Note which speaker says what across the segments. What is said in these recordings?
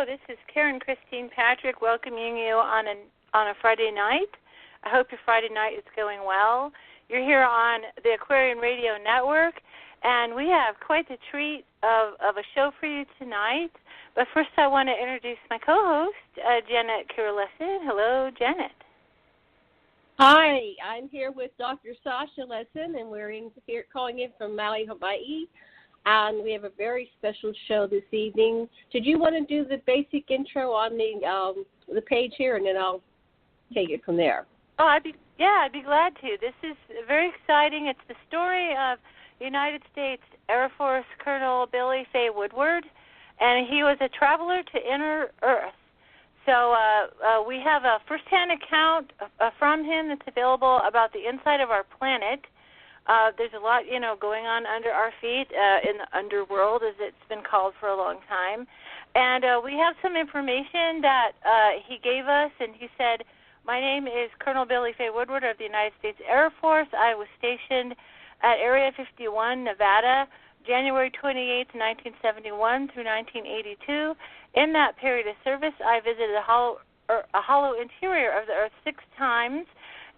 Speaker 1: Hello, this is Karen Christine Patrick welcoming you on a Friday night. I hope your Friday night is going well. You're here on the Aquarian Radio Network, and we have quite the treat of a show for you tonight. But first I want to introduce my co-host, Janet Lessin. Hello, Janet.
Speaker 2: Hi, I'm here with Dr. Sasha Lessin, and we're here calling in from Maui, Hawaii. And we have a very special show this evening. Did you want to do the basic intro on the page here, and then I'll take it from there?
Speaker 1: Oh, I'd be glad to. This is very exciting. It's the story of United States Air Force Colonel Billie Faye Woodard, and he was a traveler to inner Earth. So we have a first-hand account from him that's available about the inside of our planet. There's a lot, going on under our feet in the underworld, as it's been called for a long time. And we have some information that he gave us, and he said, "My name is Colonel Billie Faye Woodard of the United States Air Force. I was stationed at Area 51, Nevada, January 28, 1971 through 1982. In that period of service, I visited a hollow interior of the Earth 6 times,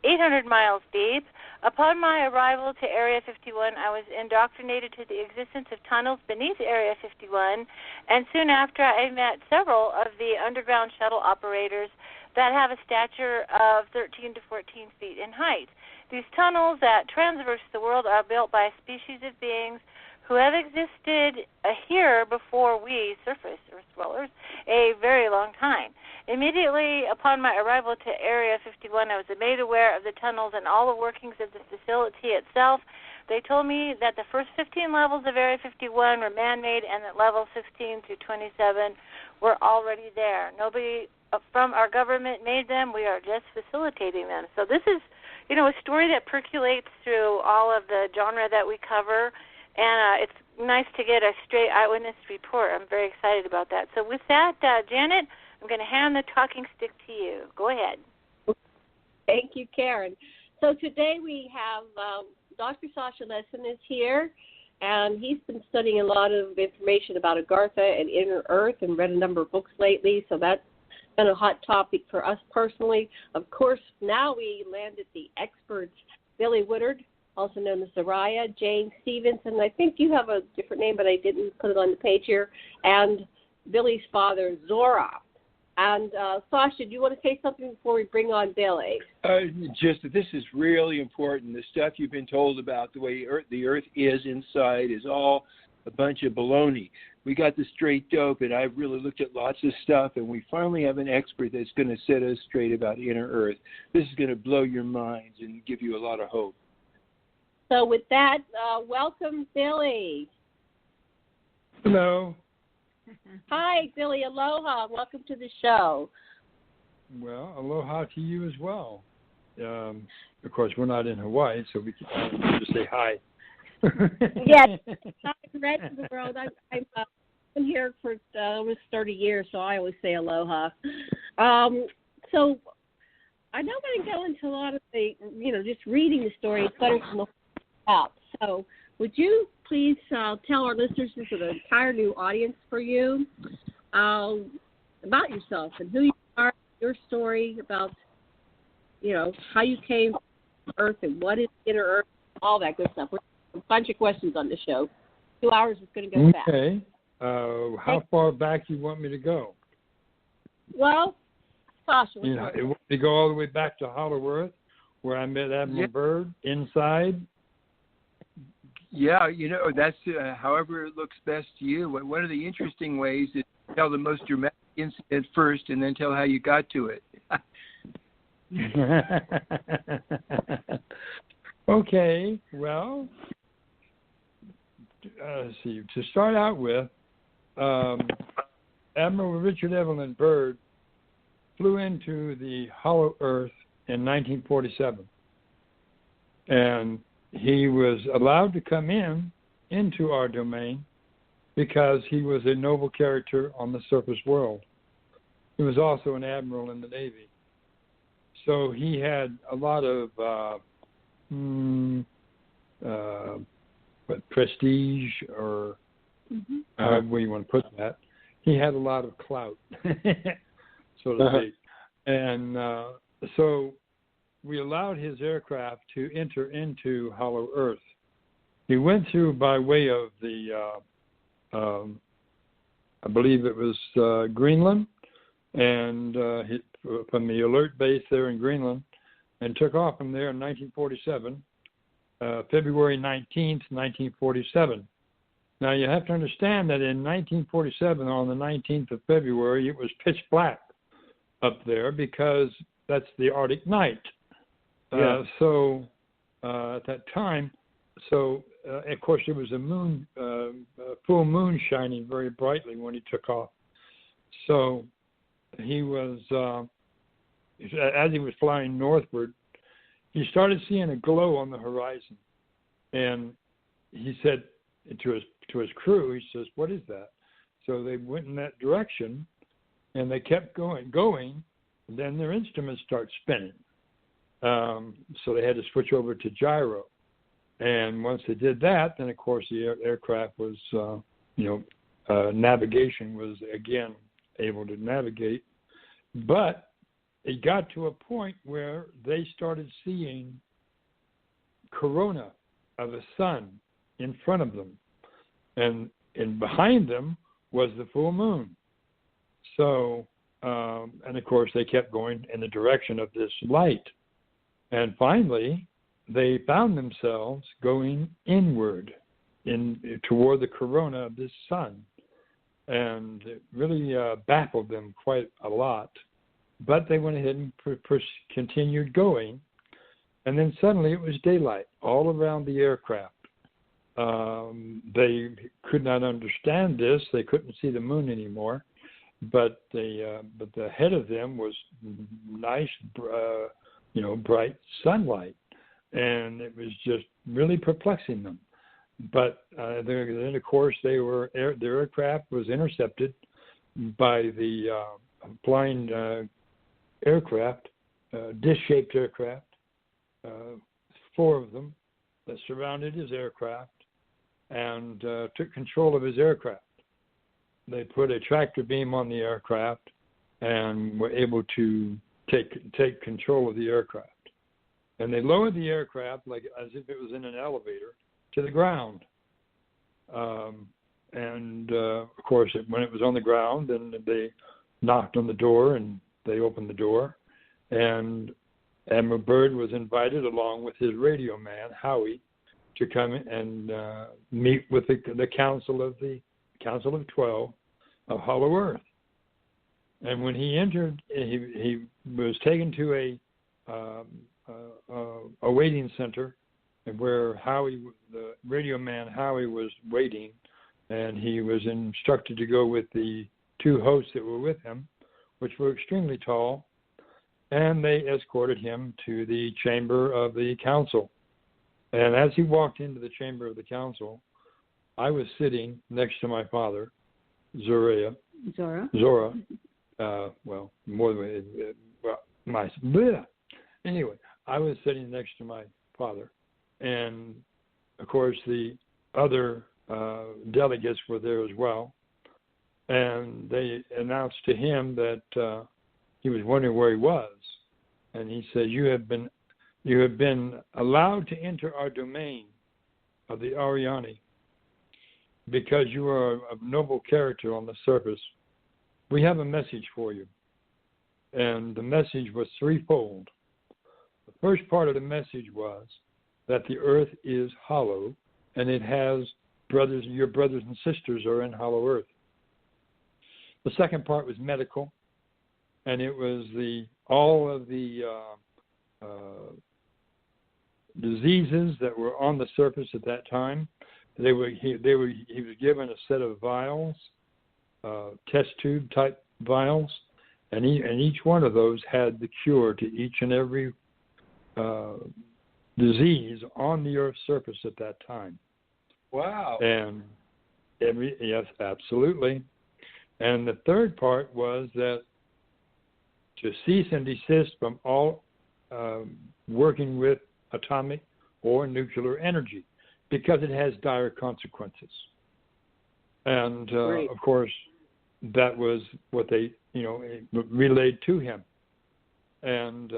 Speaker 1: 800 miles deep. Upon my arrival to Area 51, I was indoctrinated to the existence of tunnels beneath Area 51, and soon after I met several of the Underground Shuttle Operators that have a stature of 13 to 14 feet in height. These tunnels that transverse the world are built by a species of beings who have existed here before we, surface Earth dwellers, a very long time. Immediately upon my arrival to Area 51, I was made aware of the tunnels and all the workings of the facility itself. They told me that the first 15 levels of Area 51 were man-made and that levels 16 through 27 were already there. Nobody from our government made them. We are just facilitating them." So this is, a story that percolates through all of the genre that we cover. And it's nice to get a straight eyewitness report. I'm very excited about that. So with that, Janet, I'm going to hand the talking stick to you. Go ahead.
Speaker 2: Thank you, Karen. So today we have Dr. Sasha Lessin is here, and he's been studying a lot of information about Agartha and Inner Earth and read a number of books lately, so that's been a hot topic for us personally. Of course, now we landed the experts, Billie Woodard, also known as Zaraya, Jane Stevens, and I think you have a different name, but I didn't put it on the page here, and Billie's father, Zorra. And Sasha, do you want to say something before we bring on Billie?
Speaker 3: Just that this is really important. The stuff you've been told about the way the Earth is inside is all a bunch of baloney. We got the straight dope, and I've really looked at lots of stuff, and we finally have an expert that's going to set us straight about Inner Earth. This is going to blow your minds and give you a lot of hope.
Speaker 2: So with that, welcome, Billie.
Speaker 4: Hello.
Speaker 2: Hi, Billie. Aloha. Welcome to the show.
Speaker 4: Well, aloha to you as well. Of course, we're not in Hawaii, so we can just say hi.
Speaker 2: Yes. Hi, the rest of the world. I've been here for almost 30 years, so I always say aloha. So I don't want to go into a lot of the, just reading the story. It's better from the out. So would you please tell our listeners, this is an entire new audience for you, about yourself and who you are, your story about, how you came to Earth and what is Inner Earth, all that good stuff. We're a bunch of questions on the show. 2 hours is going to go fast.
Speaker 4: Okay. How far back do you want me to go?
Speaker 2: Well, Sasha,
Speaker 4: you want me to go all the way back to Hollow Earth, where I met Admiral Byrd, inside?
Speaker 3: Yeah, that's however it looks best to you. One of the interesting ways is to tell the most dramatic incident first and then tell how you got to it.
Speaker 4: Okay, well, let's see. To start out with, Admiral Richard Evelyn Byrd flew into the Hollow Earth in 1947. And he was allowed to come into our domain because he was a noble character on the surface world. He was also an admiral in the Navy. So he had a lot of prestige, or however you want to put that. he had a lot of clout, so to speak. And so we allowed his aircraft to enter into Hollow Earth. He went through by way of the, I believe it was Greenland, and from the alert base there in Greenland, and took off from there in 1947, February 19th, 1947. Now, you have to understand that in 1947, on the 19th of February, it was pitch black up there because that's the Arctic night. So at that time, of course, there was a moon, full moon shining very brightly when he took off. So he was, as he was flying northward, he started seeing a glow on the horizon. And he said to his crew, he says, "What is that?" So they went in that direction, and they kept going, and then their instruments start spinning. So they had to switch over to gyro. And once they did that, then of course the aircraft was, navigation was again able to navigate. But it got to a point where they started seeing corona of a sun in front of them, and behind them was the full moon. So, and of course they kept going in the direction of this light, and finally they found themselves going inward toward the corona of this sun, and it really baffled them quite a lot. But they went ahead and continued going, and then suddenly it was daylight all around the aircraft. They could not understand this; they couldn't see the moon anymore. But the head of them was nice, bright sunlight. And it was just really perplexing them. But then, of course, their aircraft was intercepted by the flying aircraft, disc-shaped aircraft, 4 of them that surrounded his aircraft and took control of his aircraft. They put a tractor beam on the aircraft and were able to take control of the aircraft. And they lowered the aircraft as if it was in an elevator to the ground. Of course, when it was on the ground, then they knocked on the door and they opened the door. And Admiral Byrd was invited along with his radio man, Howie, to come and meet with the Council of 12 of Hollow Earth. And when he entered, he was taken to a waiting center where Howie, the radio man Howie, was waiting, and he was instructed to go with the 2 hosts that were with him, which were extremely tall, and they escorted him to the chamber of the council. And as he walked into the chamber of the council, I was sitting next to my father, Zorra. Anyway, I was sitting next to my father, and of course the other delegates were there as well, and they announced to him that he was wondering where he was, and he said, you have been allowed to enter our domain of the Ariani because you are of noble character on the surface. We have a message for you. And the message was threefold. The first part of the message was that the earth is hollow, and it has your brothers and sisters are in Hollow Earth. The second part was medical, and it was all of the diseases that were on the surface at that time. He was given a set of vials, test tube type vials, and each one of those had the cure to each and every disease on the Earth's surface at that time.
Speaker 3: Wow.
Speaker 4: And yes, absolutely. And the third part was that to cease and desist from all working with atomic or nuclear energy, because it has dire consequences. And of course, that was what they, relayed to him. And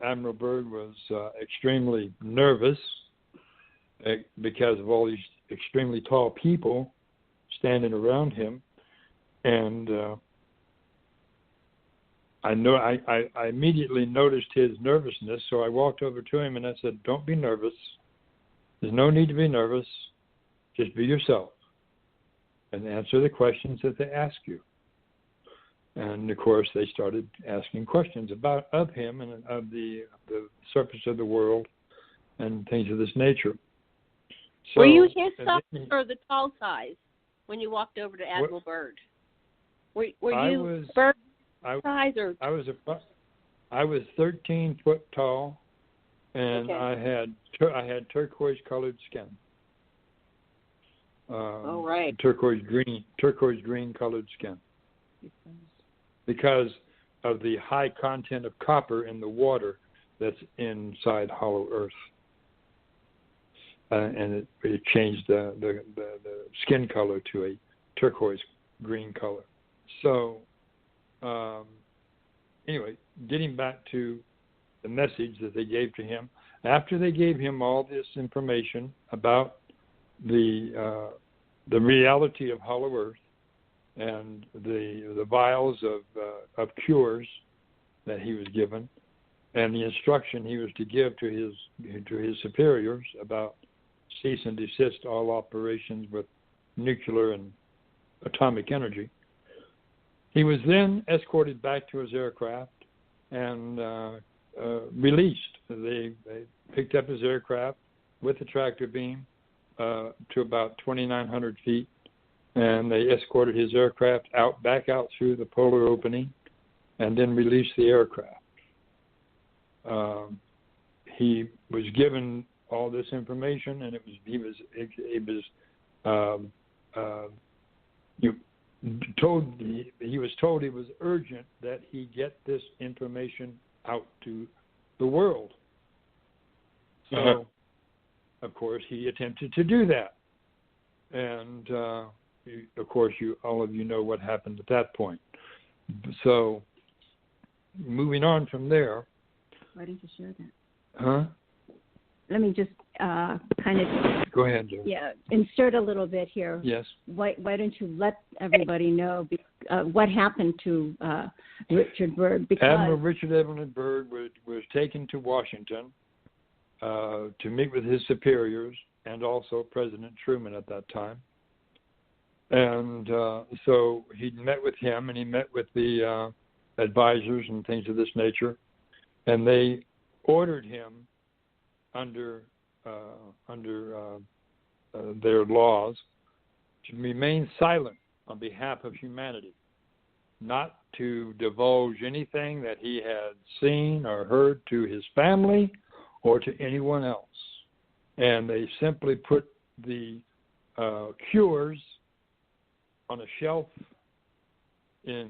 Speaker 4: Admiral Byrd was extremely nervous because of all these extremely tall people standing around him. And I immediately noticed his nervousness, so I walked over to him and I said, "Don't be nervous. There's no need to be nervous. Just be yourself and answer the questions that they ask you." And of course, they started asking questions of him and of the surface of the world and things of this nature. So,
Speaker 2: were you his size or the tall size when you walked over to Admiral Byrd? Were you Byrd size or?
Speaker 4: I was 13 foot tall, and
Speaker 2: okay.
Speaker 4: I had turquoise colored skin.
Speaker 2: All right.
Speaker 4: Turquoise green colored skin. Because of the high content of copper in the water that's inside Hollow Earth. And it changed the skin color to a turquoise green color. So, anyway, getting back to the message that they gave to him, after they gave him all this information about the reality of Hollow Earth and the vials of cures that he was given, and the instruction he was to give to his superiors about cease and desist all operations with nuclear and atomic energy. He was then escorted back to his aircraft and released. They picked up his aircraft with the tractor beam to about 2,900 feet, and they escorted his aircraft back out through the polar opening, and then released the aircraft. He was given all this information, and he was told it was urgent that he get this information out to the world. So, of course, he attempted to do that, and of course, all of you know what happened at that point. So, moving on from there.
Speaker 5: Why don't you share that?
Speaker 4: Huh?
Speaker 5: Let me just kind of
Speaker 4: go ahead, Joe.
Speaker 5: Yeah, insert a little bit here.
Speaker 4: Yes.
Speaker 5: Why don't you let everybody know what happened to Richard Byrd? Because
Speaker 4: Admiral Richard Evelyn Byrd was taken to Washington to meet with his superiors and also President Truman at that time. And so he met with him, and he met with the advisors and things of this nature, and they ordered him under their laws to remain silent on behalf of humanity, not to divulge anything that he had seen or heard to his family or to anyone else. And they simply put the cures on a shelf in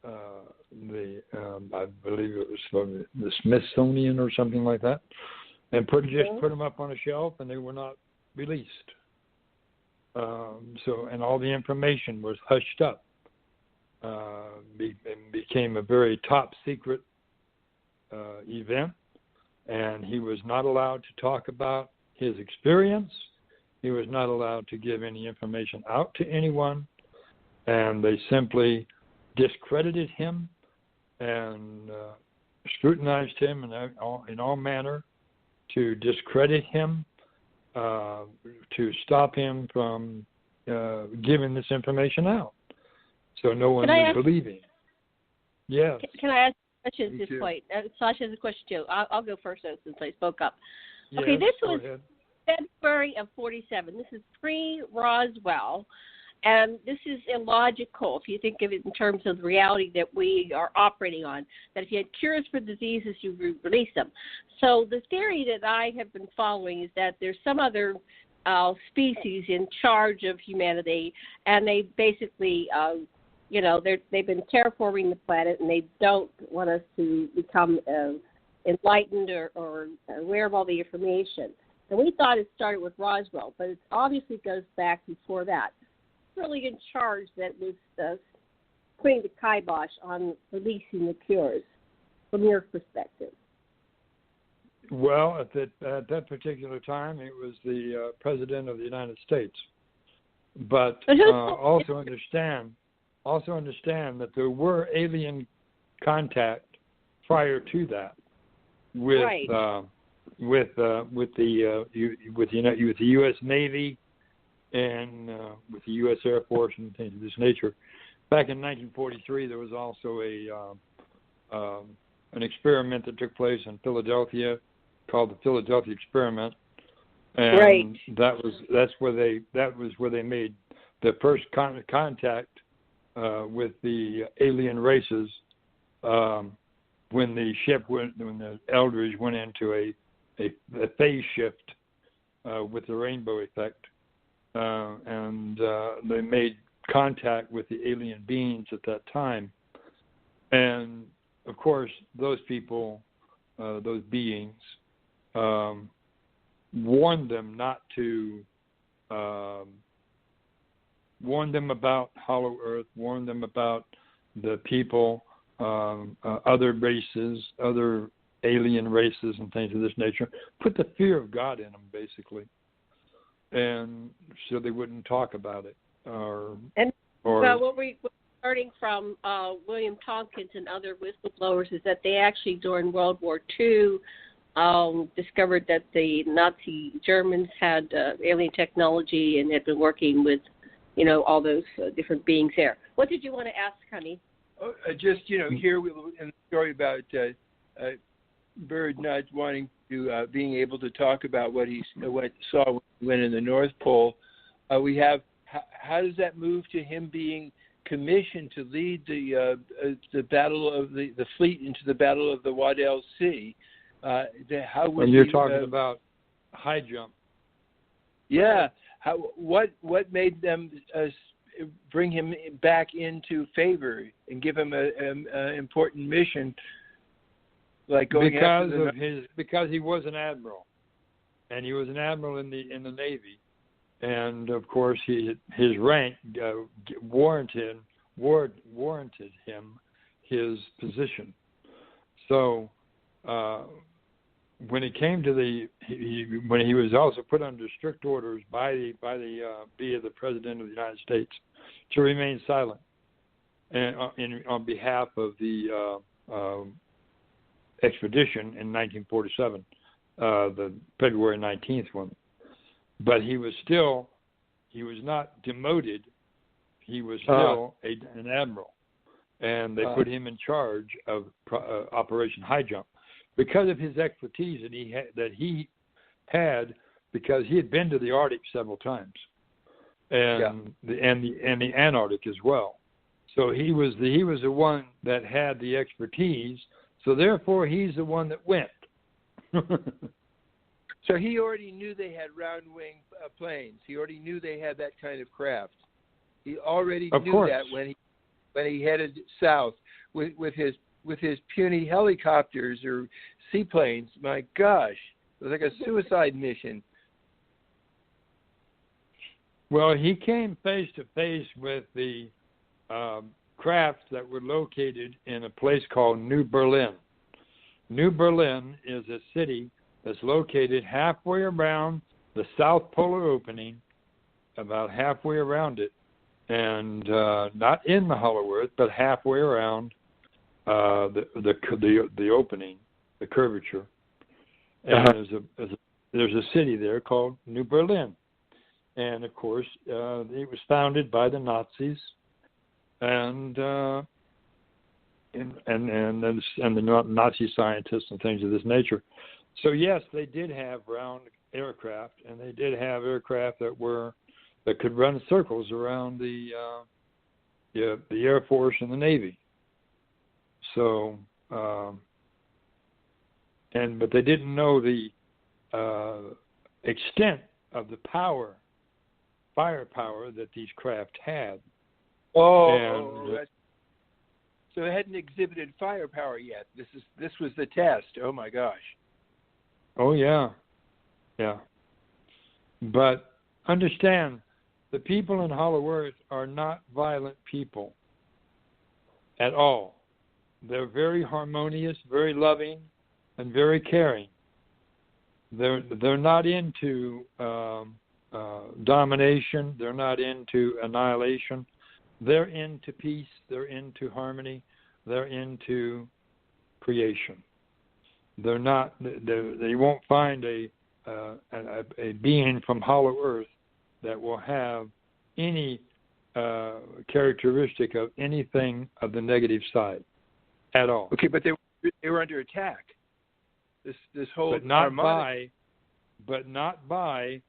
Speaker 4: I believe it was from the Smithsonian or something like that, and put them up on a shelf, and they were not released. And all the information was hushed up. Became a very top secret event, and he was not allowed to talk about his experience. He was not allowed to give any information out to anyone, and they simply discredited him and scrutinized him in all manner to discredit him, to stop him from giving this information out, so no one would believe him. Yes.
Speaker 2: Can I ask a question at this point? Sasha has a question too. I'll go first though, since I spoke up.
Speaker 4: Yes,
Speaker 2: okay, this was
Speaker 4: ahead.
Speaker 2: February of 1947. This is pre-Roswell. And this is illogical if you think of it in terms of the reality that we are operating on, that if you had cures for diseases, you release them. So the theory that I have been following is that there's some other species in charge of humanity, and they basically, they've been terraforming the planet, and they don't want us to become enlightened or aware of all the information. And we thought it started with Roswell, but it obviously goes back before that. really in charge that was putting the kibosh on releasing the cures, from your perspective?
Speaker 4: Well, at that particular time, it was the President of the United States. But also understand that there were alien contact prior to that with the U.S. Navy and with the U.S. Air Force and things of this nature. Back in 1943, there was also an experiment that took place in Philadelphia called the Philadelphia Experiment, and that was where they made the first contact with the alien races when the Eldridge went into a phase shift with the rainbow effect, and they made contact with the alien beings at that time, and of course those people, those beings, warned them not to. Warned them about Hollow Earth, warned them about the people, other races, other alien races and things of this nature. Put the fear of God in them, basically. And so they wouldn't talk about it.
Speaker 2: So what we're learning from William Tompkins and other whistleblowers is that they actually, during World War II, discovered that the Nazi Germans had alien technology and had been working with all those different beings there. What did you want to ask, honey?
Speaker 3: Just, here in the story about Bird not wanting to, being able to talk about what he saw when he went in the North Pole, we have, how does that move to him being commissioned to lead the battle of the fleet into the Battle of the Weddell Sea? How was
Speaker 4: you're talking about high jump.
Speaker 3: Yeah. What made them bring him back into favor and give him an important mission, like going
Speaker 4: because he was an admiral, and he was an admiral in the Navy, and of course his rank warranted him his position. So when it came to when he was also put under strict orders via the President of the United States to remain silent, and on behalf of the expedition in 1947, the February 19th one. But he was not demoted. He was still an admiral, and they put him in charge of Operation High Jump, because of his expertise that he had, because he had been to the Arctic several times, and the Antarctic as well. So he was the one that had the expertise. So therefore, he's the one that went.
Speaker 3: So he already knew they had round wing planes. He already knew they had that kind of craft. He already knew that when he headed south with his puny helicopters or seaplanes. My gosh, it was like a suicide mission.
Speaker 4: Well, he came face to face with the crafts that were located in a place called New Berlin. New Berlin is a city that's located halfway around the South Polar opening, about halfway around it, and not in the Hollow Earth, but halfway around the opening, the curvature. And there's a city there called New Berlin, and of course it was founded by the Nazis, and the Nazi scientists and things of this nature. So yes, they did have round aircraft, and they did have aircraft that could run circles around the Air Force and the Navy. So, but they didn't know the extent of the firepower that these craft had.
Speaker 3: So they hadn't exhibited firepower yet. This was the test. Oh my gosh.
Speaker 4: Oh yeah. But understand the people in Hollow Earth are not violent people at all. They're very harmonious, very loving, and very caring. They're not into domination. They're not into annihilation. They're into peace. They're into harmony. They're into creation. They're not. They won't find a being from Hollow Earth that will have any characteristic of anything of the negative side at all.
Speaker 3: Okay, but they were under attack. This whole
Speaker 4: but not by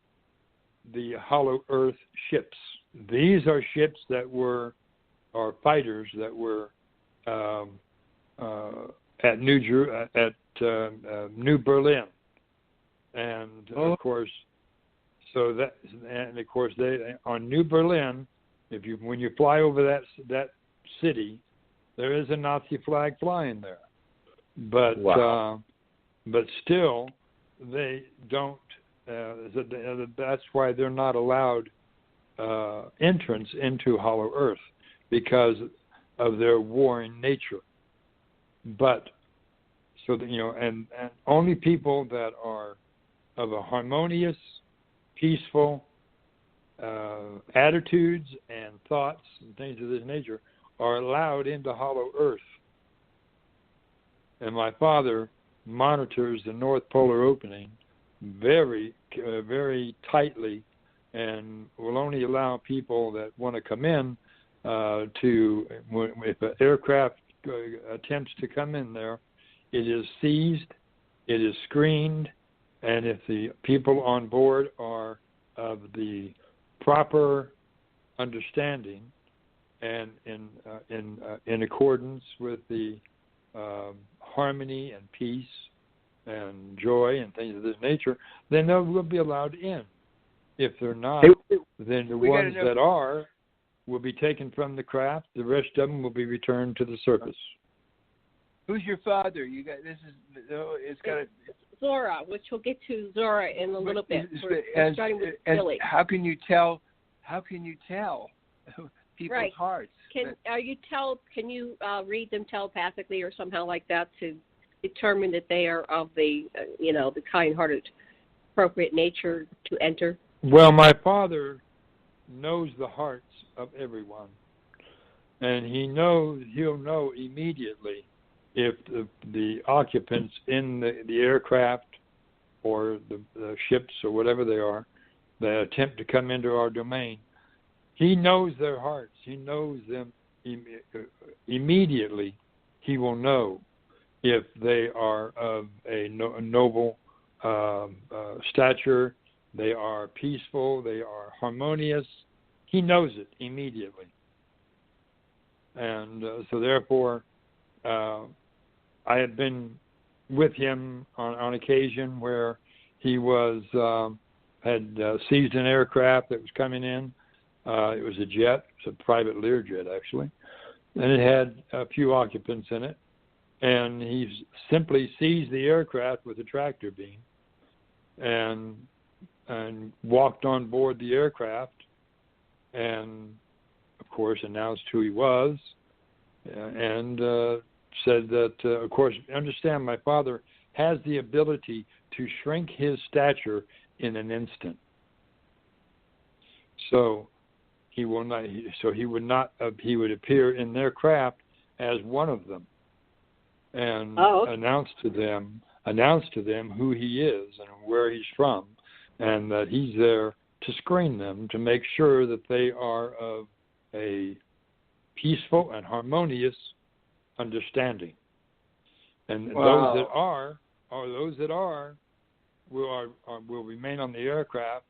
Speaker 4: the Hollow Earth ships. These are ships that are fighters that were at New Berlin, and of course, they on New Berlin. When you fly over that city, there is a Nazi flag flying there, but but still they don't. That's why they're not allowed entrance into Hollow Earth, because of their warring nature. But so that, and only people that are of a harmonious, peaceful attitudes and thoughts and things of this nature are allowed into Hollow Earth. And my father monitors the North Polar opening very, very tightly, and will only allow people that want to come in if an aircraft attempts to come in there, it is seized, it is screened, and if the people on board are of the proper understanding and in accordance with the harmony and peace and joy and things of this nature, then they will be allowed in. If they're not, then the ones that are will be taken from the craft. The rest of them will be returned to the surface.
Speaker 3: Who's your father? You got this is it's got a
Speaker 2: Zorra, which we'll get to Zorra in a little bit. We're starting with Billie.
Speaker 3: How can you tell people's hearts?
Speaker 2: Can you read them telepathically or somehow like that to determine that they are of the the kind-hearted, appropriate nature to enter?
Speaker 4: Well, my father knows the hearts of everyone, and he'll know immediately if the occupants in the aircraft or the ships or whatever they are that attempt to come into our domain. He knows their hearts. He knows them immediately. He will know if they are of a noble stature, they are peaceful, they are harmonious. He knows it immediately. And so therefore, I had been with him on occasion where he had seized an aircraft that was coming in. It was a jet. It's a private Learjet, actually. And it had a few occupants in it. And he simply seized the aircraft with a tractor beam and walked on board the aircraft and, of course, announced who he was and said that, of course, understand my father has the ability to shrink his stature in an instant. So he would appear in their craft as one of them and announce to them who he is and where he's from, and that he's there to screen them to make sure that they are of a peaceful and harmonious understanding. And those that are will remain on the aircraft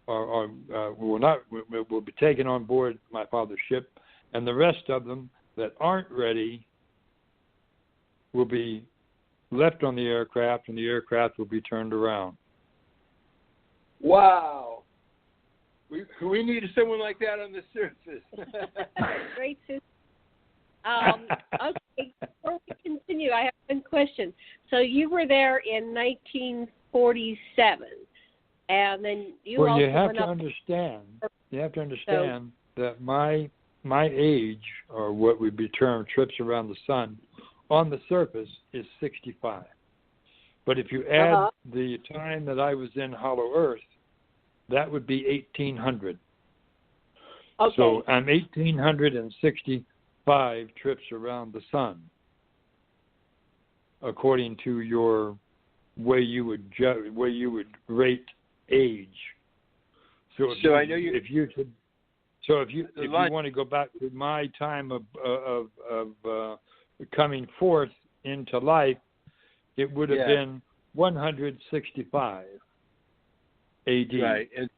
Speaker 4: or will be taken on board my father's ship, and the rest of them that aren't ready will be left on the aircraft, and the aircraft will be turned around.
Speaker 3: Wow. We need someone like that on the surface.
Speaker 2: Great system. Okay, before we continue, I have one question. So you were there in 1947, and then you
Speaker 4: have to understand. You have to understand that my age, or what would be termed trips around the sun, on the surface is 65. But if you add the time that I was in Hollow Earth, that would be 1800.
Speaker 2: Okay.
Speaker 4: So I'm 1865 trips around the sun, according to your way you would rate age. So if you want to go back to my time of coming forth into life, it would have been 165 AD.
Speaker 3: Right. And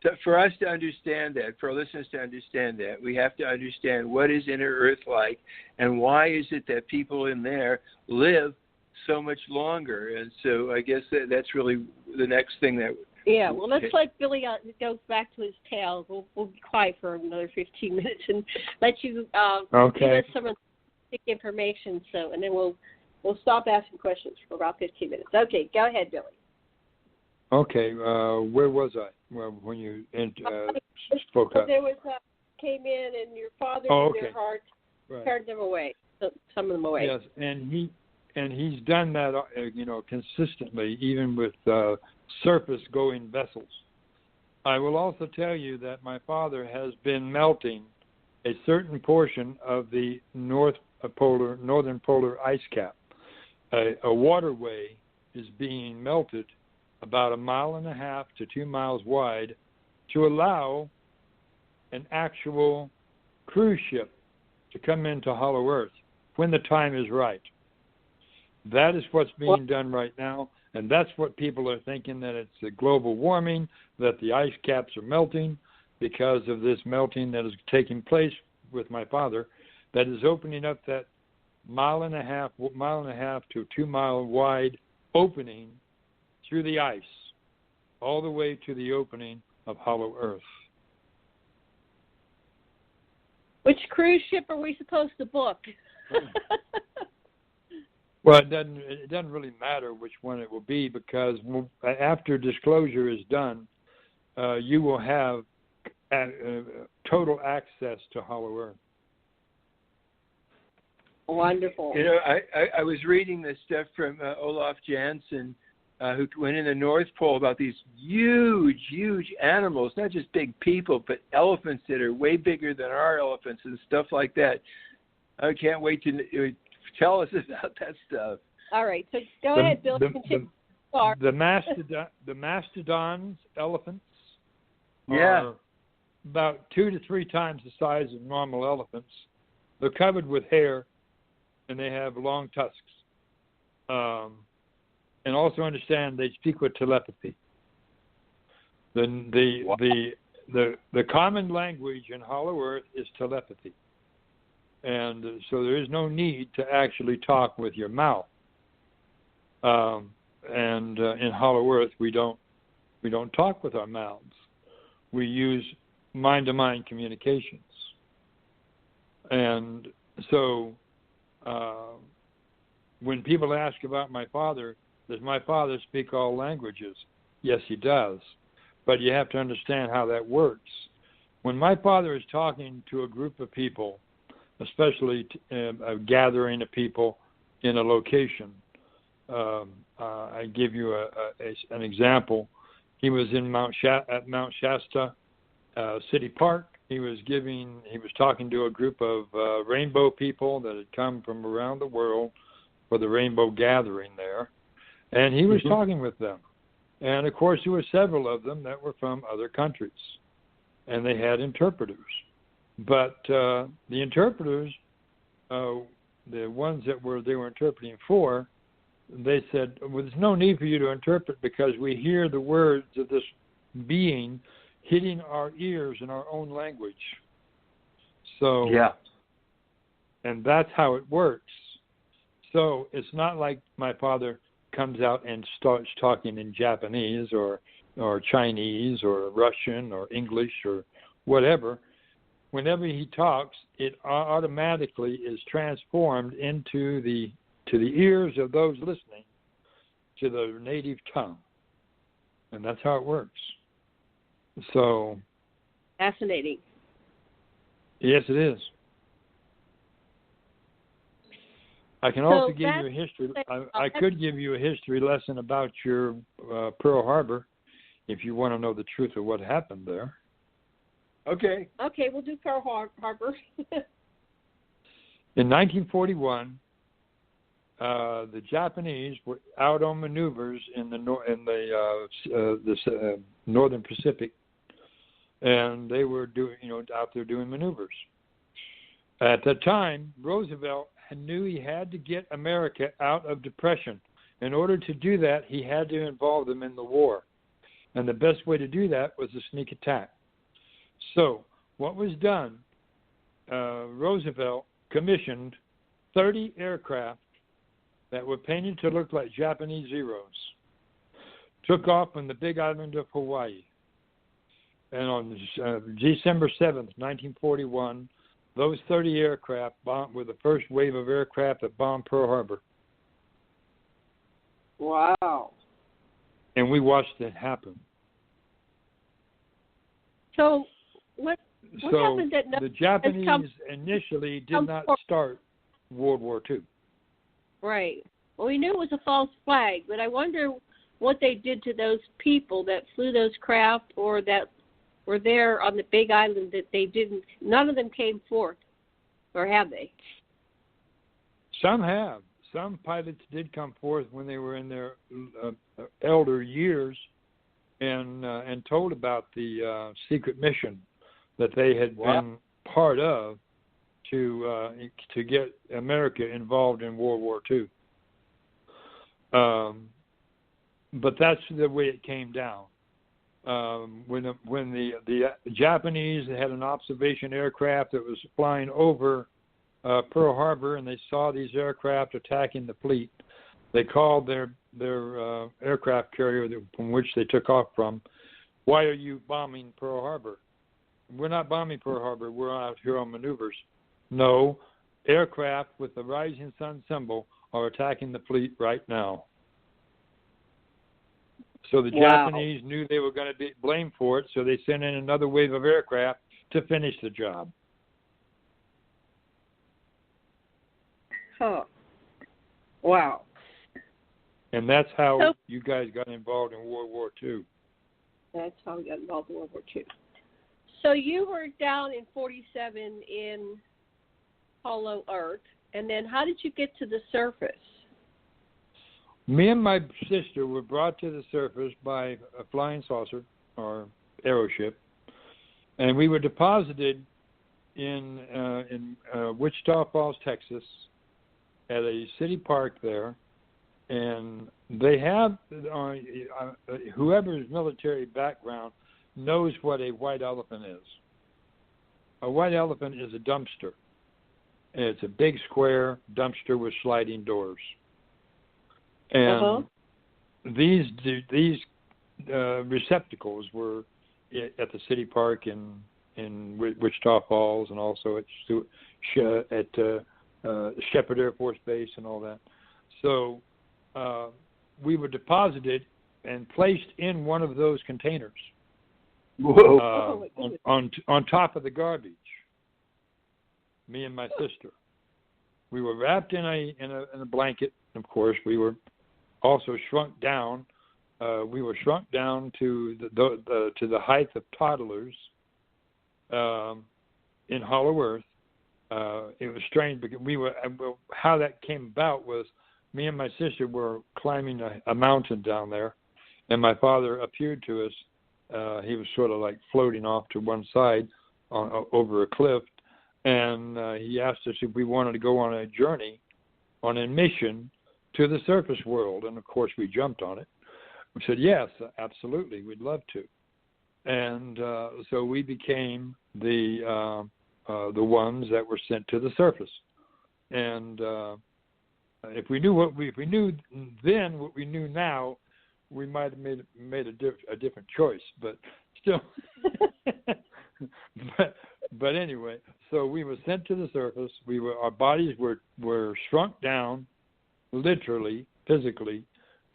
Speaker 3: so for us to understand that, for our listeners to understand that, we have to understand what is inner Earth like, and why is it that people in there live so much longer. And so I guess that's really the next thing that...
Speaker 2: Yeah, well, let's let Billy go back to his tale. We'll be quiet for another 15 minutes and let you give us some of the information. So, and then we'll stop asking questions for about 15 minutes. Okay, go ahead, Billy.
Speaker 4: Okay, where was I when you spoke up?
Speaker 2: There was came in, and your father in their heart turned them away, some of them away.
Speaker 4: Yes, and he's done that, consistently, even with surface-going vessels. I will also tell you that my father has been melting a certain portion of the northern polar ice cap. A waterway is being melted about 1.5 miles to 2 miles wide to allow an actual cruise ship to come into Hollow Earth when the time is right. That is what's being done right now, and that's what people are thinking, that it's a global warming, that the ice caps are melting because of this melting that is taking place with my father, that is opening up that 1.5 to 2 mile wide opening through the ice, all the way to the opening of Hollow Earth.
Speaker 2: Which cruise ship are we supposed to book?
Speaker 4: Well, it doesn't really matter which one it will be, because after disclosure is done, you will have total access to Hollow Earth.
Speaker 2: Wonderful.
Speaker 3: I was reading this stuff from Olaf Jansen, who went in the North Pole, about these huge animals, not just big people, but elephants that are way bigger than our elephants and stuff like that. I can't wait to tell us about that stuff.
Speaker 2: All right, so go ahead, Bill.
Speaker 4: The mastodons, elephants, are about 2 to 3 times the size of normal elephants. They're covered with hair, and they have long tusks. And also understand they speak with telepathy. The common language in Hollow Earth is telepathy. And so there is no need to actually talk with your mouth. And in Hollow Earth, we don't talk with our mouths. We use mind-to-mind communications. And so when people ask about my father, does my father speak all languages? Yes, he does. But you have to understand how that works. When my father is talking to a group of people, especially a gathering of people in a location, I give you an example. He was at Mount Shasta City Park. He was talking to a group of rainbow people that had come from around the world for the rainbow gathering there. And he was talking with them. And, of course, there were several of them that were from other countries. And they had interpreters. But the interpreters, the ones that they were interpreting for, they said, well, there's no need for you to interpret, because we hear the words of this being hitting our ears in our own language. So, and that's how it works. So it's not like my father comes out and starts talking in Japanese or Chinese or Russian or English or whatever. Whenever he talks, it automatically is transformed into the ears of those listening to the native tongue. And that's how it works. So
Speaker 2: fascinating.
Speaker 4: Yes, it is. I can also give you a history. I could give you a history lesson about your Pearl Harbor, if you want to know the truth of what happened there.
Speaker 3: Okay.
Speaker 2: Okay, we'll do Pearl Harbor.
Speaker 4: In 1941, the Japanese were out on maneuvers in the northern Pacific, and they were out there doing maneuvers. At that time, Roosevelt knew he had to get America out of depression. In order to do that, he had to involve them in the war, and the best way to do that was a sneak attack. So, what was done? Roosevelt commissioned 30 aircraft that were painted to look like Japanese Zeros, took off on the big island of Hawaii. And on December 7th, 1941, those 30 aircraft were the first wave of aircraft that bombed Pearl Harbor.
Speaker 2: Wow.
Speaker 4: And we watched it happen.
Speaker 2: So, what happened that
Speaker 4: the Japanese initially did not start World War II.
Speaker 2: Right. Well, we knew it was a false flag, but I wonder what they did to those people that flew those craft or that were there on the big island that they didn't, none of them came forth, or have they?
Speaker 4: Some have. Some pilots did come forth when they were in their elder years and told about the secret mission that they had been part of to get America involved in World War II. But that's the way it came down. When the Japanese had an observation aircraft that was flying over Pearl Harbor, and they saw these aircraft attacking the fleet, they called their aircraft carrier from which they took off from, "Why are you bombing Pearl Harbor?" "We're not bombing Pearl Harbor. We're out here on maneuvers." "No, aircraft with the rising sun symbol are attacking the fleet right now." So the Japanese knew they were going to be blamed for it, so they sent in another wave of aircraft to finish the job.
Speaker 2: Huh. Wow.
Speaker 4: And that's how you guys got involved in World War II.
Speaker 2: That's how we got involved in World War II. So you were down in 47 in Hollow Earth, and then how did you get to the surface?
Speaker 4: Me and my sister were brought to the surface by a flying saucer or aeroship, and we were deposited in Wichita Falls, Texas, at a city park there. And they have, whoever's military background knows what a white elephant is. A white elephant is a dumpster. And it's a big square dumpster with sliding doors. And these receptacles were at the city park in Wichita Falls, and also at Sheppard Air Force Base and all that. So we were deposited and placed in one of those containers.
Speaker 3: Whoa.
Speaker 4: On top of the garbage. Me and my sister. We were wrapped in a blanket. Of course, we were also shrunk down. We were shrunk down to the height of toddlers in Hollow Earth. It was strange because how that came about was me and my sister were climbing a mountain down there, and my father appeared to us. He was sort of like floating off to one side over a cliff, and he asked us if we wanted to go on a journey, on a mission to the surface world, and of course we jumped on it. We said, yes, absolutely, we'd love to. And so we became the ones that were sent to the surface. And if we knew then what we knew now, we might have made a different choice. But still, but anyway, so we were sent to the surface. Our bodies were shrunk down, literally, physically,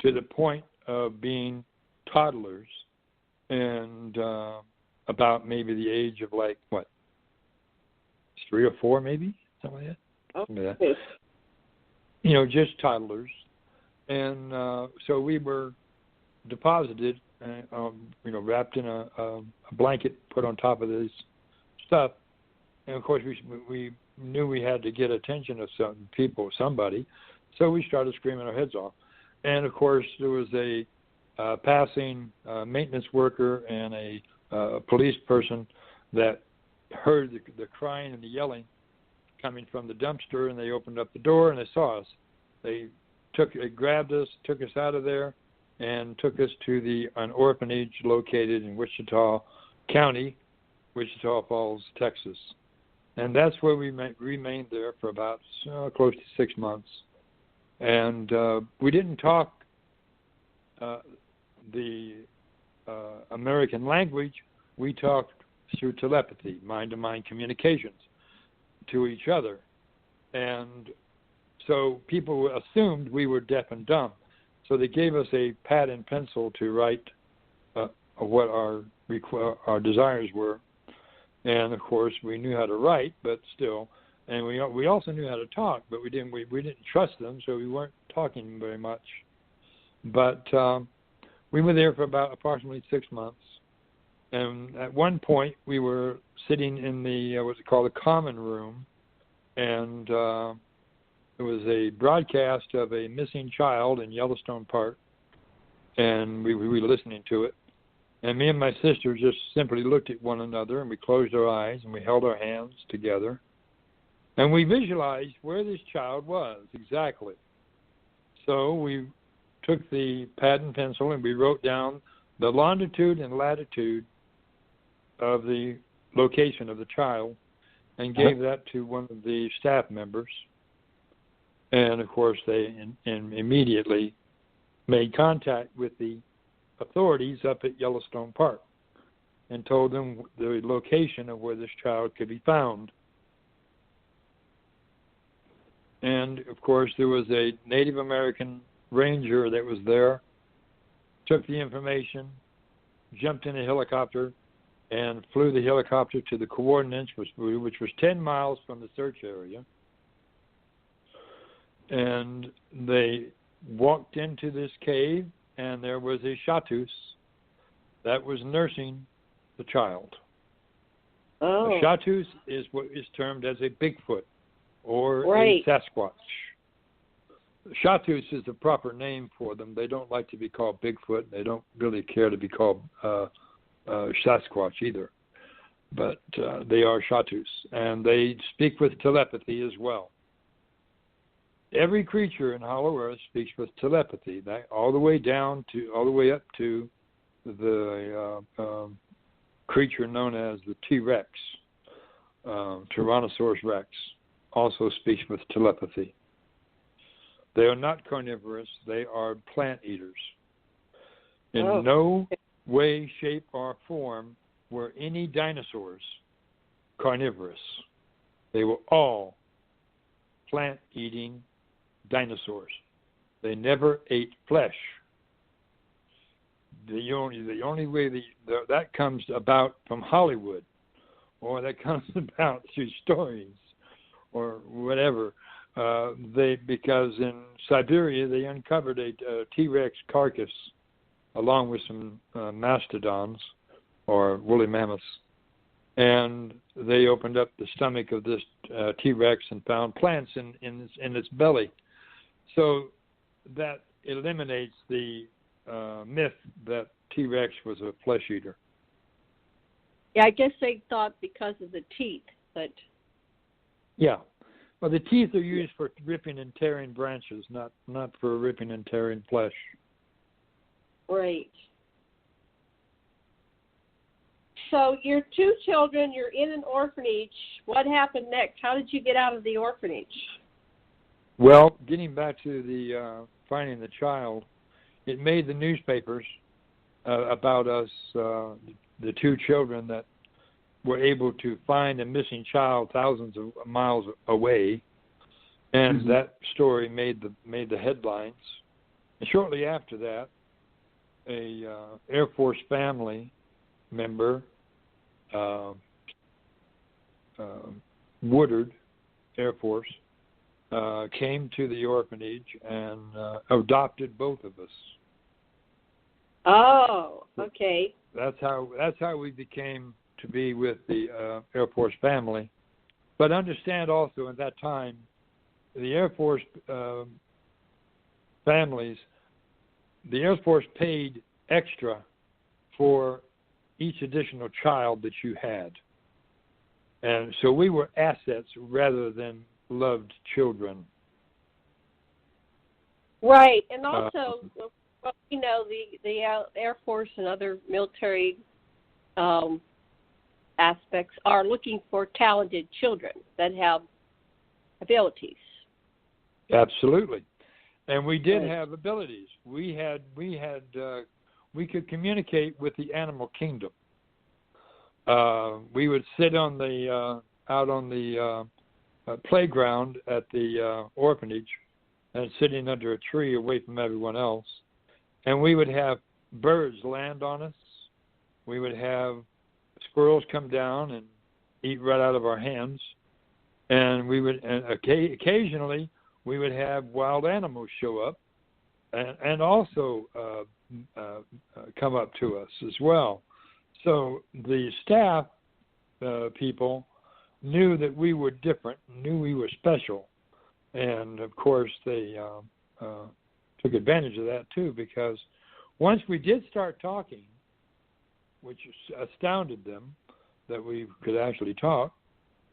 Speaker 4: to the point of being toddlers, and about maybe the age of 3 or 4, maybe something like that. Something like that. Just toddlers, and so we were deposited, wrapped in a blanket, put on top of this stuff, and of course we knew we had to get attention of somebody, so we started screaming our heads off, and of course there was a passing maintenance worker and a police person that heard the crying and the yelling coming from the dumpster, and they opened up the door and they saw us. They grabbed us, took us out of there, and took us to an orphanage located in Wichita County, Wichita Falls, Texas. And that's where we remained there for about close to 6 months. And we didn't talk the American language. We talked through telepathy, mind-to-mind communications to each other. And so people assumed we were deaf and dumb. So they gave us a pad and pencil to write what our desires were. And of course, we knew how to write, but still, and we also knew how to talk, but we didn't trust them, so we weren't talking very much. But we were there for about approximately 6 months, and at one point we were sitting in the what's called the common room, and there was a broadcast of a missing child in Yellowstone Park, and we were listening to it. And me and my sister just simply looked at one another, and we closed our eyes, and we held our hands together. And we visualized where this child was exactly. So we took the pad and pencil, and we wrote down the longitude and latitude of the location of the child and gave that to one of the staff members. And, of course, they immediately made contact with the authorities up at Yellowstone Park and told them the location of where this child could be found. And, of course, there was a Native American ranger that was there, took the information, jumped in a helicopter, and flew the helicopter to the coordinates, which was 10 miles from the search area. And they walked into this cave, and there was a chatus that was nursing the child. Oh. A chatus is what is termed as a Bigfoot or a Sasquatch. Chatus is the proper name for them. They don't like to be called Bigfoot. They don't really care to be called Sasquatch either. But they are chatus, and they speak with telepathy as well. Every creature in Hollow Earth speaks with telepathy, all the way up to the creature known as the T-Rex, Tyrannosaurus Rex, also speaks with telepathy. They are not carnivorous; they are plant eaters. In no way, shape, or form were any dinosaurs carnivorous. They were all plant-eating dinosaurs. They never ate flesh. The only way that comes about from Hollywood, or that comes about through stories, or whatever. Because in Siberia they uncovered a T-Rex carcass along with some mastodons or woolly mammoths, and they opened up the stomach of this T-Rex and found plants in its belly. So that eliminates the myth that T-Rex was a flesh eater.
Speaker 2: Yeah, I guess they thought because of the teeth, but...
Speaker 4: Yeah. Well, the teeth are used for ripping and tearing branches, not for ripping and tearing flesh.
Speaker 2: Right. So your 2 children, you're in an orphanage. What happened next? How did you get out of the orphanage?
Speaker 4: Well, getting back to the finding the child, it made the newspapers about us, the 2 children that were able to find a missing child thousands of miles away, and that story made the headlines. And shortly after that, a Air Force family member Woodard Air Force came to the orphanage and adopted both of us.
Speaker 2: Oh, okay.
Speaker 4: That's how we became to be with the Air Force family. But understand also, at that time, the Air Force families, the Air Force paid extra for each additional child that you had. And so we were assets rather than loved children.
Speaker 2: Right, and also, you know, the Air Force and other military aspects are looking for talented children that have abilities.
Speaker 4: Absolutely, and we did have abilities. We could communicate with the animal kingdom. We would sit on the out on the playground at the orphanage, and sitting under a tree away from everyone else, and we would have birds land on us. We would have squirrels come down and eat right out of our hands, and we would occasionally we would have wild animals show up and also come up to us as well. So the staff people knew that we were different, knew we were special, and of course they took advantage of that too, because once we did start talking, which astounded them that we could actually talk,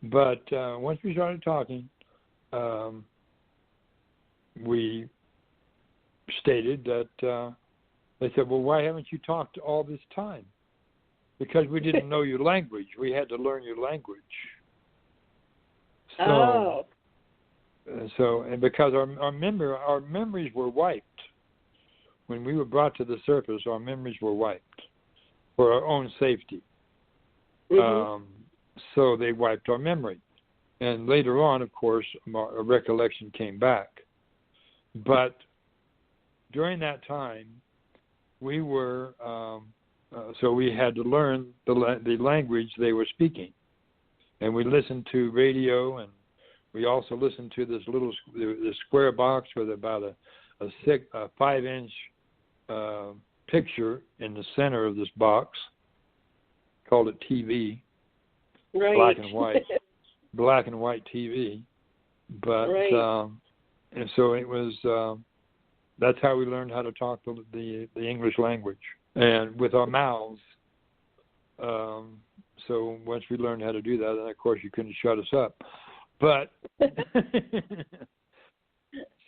Speaker 4: but once we started talking, we stated that they said, well, why haven't you talked all this time? Because we didn't know your language. We had to learn your language. So, and because our memories were wiped. When we were brought to the surface, our memories were wiped for our own safety. Mm-hmm. So they wiped our memory. And later on, of course, a recollection came back. But during that time, we were, so we had to learn the language they were speaking. And we listened to radio, and we also listened to this square box with about a 5-inch picture in the center of this box. Called it TV,
Speaker 2: right.
Speaker 4: black and white TV. But
Speaker 2: right.
Speaker 4: And so it was. That's how we learned how to talk the English language, and with our mouths. So once we learned how to do that, then of course you couldn't shut us up. But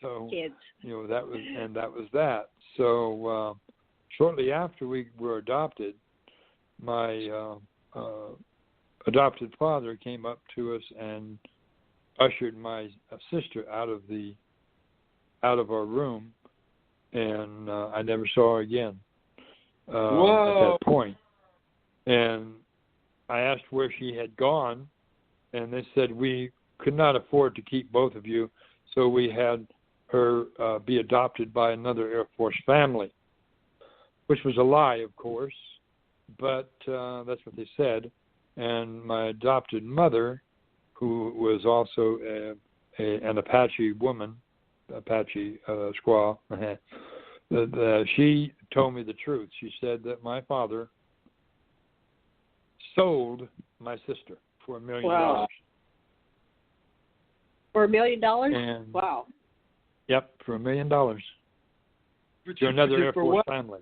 Speaker 4: so
Speaker 2: kids.
Speaker 4: That was that. So shortly after we were adopted, my adopted father came up to us and ushered my sister out of our room, and I never saw her again at that point. And I asked where she had gone, and they said we could not afford to keep both of you, so we had her be adopted by another Air Force family, which was a lie, of course, but that's what they said. And my adopted mother, who was also an Apache woman, Apache squaw, she told me the truth. She said that my father sold my sister for $1 million.
Speaker 2: Wow. For $1 million?
Speaker 4: And,
Speaker 2: wow.
Speaker 4: Yep, for $1 million. To another Air Force family.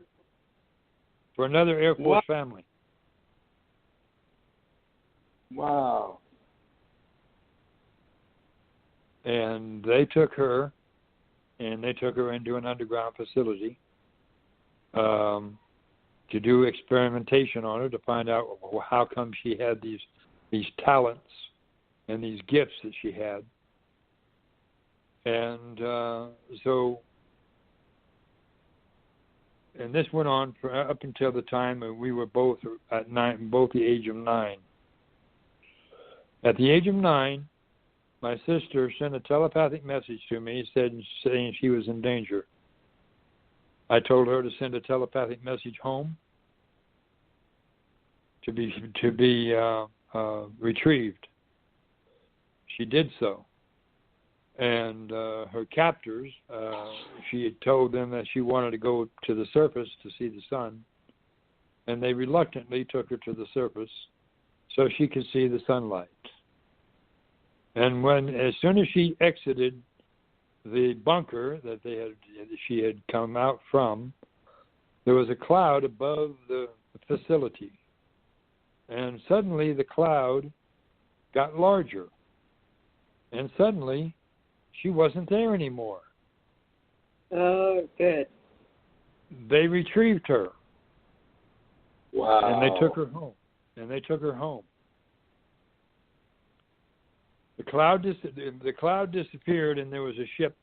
Speaker 4: For another Air Force family.
Speaker 3: Wow.
Speaker 4: And they took her into an underground facility to do experimentation on her to find out how come she had these talents and these gifts that she had. And and this went on for up until the time we were both both the age of 9. At the age of 9, my sister sent a telepathic message to me saying she was in danger. I told her to send a telepathic message home. to be retrieved. She did so, and her captors, she had told them that she wanted to go to the surface to see the sun, and they reluctantly took her to the surface so she could see the sunlight. And as soon as she exited the bunker that she had come out from, there was a cloud above the facility, and suddenly the cloud got larger, and suddenly she wasn't there anymore.
Speaker 2: Oh, good.
Speaker 4: They retrieved her.
Speaker 3: Wow.
Speaker 4: And they took her home. The cloud disappeared, and there was a ship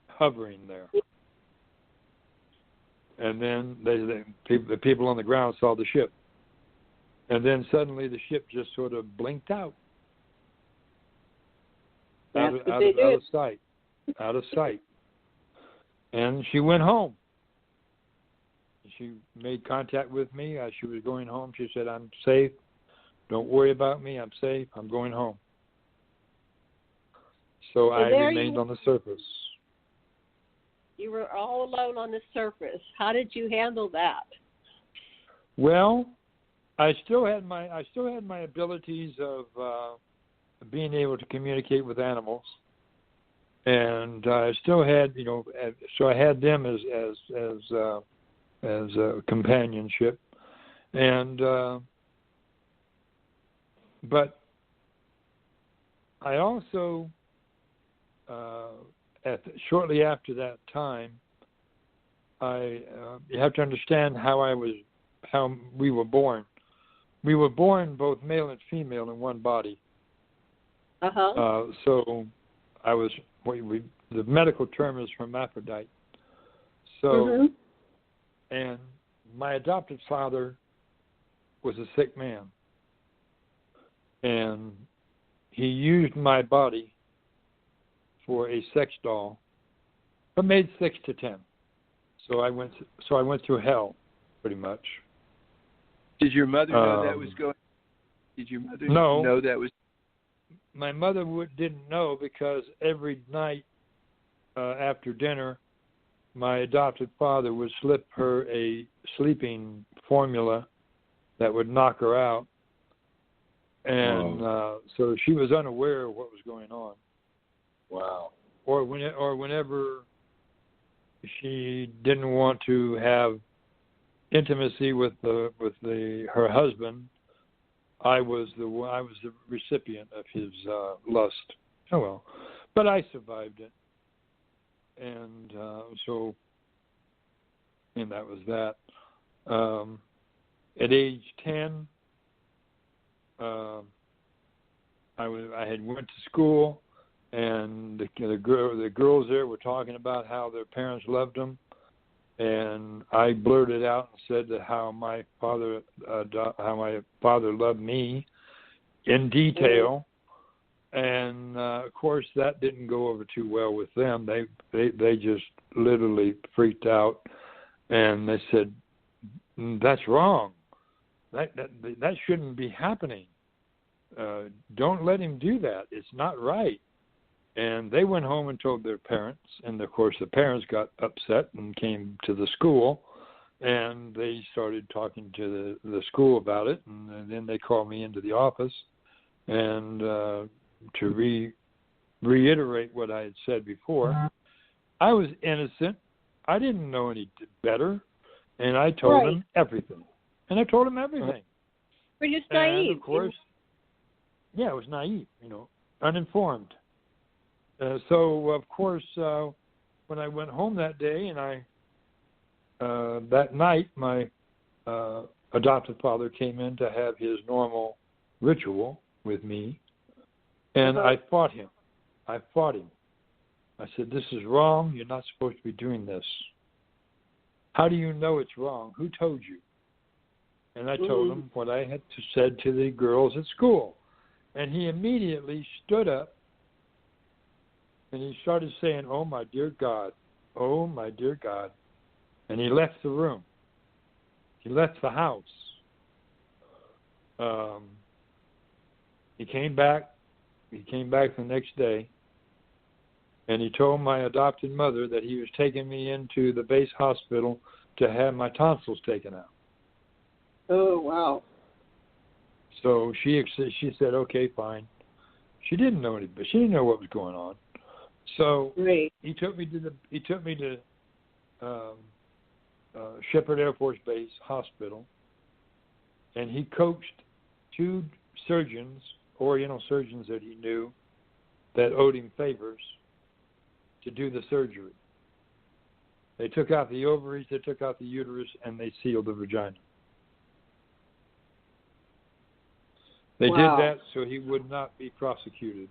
Speaker 4: hovering there. And then the people on the ground saw the ship. And then suddenly the ship just sort of blinked out. Out of sight. And she went home. She made contact with me as she was going home. She said, "I'm safe. Don't worry about me. I'm safe. I'm going home." So I remained on the surface.
Speaker 2: You were all alone on the surface. How did you handle that?
Speaker 4: Well, I still had my abilities of being able to communicate with animals, and I still had, so I had them as a companionship, and but I also shortly after that time, you have to understand how we were born. We were born both male and female in one body. So I was. The medical term is hermaphrodite. So, and my adopted father was a sick man, and he used my body for a sex doll, but made 6 to 10. So I went through hell, pretty much.
Speaker 3: Did your mother know that was going? Did your mother know that was?
Speaker 4: My mother didn't know, because every night after dinner, my adopted father would slip her a sleeping formula that would knock her out, and so she was unaware of what was going on.
Speaker 3: Wow.
Speaker 4: Or whenever she didn't want to have intimacy with her husband, I was the recipient of his lust. Oh well, but I survived it, and that was that. At age 10, I had went to school, and the girls there were talking about how their parents loved them, and I blurted out and said that how my father loved me in detail, and of course that didn't go over too well with them. They just literally freaked out, and they said, "That's wrong. That shouldn't be happening. Don't let him do that. It's not right." And they went home and told their parents, and of course the parents got upset and came to the school, and they started talking to the school about it, and then they called me into the office, and to reiterate what I had said before, I was innocent. I didn't know any better, and I told them everything. Were
Speaker 2: just naive.
Speaker 4: And of course, it was naive, uninformed. So of course, when I went home that day, and that night, my adopted father came in to have his normal ritual with me, and I fought him. I said, "This is wrong. You're not supposed to be doing this. How do you know it's wrong? Who told you?" And I told him what I had said to the girls at school, and he immediately stood up. And he started saying, "Oh, my dear God. Oh, my dear God." And he left the room. He left the house. he came back. He came back the next day, and he told my adopted mother that he was taking me into the base hospital to have my tonsils taken out.
Speaker 2: Oh, wow.
Speaker 4: So she said, okay, fine. She didn't know anything, but she didn't know what was going on. So
Speaker 2: Great.
Speaker 4: he took me to Sheppard Air Force Base Hospital, and he coached 2 surgeons, Oriental surgeons that he knew, that owed him favors, to do the surgery. They took out the ovaries, they took out the uterus, and they sealed the vagina. They did that so he would not be prosecuted.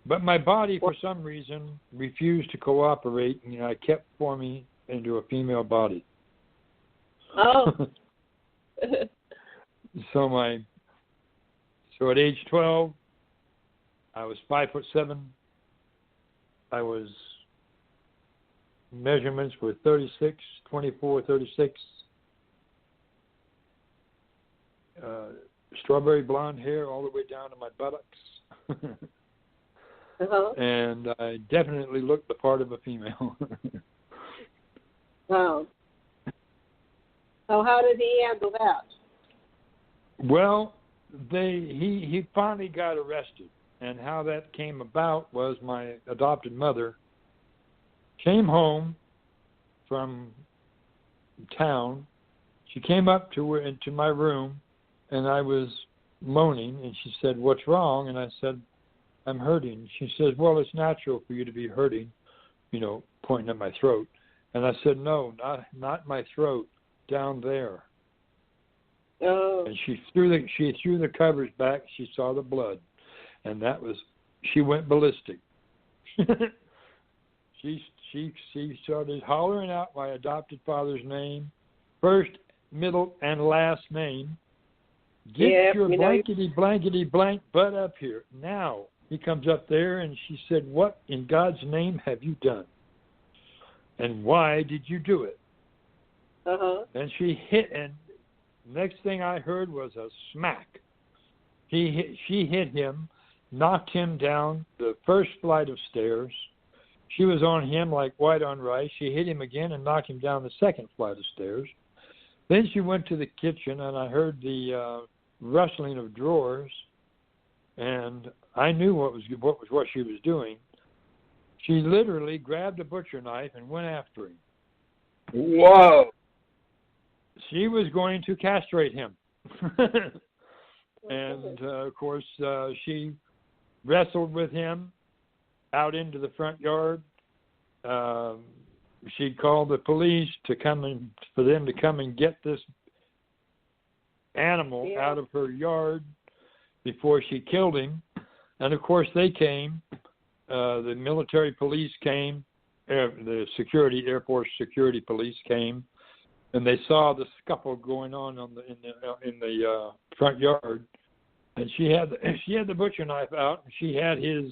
Speaker 4: But my body, for some reason, refused to cooperate, and I kept forming into a female body.
Speaker 2: Oh.
Speaker 4: So at age 12, I was 5'7". I was measurements were 36, 24, 36. Strawberry blonde hair all the way down to my buttocks. And I definitely looked the part of a female.
Speaker 2: Wow. So how did he handle that?
Speaker 4: Well, he finally got arrested, and how that came about was my adopted mother came home from town. She came up into my room, and I was moaning, and she said, "What's wrong?" And I said, "I'm hurting." She says, "Well, it's natural for you to be hurting," pointing at my throat. And I said, "No, not my throat, down there."
Speaker 2: Oh.
Speaker 4: And she threw the covers back. She saw the blood, and she went ballistic. She started hollering out my adopted father's name, first, middle, and last name. Get your blankety blank butt up here now. He comes up there, and she said, "What in God's name have you done? And why did you do it?" And she hit, and next thing I heard was a smack. She hit him, knocked him down the first flight of stairs. She was on him like white on rice. She hit him again and knocked him down the second flight of stairs. Then she went to the kitchen, and I heard the rustling of drawers, and I knew what she was doing. She literally grabbed a butcher knife and went after him.
Speaker 3: Whoa!
Speaker 4: She was going to castrate him. And, of course, she wrestled with him out into the front yard. She called the police for them to come and get this animal out of her yard before she killed him. And, of course, they came. The military police came. The Air Force security police came. And they saw the scuffle going on in the front yard, and she had the butcher knife out, and she had his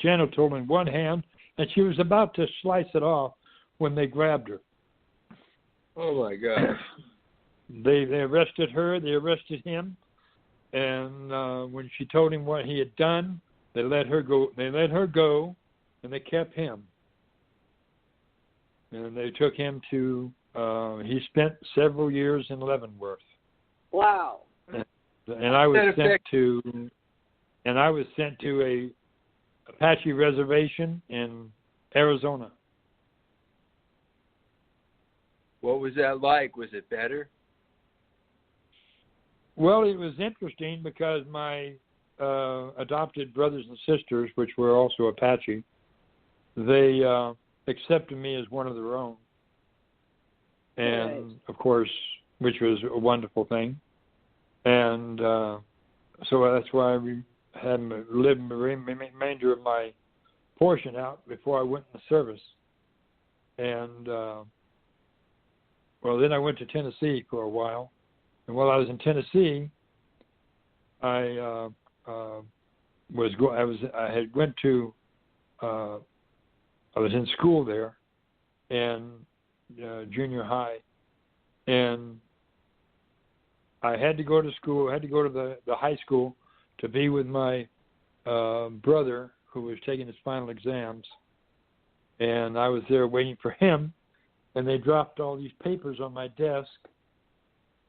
Speaker 4: genital in one hand, and she was about to slice it off when they grabbed her.
Speaker 3: Oh my God!
Speaker 4: They arrested her. They arrested him, and when she told him what he had done, they let her go. And they kept him, and they took him to. He spent several years in Leavenworth.
Speaker 2: Wow.
Speaker 4: And I was sent to a Apache reservation in Arizona.
Speaker 3: What was that like? Was it better?
Speaker 4: Well, it was interesting because my adopted brothers and sisters, which were also Apache, they accepted me as one of their own. And, of course, which was a wonderful thing. And so that's why we had lived the remainder of my portion out before I went in the service. And, then I went to Tennessee for a while. And while I was in Tennessee, I was in school there, and junior high, And I had to go to school, I had to go to the high school to be with my brother who was taking his final exams. And I was there waiting for him, and they dropped all these papers on my desk.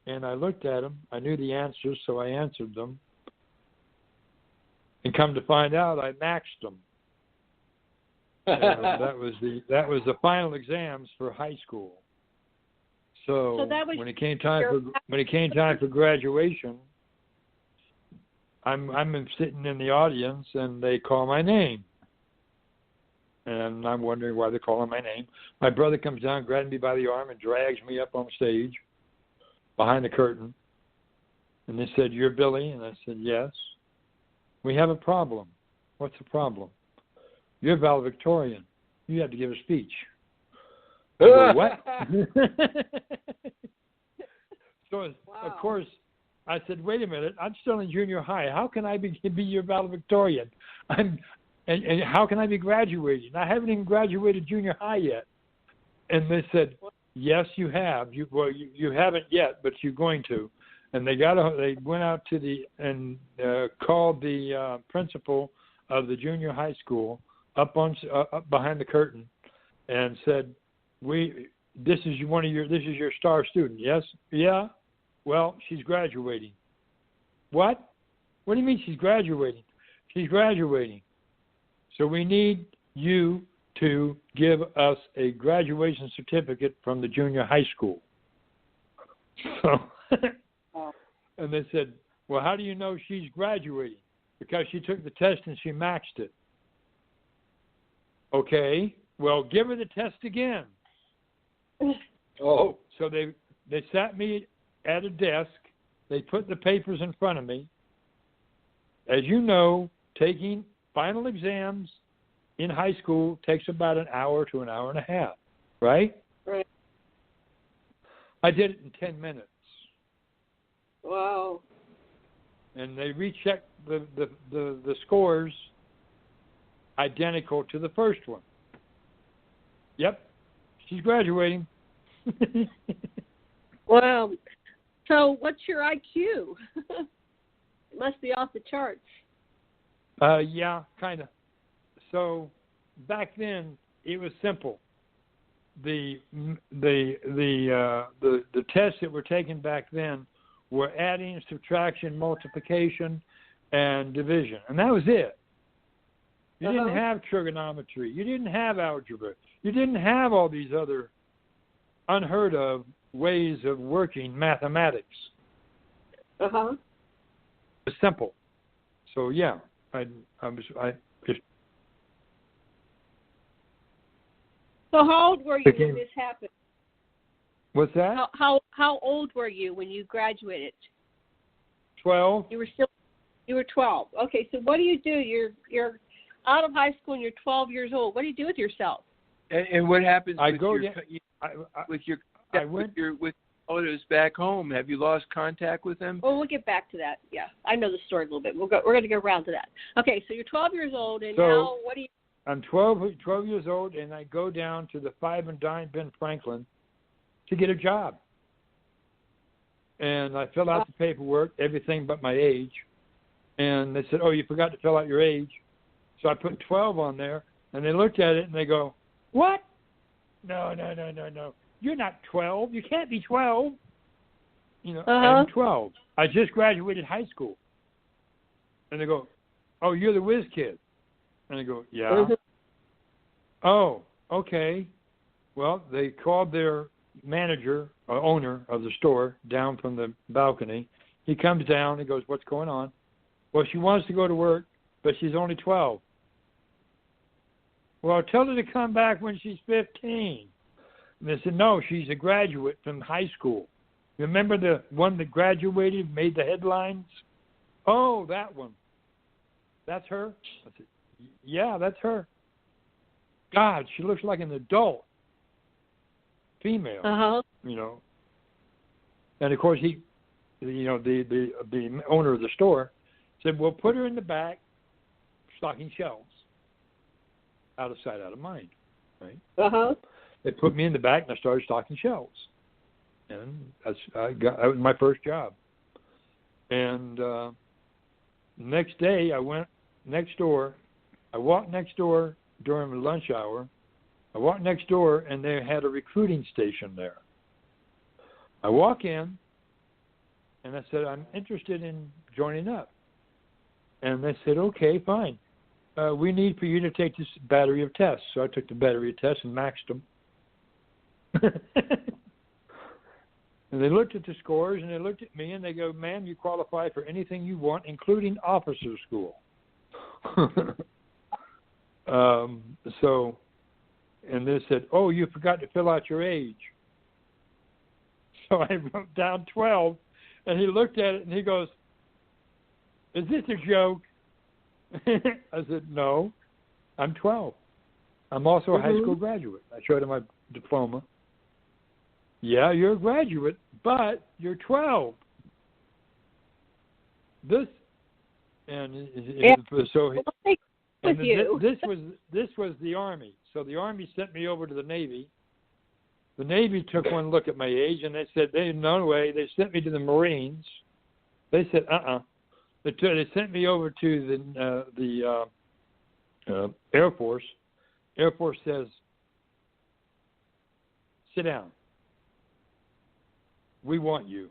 Speaker 4: And I looked at them. I knew the answers, so I answered them. And come to find out, I maxed them. And that was the final exams for high school. So when it came time for graduation, I'm sitting in the audience, and they call my name. And I'm wondering why they're calling my name. My brother comes down, grabs me by the arm, and drags me up on stage behind the curtain. And they said, "You're Billy?" And I said, "Yes." "We have a problem." "What's the problem?" "You're valedictorian. You have to give a speech." I go, "What?" So, of course, I said, "Wait a minute. I'm still in junior high. How can I be your valedictorian? And how can I be graduating? I haven't even graduated junior high yet." And they said, "Yes, you have. You haven't yet, but you're going to." And they went out to called the principal of the junior high school up behind the curtain, and said, "This is your star student." "Yes." "Yeah." "Well, she's graduating." "What? What do you mean she's graduating?" "She's graduating. So we need you to give us a graduation certificate from the junior high school." So, and they said, "Well, how do you know she's graduating?" "Because she took the test and she maxed it." "Okay, well, give her the test again."
Speaker 3: Oh.
Speaker 4: So they sat me at a desk. They put the papers in front of me. As you know, taking final exams in high school takes about an hour to an hour and a half, right?
Speaker 2: Right.
Speaker 4: I did it in 10 minutes.
Speaker 2: Wow.
Speaker 4: And they rechecked the scores identical to the first one. Yep, she's graduating.
Speaker 2: Wow. So what's your IQ? It must be off the charts.
Speaker 4: Yeah, kind of. So back then it was simple. The tests that were taken back then were adding, subtraction, multiplication, and division, and that was it. You didn't have trigonometry. You didn't have algebra. You didn't have all these other unheard of ways of working mathematics. It was simple. So yeah, I just.
Speaker 2: So how old were you when this happened?
Speaker 4: What's that?
Speaker 2: How old were you when you graduated?
Speaker 4: 12.
Speaker 2: You were 12. Okay, so what do? You're out of high school and you're 12 years old. What do you do with yourself?
Speaker 3: And what happens with your relatives back home? Have you lost contact with them?
Speaker 2: Well, we'll get back to that. Yeah, I know the story a little bit. We're going to go around to that. Okay, so you're 12 years old, and now what do you?
Speaker 4: I'm 12 years old, and I go down to the 5 and Dime Ben Franklin to get a job. And I fill out the paperwork, everything but my age. And they said, "Oh, you forgot to fill out your age." So I put 12 on there, and they looked at it, and they go, "What? No. You're not 12. You can't be 12. I'm 12. I just graduated high school." And they go, "Oh, you're the whiz kid." And I go, "Yeah." "Oh, okay." Well, they called their manager or owner of the store down from the balcony. He comes down. He goes, "What's going on?" "Well, she wants to go to work, but she's only 12. "Well, tell her to come back when she's 15. And they said, "No, she's a graduate from high school. Remember the one that graduated, made the headlines?" "Oh, that one. That's her?" I said, "Yeah, that's her. God, she looks like an adult female." And of course the owner of the store said, "Well, put her in the back, stocking shelves. Out of sight, out of mind." Right? They put me in the back, and I started stocking shelves. And that was my first job. And next day, I went next door. I walked next door during the lunch hour. I walked next door, and they had a recruiting station there. I walk in, and I said, I'm interested in joining up. And they said, okay, fine. We need for you to take this battery of tests. So I took the battery of tests and maxed them. And they looked at the scores, and they looked at me, and they go, ma'am, you qualify for anything you want, including officer school. And they said, oh, you forgot to fill out your age. So I wrote down 12, and he looked at it, and he goes, is this a joke? I said, no, I'm 12. I'm also a high school graduate. I showed him my diploma. Yeah, you're a graduate, but you're 12. This was the Army. So the Army sent me over to the Navy. The Navy took one look at my age, and they said, no way. They sent me to the Marines. They said, They sent me over to the Air Force. Air Force says, sit down. We want you.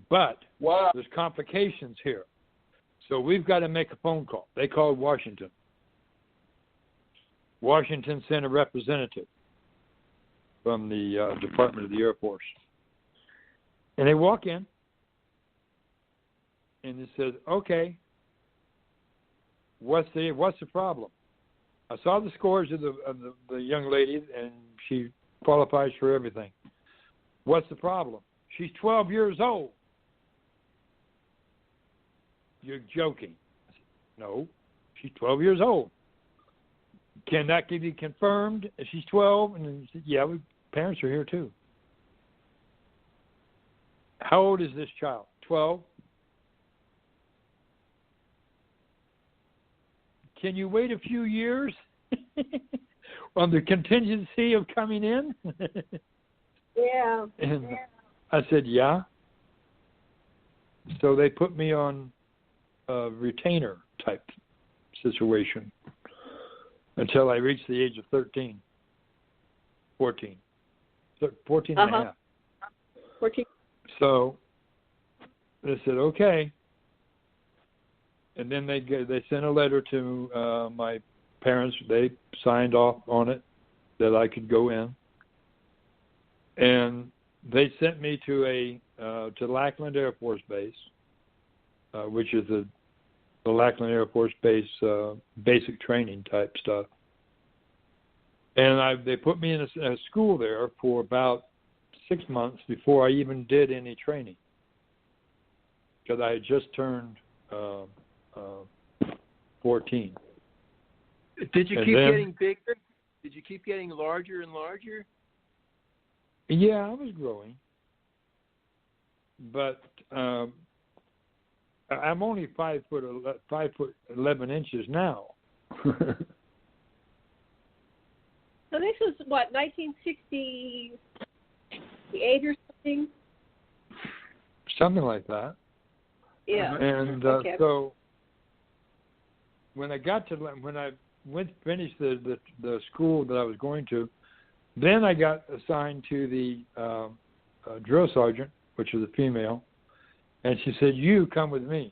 Speaker 4: But there's complications here. So we've got to make a phone call. They called Washington. Washington sent a representative from the Department of the Air Force. And they walk in, and it says, okay, what's the problem? I saw the scores of the young lady, and she qualifies for everything. What's the problem? She's 12 years old. You're joking. I said, no, she's 12 years old. Can that be confirmed? She's 12? And he said, yeah, parents are here too. How old is this child? 12? Can you wait a few years on the contingency of coming in?
Speaker 2: Yeah.
Speaker 4: And I said, yeah. So they put me on a retainer type situation until I reached the age of 14. 14 and a half.
Speaker 2: 14.
Speaker 4: So they said, okay. And then they sent a letter to my parents. They signed off on it that I could go in. And they sent me to Lackland Air Force Base, which is the Lackland Air Force Base basic training type stuff. And they put me in a school there for about 6 months before I even did any training, because I had just turned 14.
Speaker 3: Did you keep getting bigger? Did you keep getting larger and larger?
Speaker 4: Yeah, I was growing, but I'm only 5'11" now.
Speaker 2: So this was what, 1968 or something?
Speaker 4: Something like that.
Speaker 2: Yeah.
Speaker 4: And
Speaker 2: okay.
Speaker 4: So when I finished the school that I was going to, then I got assigned to the drill sergeant, which was a female, and she said, "You come with me."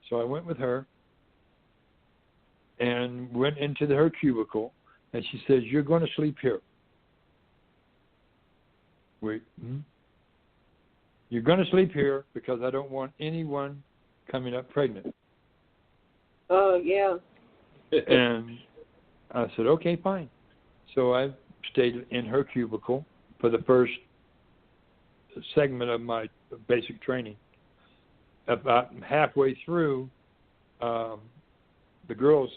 Speaker 4: So I went with her and went into her cubicle, and she says, "You're going to sleep here." Wait. You're going to sleep here because I don't want anyone coming up pregnant.
Speaker 2: Oh, yeah.
Speaker 4: And I said, okay, fine. So I stayed in her cubicle for the first segment of my basic training. About halfway through, the girls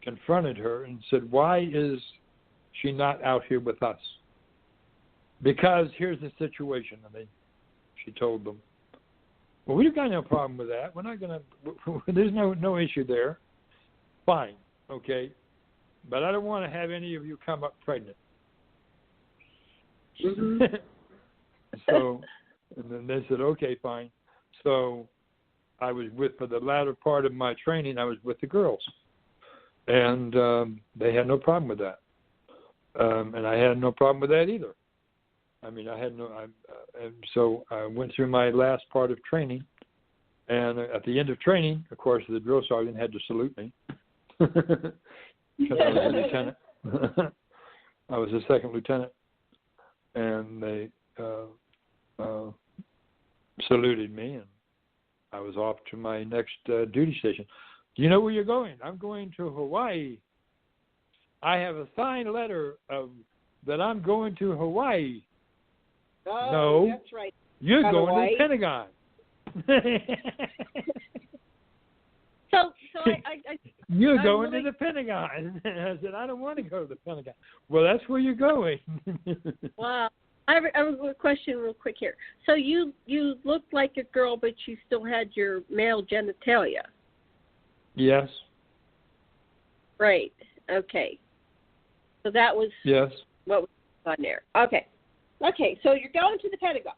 Speaker 4: confronted her and said, why is she not out here with us? Because here's the situation. And she told them, well, we've got no problem with that. We're not going to, there's no issue there. Fine, okay. But I don't want to have any of you come up pregnant.
Speaker 2: Mm-hmm.
Speaker 4: So, and then they said, okay, fine. So I was for the latter part of my training, I was with the girls. And they had no problem with that. And I had no problem with that either. I mean, and so I went through my last part of training. And at the end of training, of course, the drill sergeant had to salute me. Because I was a lieutenant. I was a second lieutenant. And they saluted me, and I was off to my next duty station. Do you know where you're going? I'm going to Hawaii. I have a signed letter that I'm going to Hawaii.
Speaker 2: Oh,
Speaker 4: no,
Speaker 2: that's right.
Speaker 4: You're going
Speaker 2: Hawaii.
Speaker 4: to the Pentagon.
Speaker 2: So
Speaker 4: You're going to the Pentagon. I said, I don't want to go to the Pentagon. Well, that's where you're going.
Speaker 2: Wow. I have a question real quick here. So you looked like a girl, but you still had your male genitalia.
Speaker 4: Yes.
Speaker 2: Right. Okay. So that was
Speaker 4: yes.
Speaker 2: What was on there. Okay. Okay, so you're going to the Pentagon.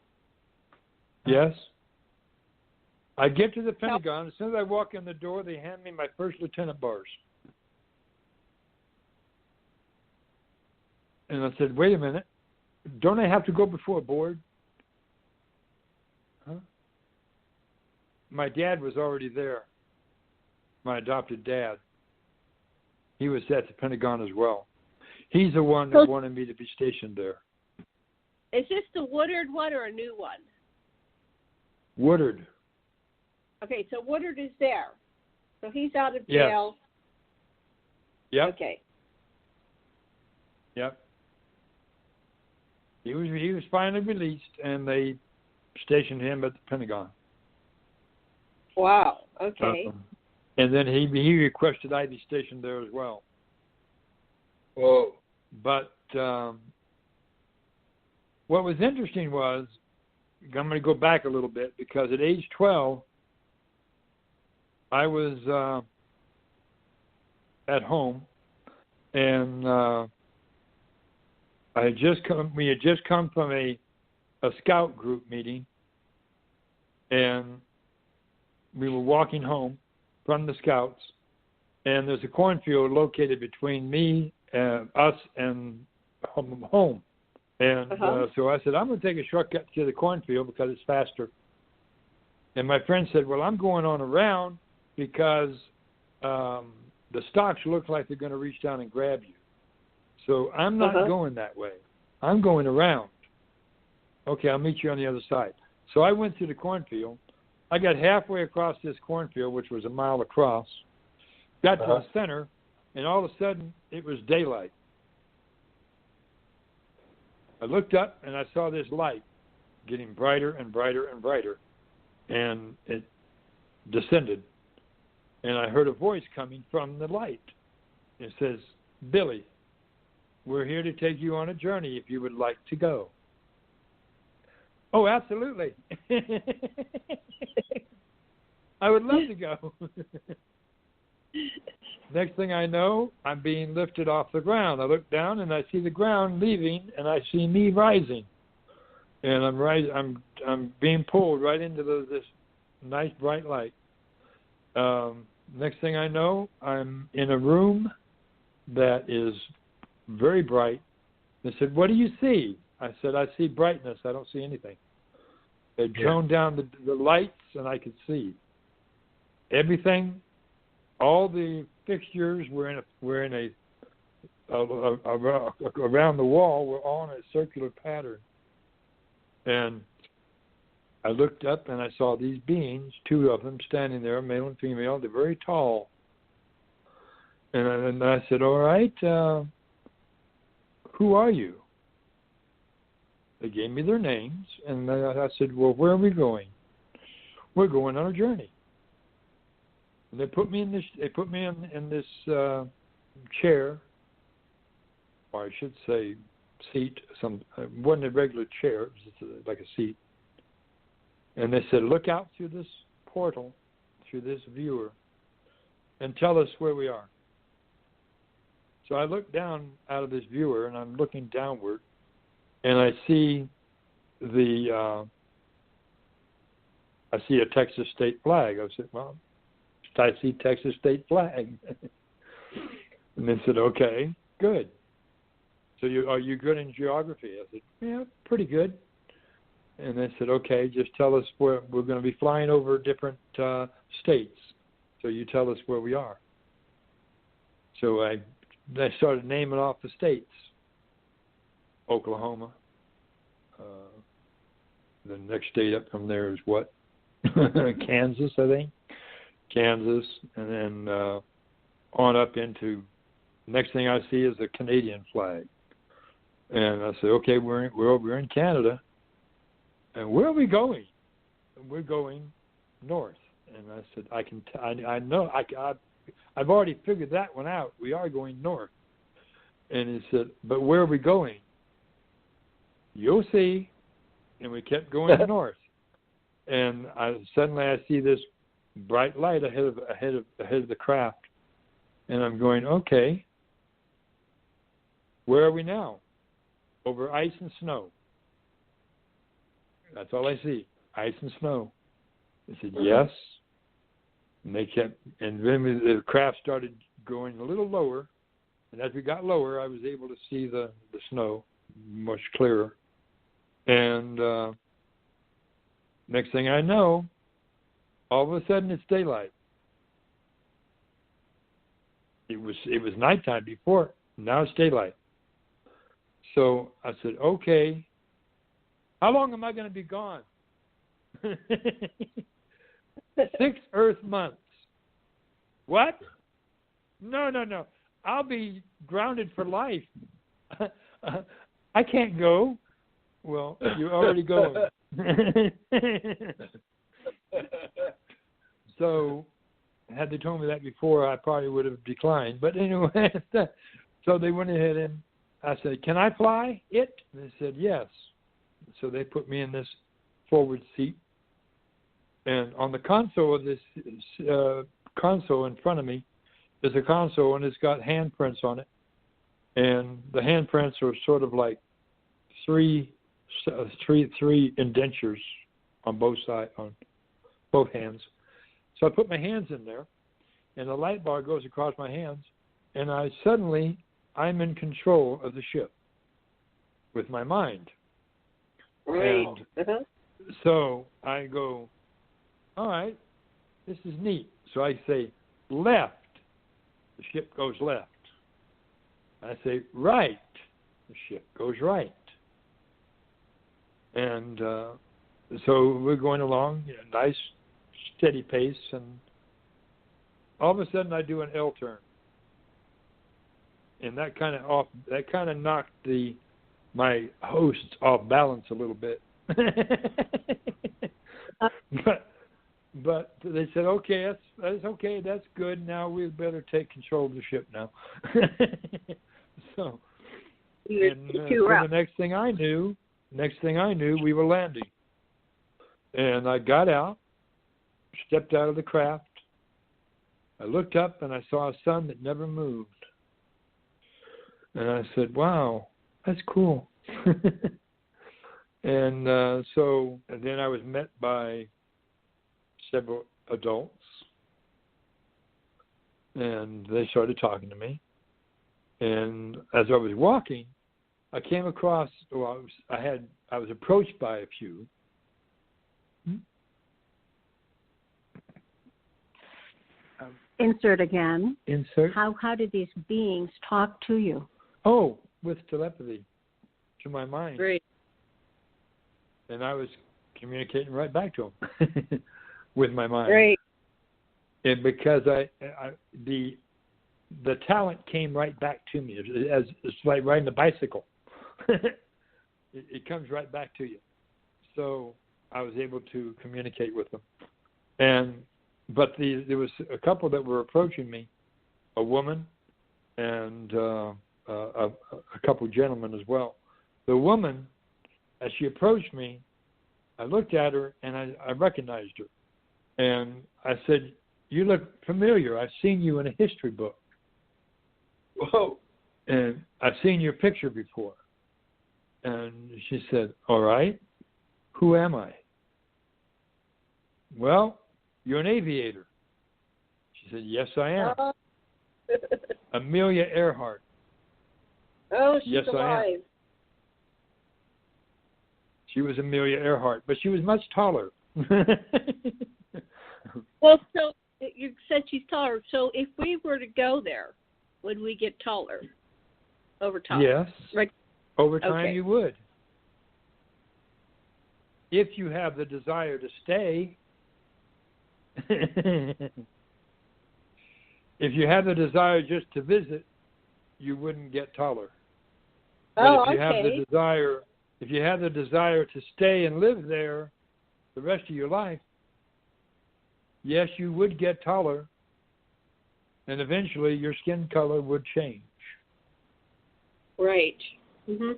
Speaker 4: Yes. I get to the Pentagon. As soon as I walk in the door, they hand me my first lieutenant bars. And I said, wait a minute. Don't I have to go before a board? Huh? My dad was already there. My adopted dad. He was at the Pentagon as well. He's the one that wanted me to be stationed there.
Speaker 2: Is this the Woodard one or a new one?
Speaker 4: Woodard.
Speaker 2: Okay, so Woodard is there. So he's out of jail.
Speaker 4: Yep.
Speaker 2: Okay.
Speaker 4: Yep. He was finally released, and they stationed him at the Pentagon.
Speaker 2: Wow. Okay.
Speaker 4: And then he requested I be stationed there as well.
Speaker 3: Whoa.
Speaker 4: But what was interesting was, I'm going to go back a little bit, because at age 12, I was at home, and we had just come from a scout group meeting, and we were walking home from the scouts, and there's a cornfield located between us and home. And so I said, I'm going to take a shortcut to the cornfield because it's faster. And my friend said, well, I'm going on around because the stalks look like they're going to reach down and grab you. So I'm not going that way. I'm going around. Okay, I'll meet you on the other side. So I went through the cornfield. I got halfway across this cornfield, which was a mile across, got to the center, and all of a sudden it was daylight. I looked up and I saw this light getting brighter and brighter and brighter, and it descended. And I heard a voice coming from the light. It says, Billy, we're here to take you on a journey if you would like to go. Oh, absolutely. I would love to go. Next thing I know, I'm being lifted off the ground. I look down and I see the ground leaving, and I see me rising. And I'm being pulled right into this nice bright light. Next thing I know, I'm in a room that is very bright. They said, what do you see? I said, I see brightness. I don't see anything. They toned down the lights, and I could see everything. All the fixtures were in a around the wall were all in a circular pattern. And I looked up and I saw these beings, two of them standing there, male and female. They're very tall. And I said, all right, who are you? They gave me their names, and I said, well, where are we going? We're going on a journey. And they put me in this. They put me in this chair, or I should say, seat. It wasn't a regular chair. It was just like a seat. And they said, look out through this portal, through this viewer, and tell us where we are. So I look down out of this viewer, and I'm looking downward, and I see I see a Texas state flag. I said, well, I see Texas state flag. And they said, okay, good. So are you good in geography? I said, yeah, pretty good. And they said, okay, just tell us where we're going to be flying over different states. So you tell us where we are. So I started naming off the states. Oklahoma. The next state up from there is what? Kansas, I think. Kansas. And then on up into, next thing I see is the Canadian flag. And I said, okay, we're over in Canada. And where are we going? We're going north. And I said, I know, I've already figured that one out. We are going north. And he said, but where are we going? You'll see. And we kept going north. And suddenly I see this bright light ahead of the craft. And I'm going, okay, where are we now? Over ice and snow. That's all I see, ice and snow. I said, yes. And they kept, and then the craft started going a little lower. And as we got lower, I was able to see the snow much clearer. And next thing I know, all of a sudden it's daylight. It was nighttime before. Now it's daylight. So I said, okay, how long am I going to be gone? 6 Earth months. What? No. I'll be grounded for life. I can't go. Well, you're already going. So, had they told me that before, I probably would have declined. But anyway, so they went ahead and I said, can I fly it? And they said, yes. So they put me in this forward seat. And on the console of this console in front of me is a console, and it's got handprints on it. And the handprints are sort of like three indentures on both sides, on both hands. So I put my hands in there, and the light bar goes across my hands, and I'm in control of the ship with my mind.
Speaker 2: Right.
Speaker 4: And so I go, all right, this is neat. So I say, left. The ship goes left. I say, right. The ship goes right. And so we're going along, nice, steady pace, and all of a sudden I do an L turn. And that kind of knocked my hosts off balance a little bit. But they said, okay, that's okay, that's good. Now we better take control of the ship now. So, the next thing I knew, we were landing. And I got out, stepped out of the craft. I looked up and I saw a sun that never moved. And I said, wow, that's cool. And then I was met by several adults, and they started talking to me. And as I was walking, I came across, I was approached by a few.
Speaker 5: Insert again.
Speaker 4: Insert.
Speaker 5: How did these beings talk to you?
Speaker 4: Oh, with telepathy, to my mind.
Speaker 2: Great.
Speaker 4: And I was communicating right back to them with my mind.
Speaker 2: Great.
Speaker 4: And because the talent came right back to me, as it's like riding a bicycle. It comes right back to you. So I was able to communicate with them. But there was a couple that were approaching me, a woman and a couple gentlemen as well. The woman, as she approached me, I looked at her and I recognized her. And I said, you look familiar. I've seen you in a history book. Whoa. And I've seen your picture before. And she said, all right. who am I? Well, you're an aviator. She said, yes, I am. Amelia Earhart.
Speaker 2: Oh, she's
Speaker 4: yes,
Speaker 2: alive.
Speaker 4: I am. She was Amelia Earhart, but she was much taller.
Speaker 2: Well, so you said she's taller. So if we were to go there, would we get taller over time?
Speaker 4: Yes.
Speaker 2: Right.
Speaker 4: Over time
Speaker 2: Okay.
Speaker 4: you would. If you have the desire to stay. If you have the desire just to visit, you wouldn't get taller. But if you have the desire, if you have the desire to stay and live there the rest of your life, yes, you would get taller, and eventually your skin color would change.
Speaker 2: Right. Mm-hmm.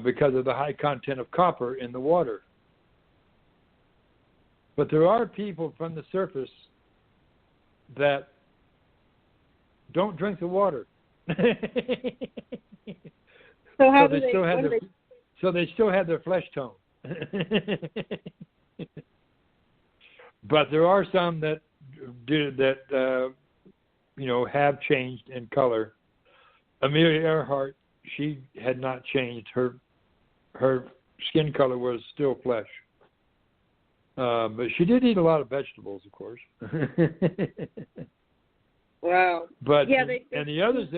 Speaker 4: Because of the high content of copper in the water. But there are people from the surface that don't drink the water.
Speaker 2: So how
Speaker 4: they still have their flesh tone. But there are some that have changed in color. Amelia Earhart, she had not changed. Her skin color was still flesh. But she did eat a lot of vegetables, of course.
Speaker 2: Wow.
Speaker 4: But the others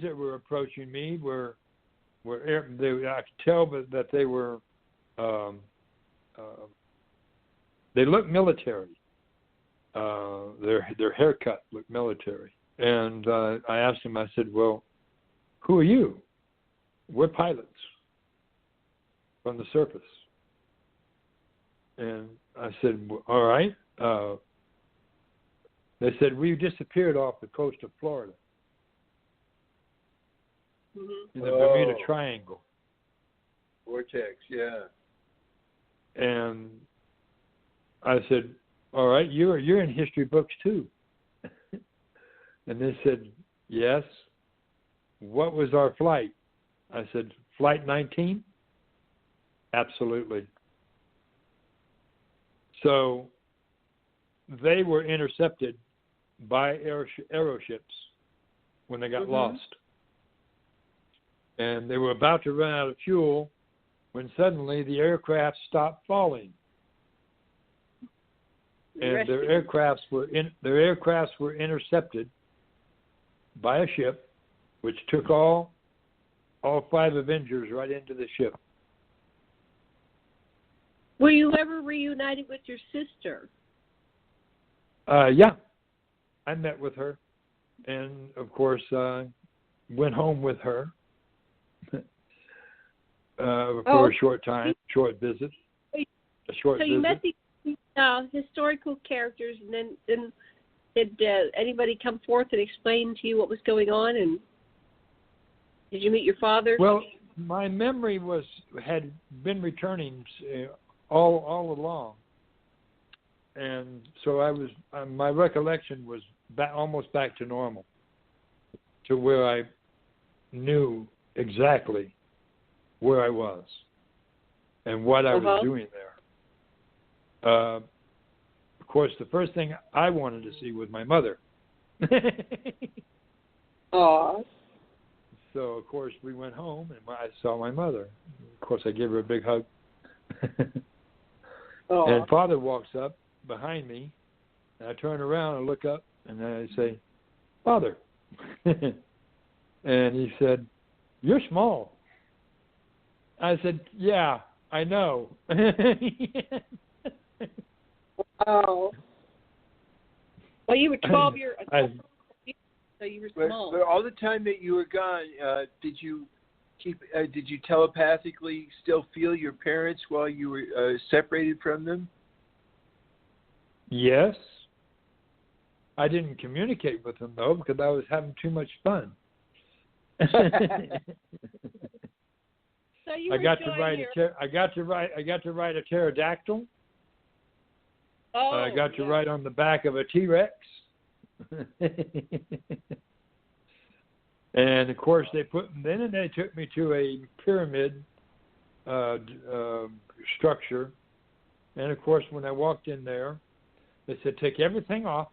Speaker 4: that were approaching me were I could tell that they were they looked military. Their haircut looked military, and I asked them. I said, "Well, who are you?" "We're pilots from the surface." And I said, "All right." They said, "We disappeared off the coast of Florida in the Bermuda Triangle."
Speaker 3: Vortex, yeah.
Speaker 4: And I said, "All right, you're in history books too." And they said, "Yes." "What was our flight?" I said, "Flight 19? "Absolutely." So they were intercepted by aeroships when they got lost. And they were about to run out of fuel when suddenly the aircraft stopped falling. And their aircrafts were intercepted by a ship, which took all 5 Avengers right into the ship.
Speaker 2: Were you ever reunited with your sister?
Speaker 4: Yeah, I met with her, and of course went home with her for a short time, short visit.
Speaker 2: So you met these historical characters, and then did anybody come forth and explain to you what was going on? And did you meet your father?
Speaker 4: Well, my memory had been returning all along, and so I was. My recollection was almost back to normal, to where I knew exactly where I was and what I was doing there. Of course, the first thing I wanted to see was my mother.
Speaker 2: Aww.
Speaker 4: So, of course, we went home, and I saw my mother. Of course, I gave her a big hug. And Father walks up behind me, and I turn around and look up, and I say, "Father." And he said, "You're small." I said, "Yeah, I know."
Speaker 2: Oh. Well, you were 12 years old, so you were small.
Speaker 3: But all the time that you were gone, did you telepathically still feel your parents while you were separated from them?
Speaker 4: Yes. I didn't communicate with them though, because I was having too much fun.
Speaker 2: So you
Speaker 4: I got to ride a pterodactyl. I got to ride on the back of a T-Rex. And of course they took me to a pyramid structure. And, of course, when I walked in there, they said, take everything off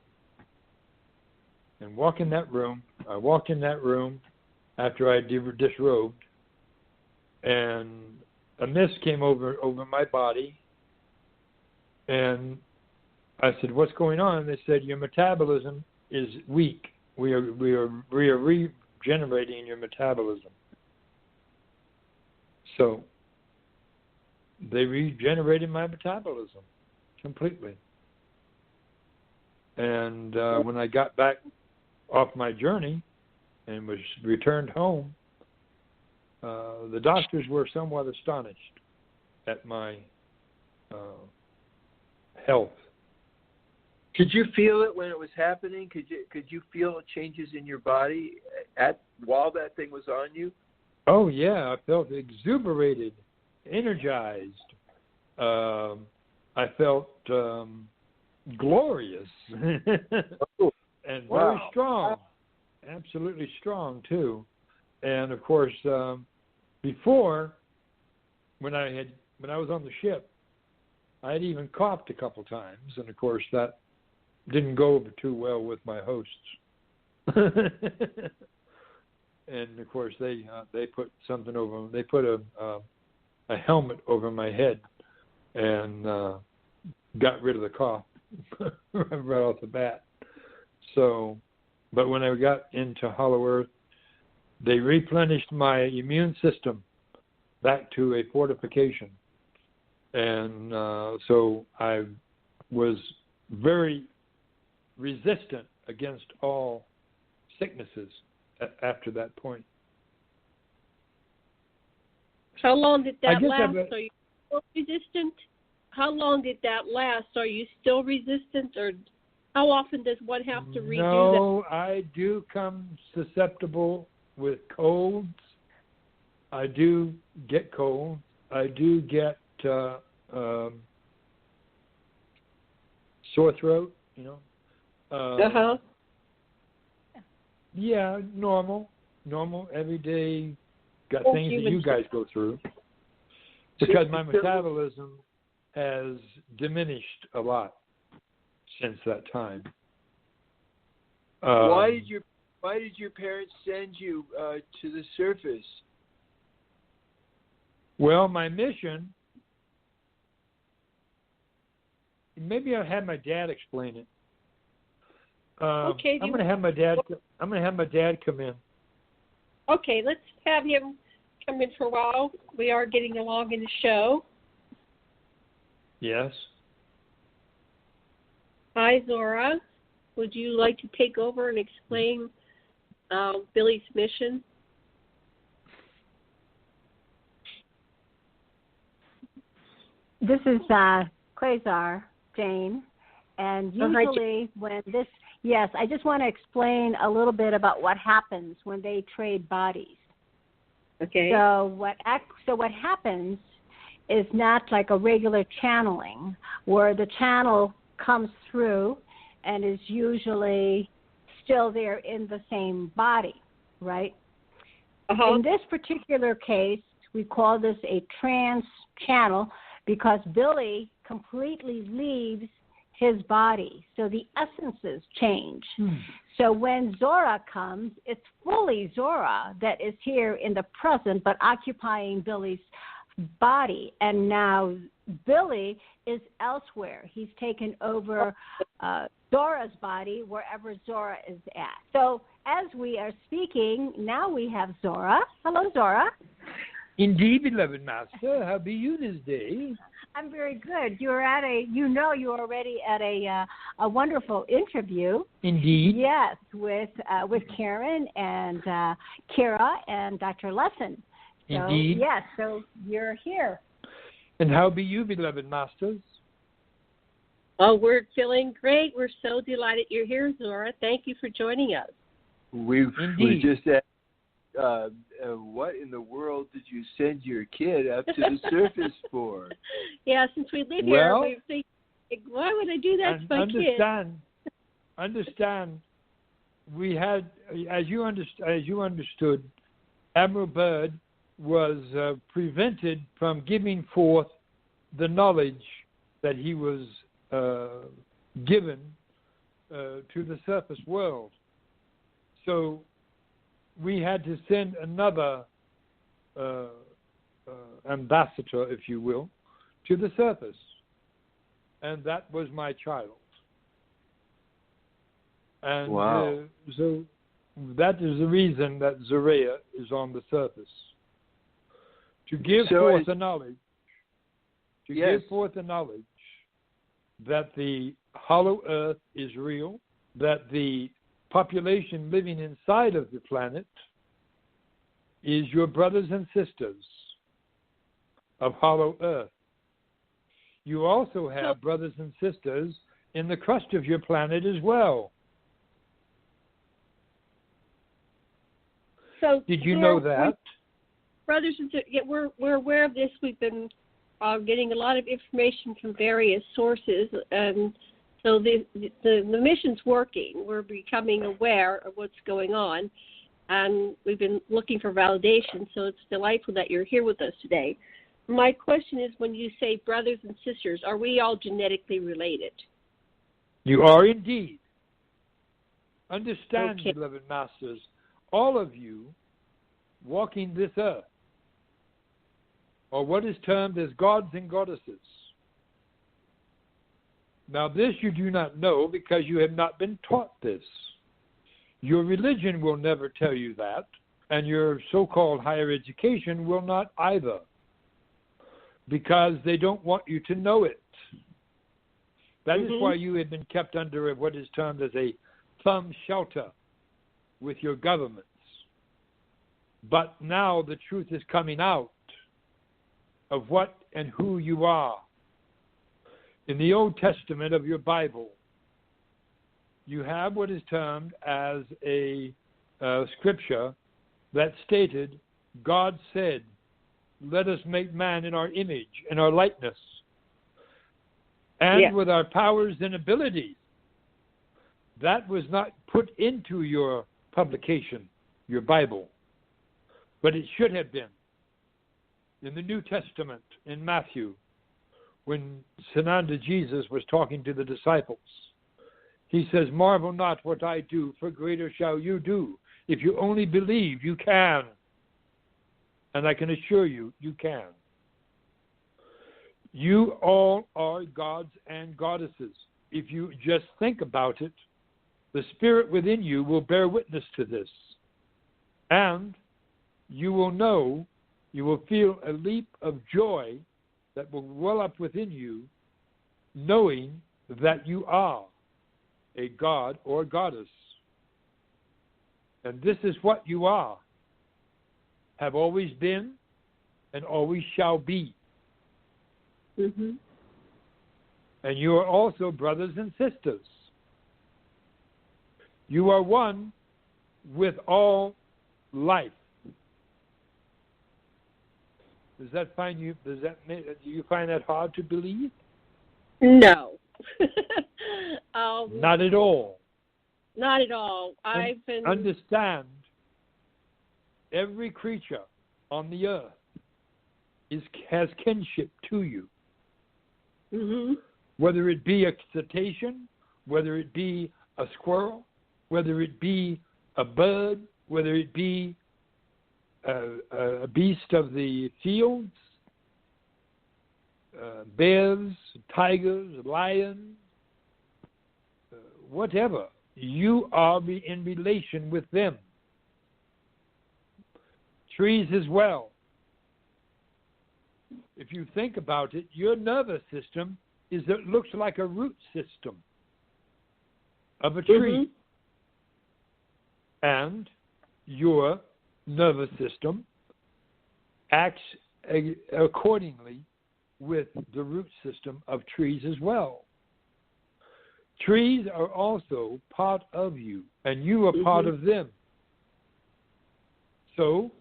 Speaker 4: and walk in that room. I walked in that room after I disrobed, and a mist came over my body. And I said, what's going on? And they said, your metabolism is weak. We are regenerating your metabolism. So they regenerated my metabolism completely. And when I got back off my journey and was returned home, the doctors were somewhat astonished at my health.
Speaker 3: Could you feel it when it was happening? Could you feel changes in your body while that thing was on you?
Speaker 4: Oh yeah, I felt exuberated, energized. I felt glorious and very strong, absolutely strong too. And of course, before when I was on the ship, I had even coughed a couple times, and of course that didn't go over too well with my hosts. And of course they put something over. They put a helmet over my head and got rid of the cough right off the bat. So, but when I got into Hollow Earth, they replenished my immune system back to a fortification, and so I was very resistant against all sicknesses after that point.
Speaker 2: How long did that last? Are you still resistant? How long did that last? Are you still resistant, or how often does one have to redo that?
Speaker 4: No, I do come susceptible with colds. I do get colds. I do get sore throat, you know. Yeah, normal, everyday, got things that you guys go through. Because my metabolism has diminished a lot since that time.
Speaker 3: Why did your parents send you to the surface?
Speaker 4: Well, my mission. Maybe I'll have my dad explain it.
Speaker 2: Okay.
Speaker 4: I'm going to have my dad come in.
Speaker 2: Okay, let's have him come in for a while. We are getting along in the show.
Speaker 4: Yes.
Speaker 2: Hi, Zorra. Would you like to take over and explain Billie's mission?
Speaker 5: This is Quasar, Jane. And usually yes, I just want to explain a little bit about what happens when they trade bodies.
Speaker 2: Okay.
Speaker 5: So what happens is not like a regular channeling where the channel comes through and is usually still there in the same body, right? In this particular case, we call this a trans channel because Billie completely leaves his body. So the essences change. So when Zorra comes, it's fully Zorra that is here in the present, but occupying Billie's body. And now Billie is elsewhere. He's taken over Zorra's body wherever Zorra is at. So as we are speaking, now we have Zorra. Hello, Zorra.
Speaker 4: Indeed, beloved master. How be you this day?
Speaker 5: I'm very good. You're already at a wonderful interview.
Speaker 4: Indeed.
Speaker 5: Yes, with Karen and Kira and Dr. Lessin. So,
Speaker 4: Indeed.
Speaker 5: Yes, so you're here.
Speaker 4: And how be you, beloved masters?
Speaker 2: Oh, we're feeling great. We're so delighted you're here, Zorra. Thank you for joining us.
Speaker 3: We just asked, what in the world did you send your kid up to the surface for?
Speaker 2: Yeah, since we live here, we think, why would I do that to my kid?
Speaker 4: Understand. We had, as you understood, Admiral Byrd was prevented from giving forth the knowledge that he was given to the surface world. So we had to send another ambassador, if you will, to the surface. And that was my child. And
Speaker 3: wow.
Speaker 4: So that is the reason that Zaraya is on the surface. To give forth the knowledge. To give forth the knowledge that the hollow earth is real, that the population living inside of the planet is your brothers and sisters of hollow earth. You also have brothers and sisters in the crust of your planet as well.
Speaker 2: So
Speaker 4: did you know that?
Speaker 2: Brothers and sisters, we're aware of this. We've been getting a lot of information from various sources, and so the mission's working. We're becoming aware of what's going on, and we've been looking for validation. So it's delightful that you're here with us today. My question is, when you say brothers and sisters, are we all genetically related?
Speaker 4: You are indeed. Understand, beloved masters, all of you walking this earth, or what is termed as gods and goddesses. Now this you do not know because you have not been taught this. Your religion will never tell you that, and your so-called higher education will not either, because they don't want you to know it. That is why you have been kept under what is termed as a thumb shelter with your governments. But now the truth is coming out of what and who you are. In the Old Testament of your Bible, you have what is termed as a scripture that stated, God said, let us make man in our image, in our likeness, and with our powers and abilities. That was not put into your publication, your Bible, but it should have been. In the New Testament, in Matthew, when Sananda Jesus was talking to the disciples, he says, marvel not what I do, for greater shall you do. If you only believe, you can. And I can assure you, you can. You all are gods and goddesses. If you just think about it, the spirit within you will bear witness to this. And you will know, you will feel a leap of joy that will well up within you, knowing that you are a god or goddess. And this is what you are, have always been, and always shall be. And you are also brothers and sisters. You are one with all life. Do you find that hard to believe?
Speaker 2: No.
Speaker 4: Not at all.
Speaker 2: Not at all.
Speaker 4: Understand, every creature on the earth has kinship to you. Whether it be a cetacean, whether it be a squirrel, whether it be a bird, whether it be a beast of the fields, bears, tigers, lions, whatever, you are in relation with them. Trees as well. If you think about it, your nervous system looks like a root system of a tree. And your nervous system acts accordingly with the root system of trees as well. Trees are also part of you, and you are part of them. So,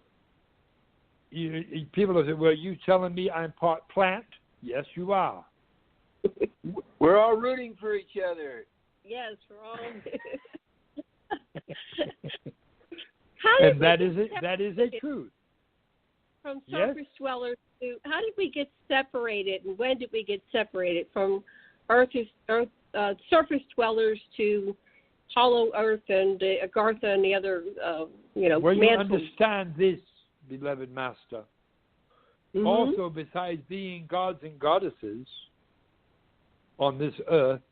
Speaker 4: people will say, well, you telling me I'm part plant? Yes, you are.
Speaker 3: We're all rooting for each other.
Speaker 2: Yes, we're all.
Speaker 4: And that is a truth.
Speaker 2: From surface dwellers we get separated, and when did we get separated from surface dwellers to hollow Earth and Agartha and the other,
Speaker 4: Well, you
Speaker 2: mantles?
Speaker 4: understand this, beloved Master.
Speaker 2: Mm-hmm.
Speaker 4: Also, besides being gods and goddesses on this earth,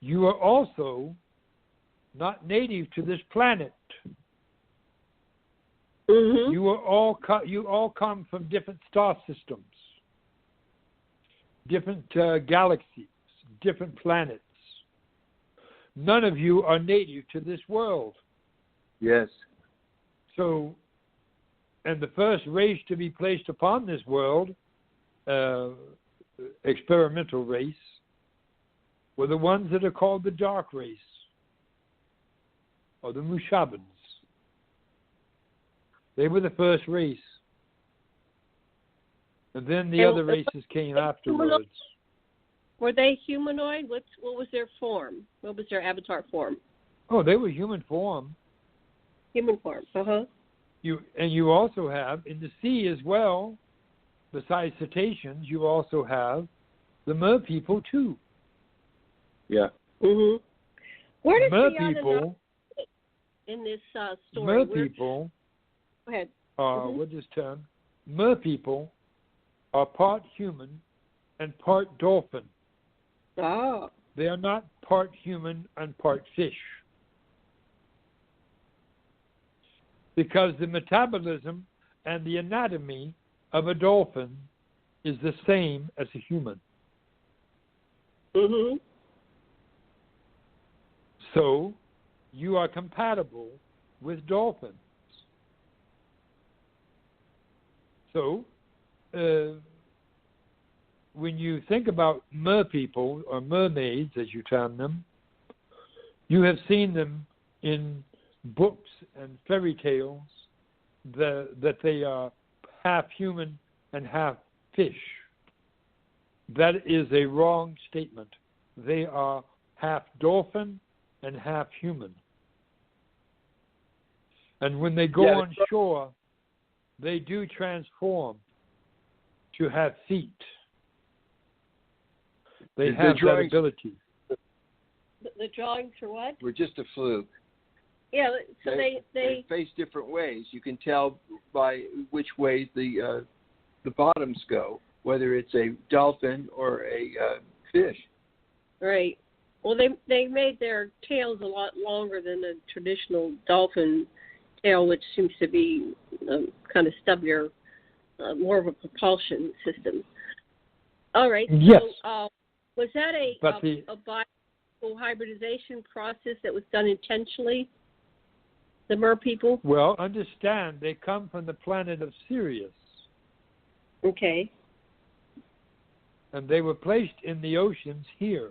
Speaker 4: you are also not native to this planet.
Speaker 2: Mm-hmm.
Speaker 4: You all come from different star systems, different galaxies, different planets. None of you are native to this world.
Speaker 3: Yes.
Speaker 4: So, and the first race to be placed upon this world, experimental race, were the ones that are called the dark race, or the Mushabans. They were the first race. And then the other races came afterwards.
Speaker 2: Were they humanoid? What was their form? What was their avatar form?
Speaker 4: Oh, they were human form.
Speaker 2: Human form, uh-huh.
Speaker 4: You also have, in the sea as well, besides cetaceans, you also have the mer people too.
Speaker 3: Yeah.
Speaker 2: Mm-hmm. Where does
Speaker 4: mer
Speaker 2: the
Speaker 4: people
Speaker 2: in this story?
Speaker 4: Mer people
Speaker 2: Go ahead.
Speaker 4: are, what is term? Mer people are part human and part dolphin.
Speaker 2: Oh.
Speaker 4: They are not part human and part fish. Because the metabolism and the anatomy of a dolphin is the same as a human.
Speaker 2: Mm-hmm.
Speaker 4: So you are compatible with dolphins. So when you think about mer people, or mermaids as you term them, you have seen them in books and fairy tales that they are half human and half fish. That is a wrong statement. They are half dolphin and half human. And when they go on shore, they do transform to have feet. They have that ability.
Speaker 2: The drawings for what?
Speaker 3: Were just a fluke.
Speaker 2: Yeah, so they
Speaker 3: face different ways. You can tell by which way the bottoms go, whether it's a dolphin or a fish.
Speaker 2: Right. Well, they made their tails a lot longer than a traditional dolphin tail, which seems to be kind of stubbier, more of a propulsion system. All right.
Speaker 4: Yes.
Speaker 2: So, was that a biological hybridization process that was done intentionally? The mer people?
Speaker 4: Well, understand, they come from the planet of Sirius.
Speaker 2: Okay.
Speaker 4: And they were placed in the oceans here.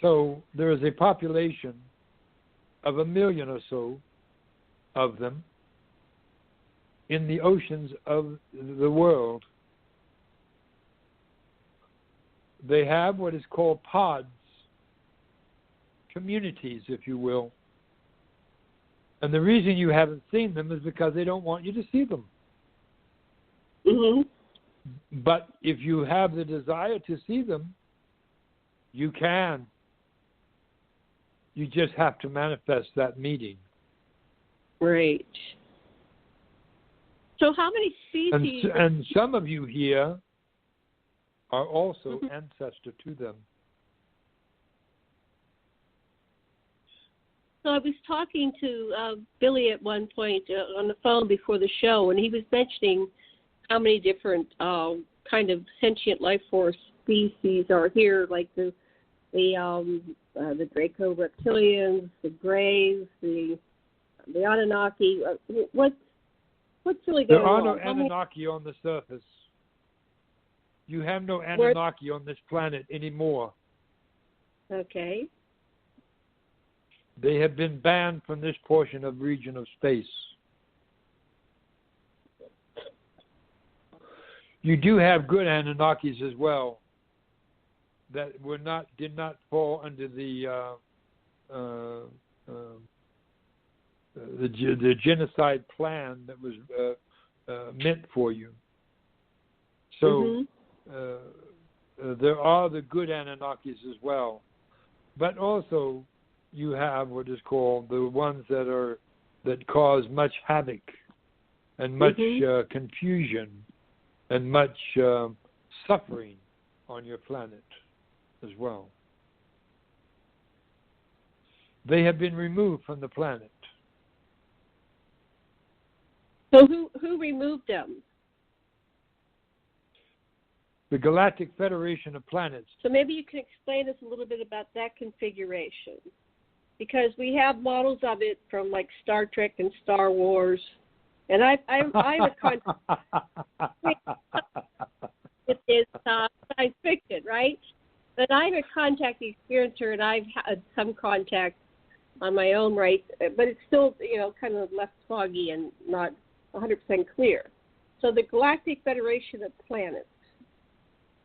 Speaker 4: So there is a population of 1 million or so of them in the oceans of the world. They have what is called pods, communities, if you will. And the reason you haven't seen them is because they don't want you to see them.
Speaker 2: Mm-hmm.
Speaker 4: But if you have the desire to see them, you can. You just have to manifest that meeting.
Speaker 2: Right. So how many species?
Speaker 4: And some of you here are also ancestor to them.
Speaker 2: So I was talking to Billy at one point on the phone before the show, and he was mentioning how many different kind of sentient life force species are here, like the Draco reptilians, the Greys, the Anunnaki. What's really going on?
Speaker 4: There are no Anunnaki on the surface. You have no Anunnaki on this planet anymore.
Speaker 2: Okay.
Speaker 4: They have been banned from this portion of region of space. You do have good Anunnakis as well that did not fall under the the genocide plan that was meant for you. So there are the good Anunnakis as well, but also you have what is called the ones that cause much havoc and much confusion and much suffering on your planet as well. They have been removed from the planet.
Speaker 2: So who removed them?
Speaker 4: The Galactic Federation of Planets.
Speaker 2: So maybe you can explain us a little bit about that configuration, because we have models of it from like Star Trek and Star Wars, and I'm a contact. It is science fiction, right? But I'm a contact experiencer, and I've had some contact on my own, right? But it's still, kind of left foggy and not 100% clear. So the Galactic Federation of Planets,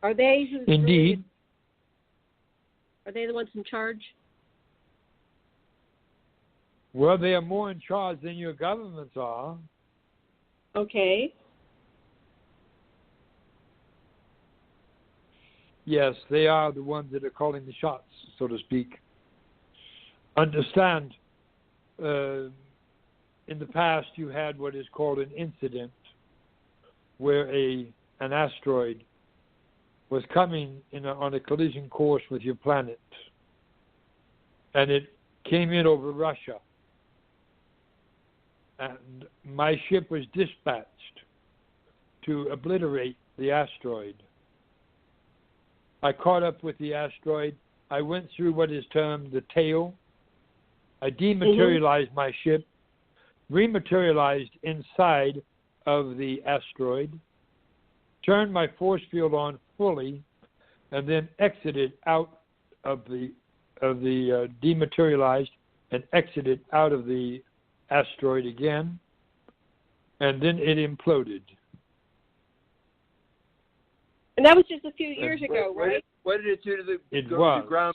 Speaker 2: are they who's
Speaker 4: Indeed.
Speaker 2: Are they the ones in charge?
Speaker 4: Well, they are more in charge than your governments are.
Speaker 2: Okay.
Speaker 4: Yes, they are the ones that are calling the shots, so to speak. Understand, in the past you had what is called an incident where an asteroid was coming on a collision course with your planet, and it came in over Russia, and my ship was dispatched to obliterate the asteroid. I caught up with the asteroid. I went through what is termed the tail. I dematerialized my ship, rematerialized inside of the asteroid, turned my force field on fully, and then exited out of the dematerialized and exited out of the asteroid again, and then it imploded.
Speaker 2: And that was just a few years ago, right?
Speaker 3: What did it do to the
Speaker 4: ground?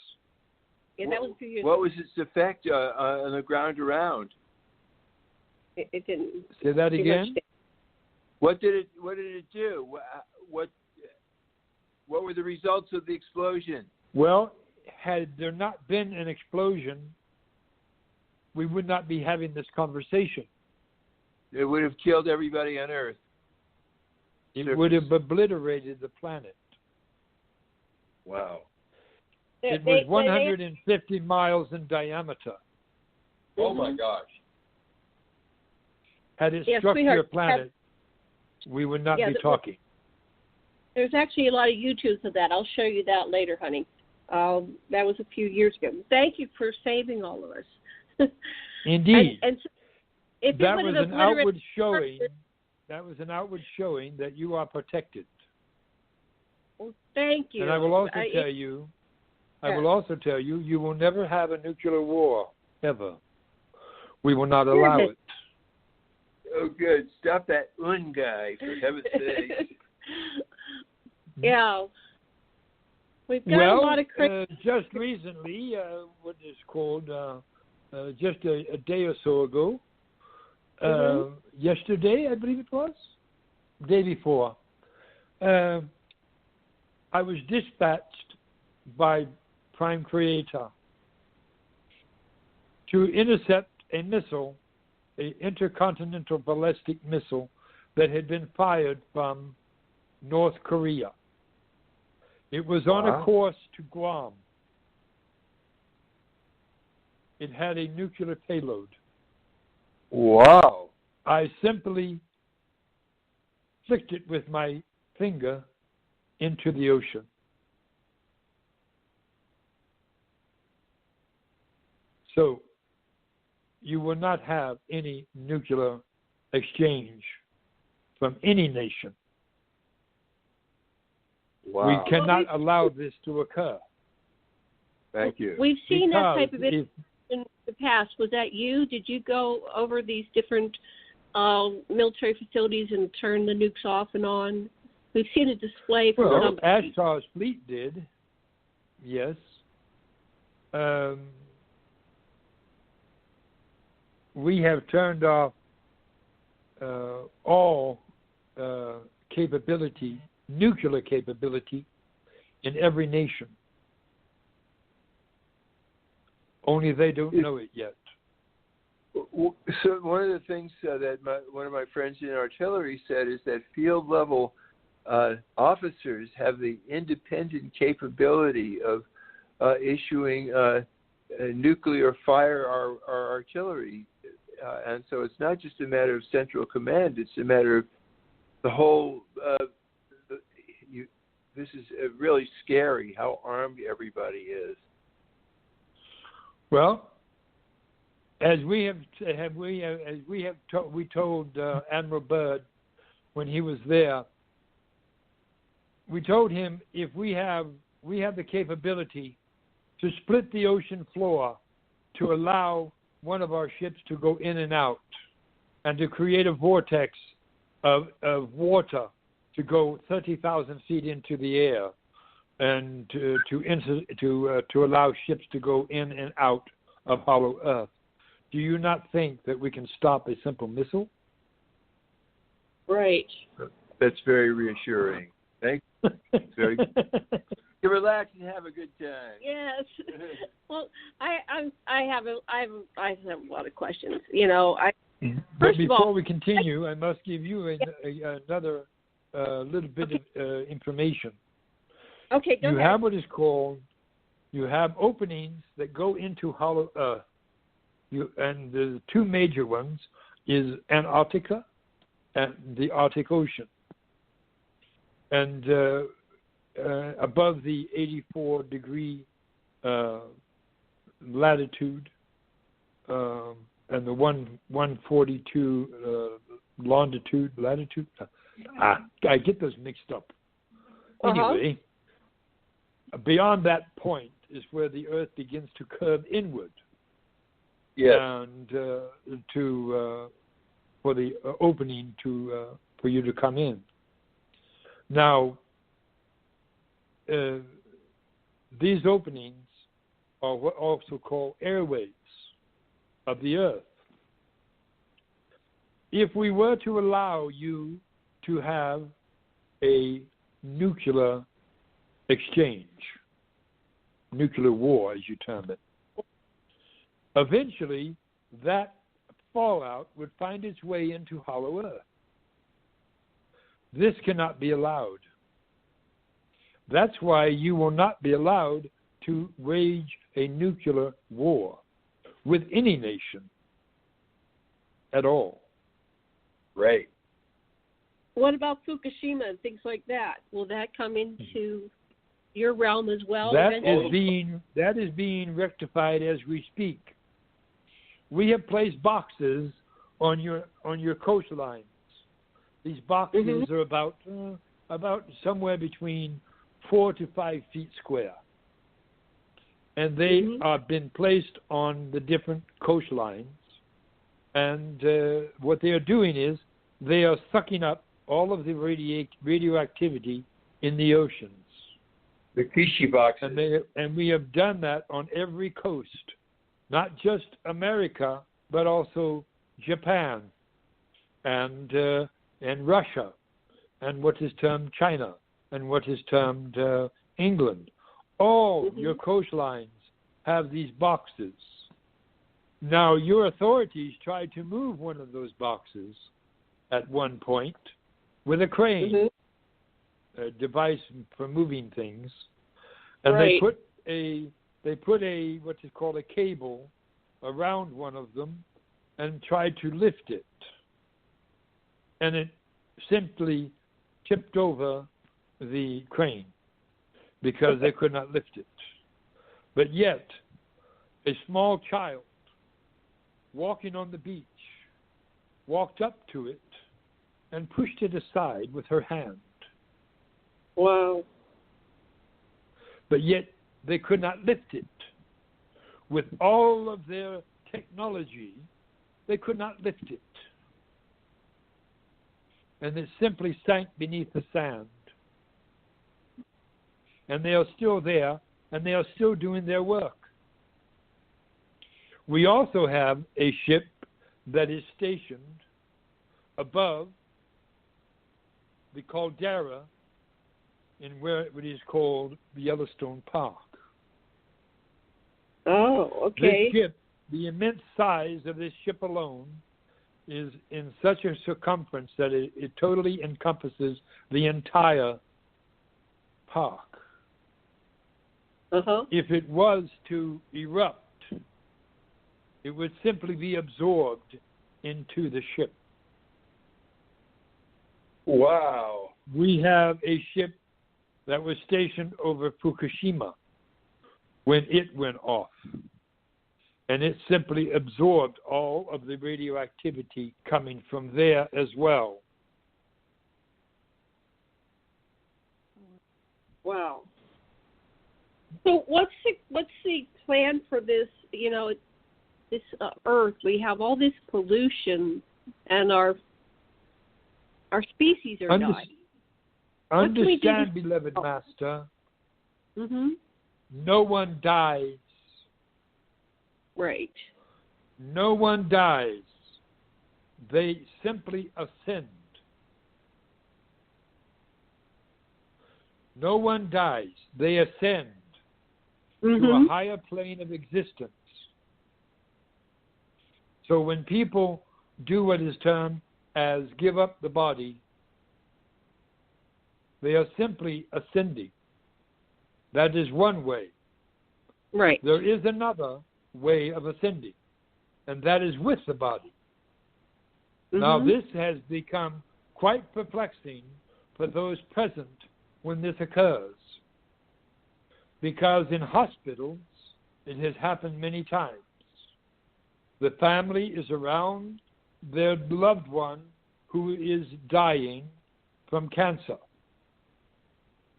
Speaker 2: Yeah, that was a few years
Speaker 3: What
Speaker 2: ago.
Speaker 3: was its effect on the ground around?
Speaker 2: It didn't.
Speaker 4: Say that again?
Speaker 3: What did it do? What were the results of the explosion?
Speaker 4: Well, had there not been an explosion, we would not be having this conversation.
Speaker 3: It would have killed everybody on Earth.
Speaker 4: It would have obliterated the planet.
Speaker 3: Wow.
Speaker 4: It was 150 miles in diameter.
Speaker 3: Oh, my gosh.
Speaker 4: Had it struck your planet, we would not be talking.
Speaker 2: There's actually a lot of YouTubes of that. I'll show you that later, honey. That was a few years ago. Thank you for saving all of us.
Speaker 4: Indeed.
Speaker 2: And so if
Speaker 4: that was an outward showing. That was an outward showing that you are protected.
Speaker 2: Well, thank you.
Speaker 4: And I will also tell you, you will never have a nuclear war, ever. We will not allow it.
Speaker 3: Oh, good. Stop that guy, for heaven's sake.
Speaker 2: Yeah. We've got a lot of...
Speaker 4: just recently, what is called, just a day or so ago, yesterday, I believe it was, day before, I was dispatched by Prime Creator to intercept a missile, an intercontinental ballistic missile that had been fired from North Korea. It was on a course to Guam. It had a nuclear payload.
Speaker 3: Wow.
Speaker 4: I simply flicked it with my finger into the ocean. So you will not have any nuclear exchange from any nation.
Speaker 3: Wow.
Speaker 4: We cannot allow this to occur.
Speaker 3: Thank you.
Speaker 2: We've seen that type of it in the past. Was that you? Did you go over these different military facilities and turn the nukes off and on? We've seen a display from somebody.
Speaker 4: Ashtar's fleet did, yes. we have turned off all capability, nuclear capability, in every nation. Only they don't know it yet.
Speaker 3: So one of the things that one of my friends in artillery said is that field level officers have the independent capability of issuing nuclear fire our artillery. And so it's not just a matter of central command, it's a matter of the whole, this is really scary how armed everybody is.
Speaker 4: Well, as we told Admiral Byrd when he was there, we told him if we have the capability to split the ocean floor to allow one of our ships to go in and out, and to create a vortex of water to go 30,000 feet into the air, and to allow ships to go in and out of hollow Earth. Do you not think that we can stop a simple missile?
Speaker 2: Right.
Speaker 3: That's very reassuring. Thank you. Very good. You relax and have a good time.
Speaker 2: Yes. Well, I have a lot of questions. You know,
Speaker 4: But before we continue, I must give you another little bit of information.
Speaker 2: Okay, go ahead.
Speaker 4: Have what is called, you have openings that go into hollow Earth. And the two major ones is Antarctica and the Arctic Ocean. And above the 84-degree latitude and the 142 latitude. I get those mixed up. Anyway, beyond that point is where the Earth begins to curve inward.
Speaker 3: Yes.
Speaker 4: And for the opening for you to come in. Now, these openings are what also called airways of the Earth. If we were to allow you to have a nuclear exchange, nuclear war, as you term it, eventually that fallout would find its way into hollow Earth. This cannot be allowed. That's why you will not be allowed to wage a nuclear war with any nation at all.
Speaker 3: Right.
Speaker 2: What about Fukushima and things like that? Will that come into your realm as well?
Speaker 4: That is being rectified as we speak. We have placed boxes on your coastlines. These boxes are about somewhere between 4 to 5 feet square, and they are been placed on the different coastlines. And what they are doing is they are sucking up all of the radioactivity in the oceans.
Speaker 3: The Kishi boxes.
Speaker 4: And we have done that on every coast, not just America, but also Japan and Russia, and what is termed China, and what is termed England. All your coastlines have these boxes. Now, your authorities tried to move one of those boxes at one point with a crane, a device for moving things, and they put a what is called a cable around one of them and tried to lift it, and it simply tipped over the crane because they could not lift it. But yet, a small child walking on the beach walked up to it and pushed it aside with her hand.
Speaker 2: Wow.
Speaker 4: But yet, they could not lift it. With all of their technology, they could not lift it. And it simply sank beneath the sand. And they are still there, and they are still doing their work. We also have a ship that is stationed above the caldera in where it is called Yellowstone Park.
Speaker 2: Oh, okay.
Speaker 4: This ship, the immense size of this ship alone, is in such a circumference that it totally encompasses the entire park.
Speaker 2: Uh-huh.
Speaker 4: If it was to erupt, it would simply be absorbed into the ship.
Speaker 3: Wow.
Speaker 4: We have a ship that was stationed over Fukushima when it went off. And it simply absorbed all of the radioactivity coming from there as well.
Speaker 2: Wow. So what's the plan for this, this Earth? We have all this pollution and our species are dying.
Speaker 4: Understand, beloved Master, no one dies.
Speaker 2: Right.
Speaker 4: No one dies. They simply ascend. No one dies. They ascend to a higher plane of existence. So when people do what is termed as give up the body, they are simply ascending. That is one way.
Speaker 2: Right.
Speaker 4: There is another way of ascending, and that is with the body. Now, this has become quite perplexing for those present when this occurs, because in hospitals, it has happened many times. The family is around their loved one who is dying from cancer,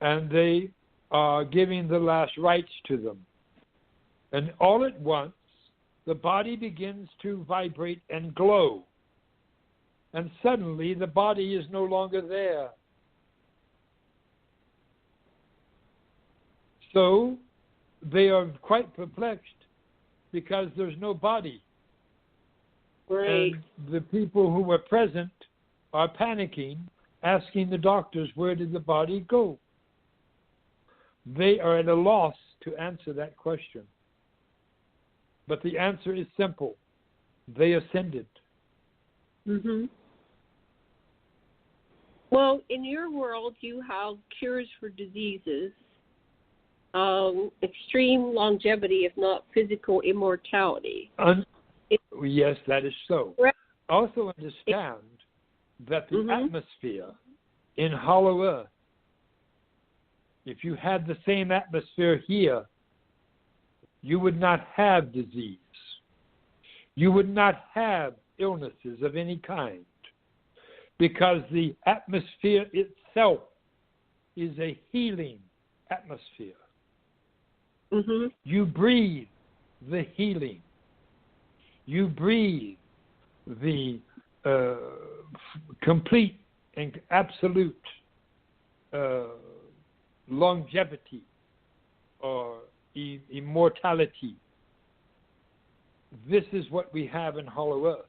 Speaker 4: and they are giving the last rites to them. And all at once, the body begins to vibrate and glow. And suddenly, the body is no longer there. So, they are quite perplexed because there's no body.
Speaker 2: Right.
Speaker 4: And the people who were present are panicking, asking the doctors, where did the body go? They are at a loss to answer that question. But the answer is simple. They ascended.
Speaker 2: Well, in your world, you have cures for diseases, extreme longevity, if not physical immortality.
Speaker 4: Yes, that is so.
Speaker 2: Right.
Speaker 4: Also understand that the atmosphere in hollow earth, if you had the same atmosphere here, you would not have disease. You would not have illnesses of any kind, because the atmosphere itself is a healing atmosphere. You breathe the healing. You breathe the complete and absolute longevity or immortality. This is what we have in hollow earth.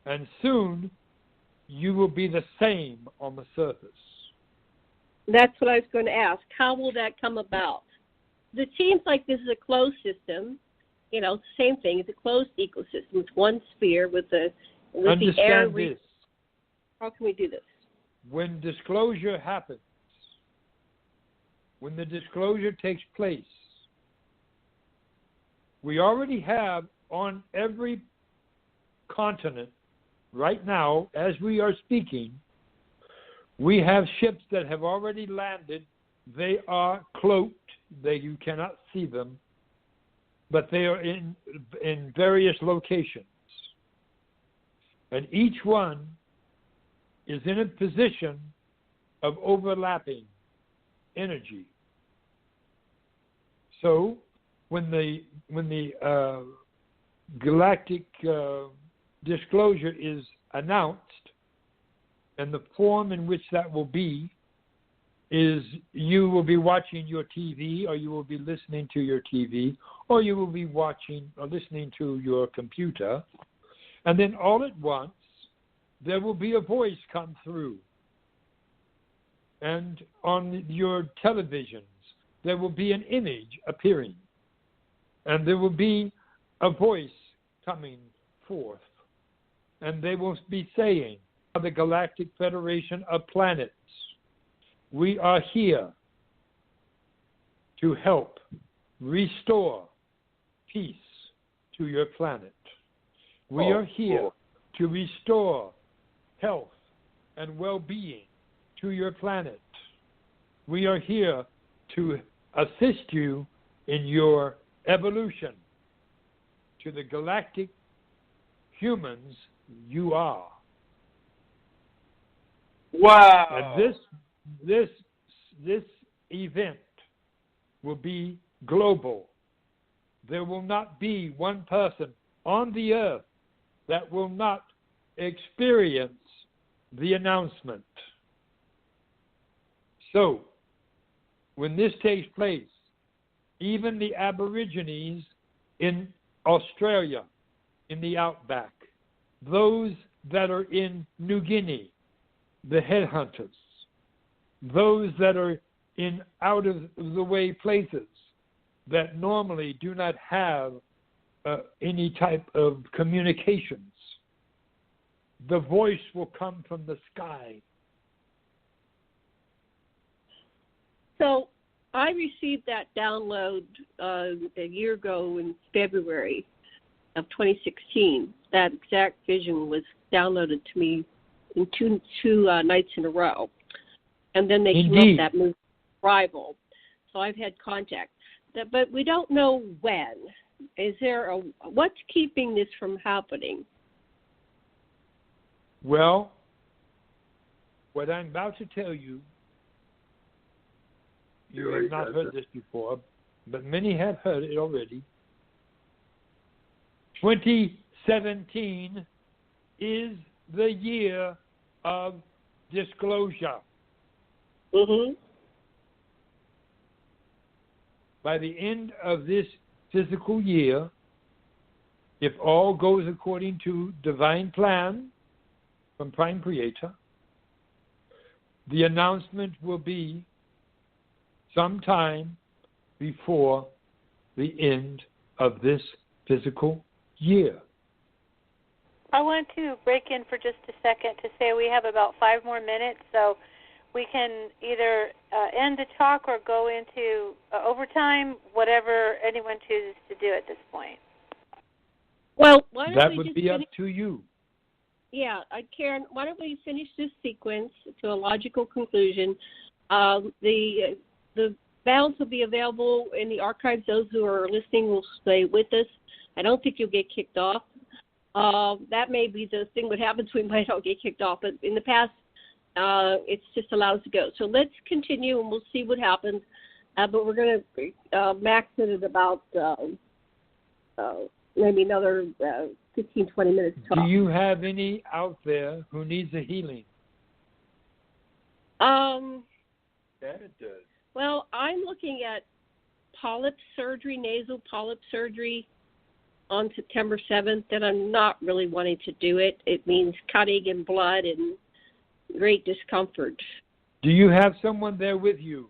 Speaker 4: And soon you will be the same on the surface.
Speaker 2: That's what I was going to ask. How will that come about? It seems like this is a closed system. Same thing. It's a closed ecosystem. It's one sphere with the air.
Speaker 4: Understand this.
Speaker 2: How can we do this?
Speaker 4: When disclosure happens, when the disclosure takes place, we already have on every continent right now, as we are speaking, we have ships that have already landed. They are cloaked. You cannot see them, but they are in various locations. And each one is in a position of overlapping energy. So when the galactic disclosure is announced, and the form in which that will be is you will be watching your TV, or you will be listening to your TV, or you will be watching or listening to your computer, And then all at once, there will be a voice come through. And on your televisions, there will be an image appearing. And there will be a voice coming forth. And they will be saying, the Galactic Federation of Planets, we are here to help restore peace to your planet. We are here to restore health and well-being to your planet. We are here to assist you in your evolution to the galactic humans you are.
Speaker 3: Wow.
Speaker 4: And this event will be global. There will not be one person on the earth that will not experience the announcement. So, when this takes place, even the Aborigines in Australia, in the outback, those that are in New Guinea, the headhunters, those that are in out-of-the-way places that normally do not have any type of communications, the voice will come from the sky.
Speaker 2: So I received that download a year ago in February of 2016. That exact vision was downloaded to me in two nights in a row. And then they came up with that movie, Rival. So I've had contact. But we don't know when. Is there what's keeping this from happening?
Speaker 4: Well, what I'm about to tell you, you have not heard this before, but many have heard it already. 2017 is the year of disclosure.
Speaker 2: Mm-hmm.
Speaker 4: By the end of this physical year, if all goes according to divine plan from Prime Creator, the announcement will be sometime before the end of this physical year.
Speaker 1: I want to break in for just a second to say we have about 5 more minutes, so we can either end the talk or go into overtime, whatever anyone chooses to do at this point.
Speaker 2: Well, why don't
Speaker 4: that
Speaker 2: we
Speaker 4: would
Speaker 2: just
Speaker 4: be up to you.
Speaker 2: Yeah, Karen, why don't we finish this sequence to a logical conclusion? The balance will be available in the archives. Those who are listening will stay with us. I don't think you'll get kicked off. That may be the thing that happens. We might all get kicked off, but in the past, it's just allowed to go. So let's continue, and we'll see what happens. But we're going to max it at about maybe another 15, 20 minutes talk.
Speaker 4: Do you have any out there who needs a healing?
Speaker 3: That does.
Speaker 2: Well, I'm looking at polyp surgery, nasal polyp surgery on September 7th, and I'm not really wanting to do it. It means cutting and blood and great discomfort.
Speaker 4: Do you have someone there with you?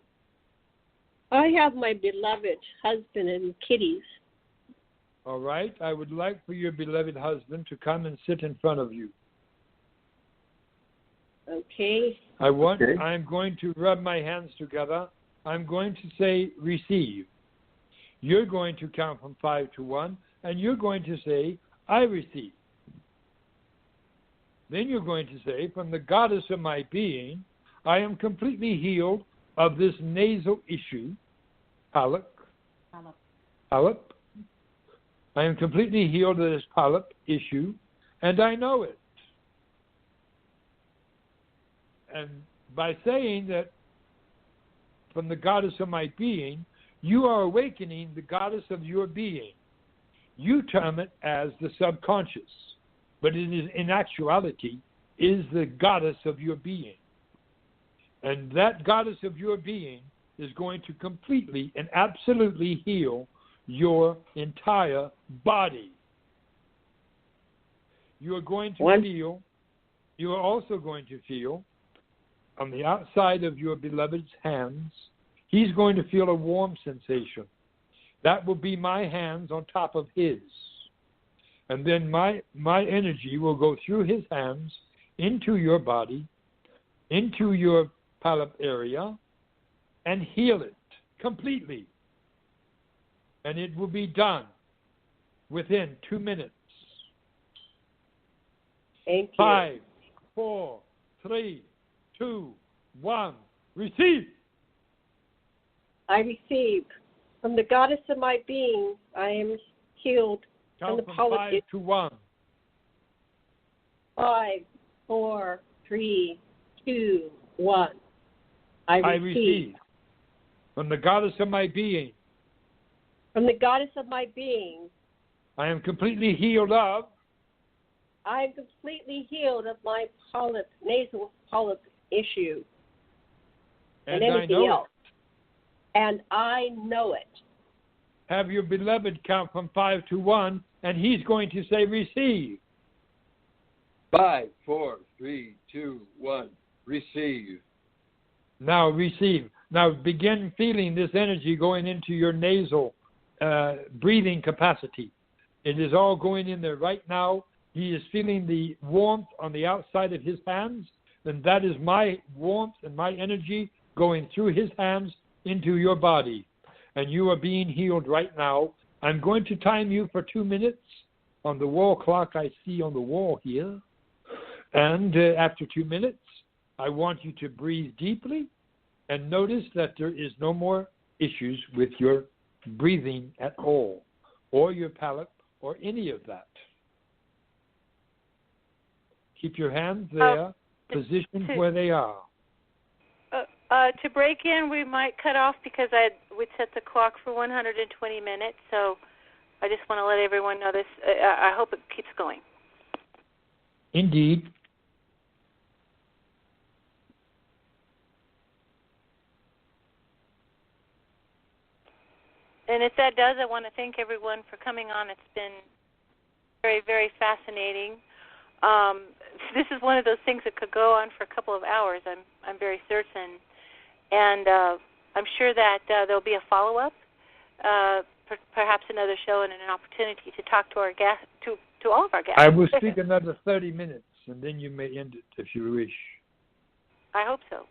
Speaker 2: I have my beloved husband and kitties.
Speaker 4: All right. I would like for your beloved husband to come and sit in front of you.
Speaker 2: Okay.
Speaker 4: I'm going to rub my hands together. I'm going to say receive. You're going to count from 5 to 1, and you're going to say, I receive. Then you're going to say, from the goddess of my being, I am completely healed of this nasal issue, polyp. I am completely healed of this polyp issue, and I know it. And by saying that from the goddess of my being, you are awakening the goddess of your being. You term it as the subconscious, but it is in actuality is the goddess of your being. And that goddess of your being is going to completely and absolutely heal your entire body. you are going to feel, you are also going to feel on the outside of your beloved's hands, he's going to feel a warm sensation. That will be my hands on top of his. And then my energy will go through his hands into your body, into your polyp area, and heal it completely. And it will be done within 2 minutes.
Speaker 2: Thank you.
Speaker 4: 5, 4, 3, 2, 1. Receive.
Speaker 2: I receive. From the goddess of my being, I am healed from the
Speaker 4: Count from
Speaker 2: politics.
Speaker 4: 5 to 1.
Speaker 2: 5, 4, 3, 2, 1. I receive.
Speaker 4: From the goddess of my being,
Speaker 2: From the goddess of my being,
Speaker 4: I am completely healed of.
Speaker 2: I am completely healed of my polyp, nasal polyp issue and
Speaker 4: I
Speaker 2: anything
Speaker 4: know
Speaker 2: else. And I know it.
Speaker 4: Have your beloved count from 5 to 1, and he's going to say, receive.
Speaker 3: 5, 4, 3, 2, 1. Receive.
Speaker 4: Now receive. Now begin feeling this energy going into your nasal breathing capacity. It is all going in there right now. He is feeling the warmth on the outside of his hands, and that is my warmth and my energy going through his hands into your body. And you are being healed right now. I'm going to time you for 2 minutes on the wall clock I see on the wall here. And after 2 minutes, I want you to breathe deeply and notice that there is no more issues with your breathing at all, or your palate, or any of that. Keep your hands there, positioned where they are.
Speaker 1: To break in, we might cut off because we'd set the clock for 120 minutes, so I just want to let everyone know this. I hope it keeps going.
Speaker 4: Indeed.
Speaker 1: And if that does, I want to thank everyone for coming on. It's been very, very fascinating. This is one of those things that could go on for a couple of hours, I'm very certain. And I'm sure that there'll be a follow-up, perhaps another show and an opportunity to talk to our guests, to all of our guests.
Speaker 4: I will speak another 30 minutes, and then you may end it if you wish.
Speaker 1: I hope so.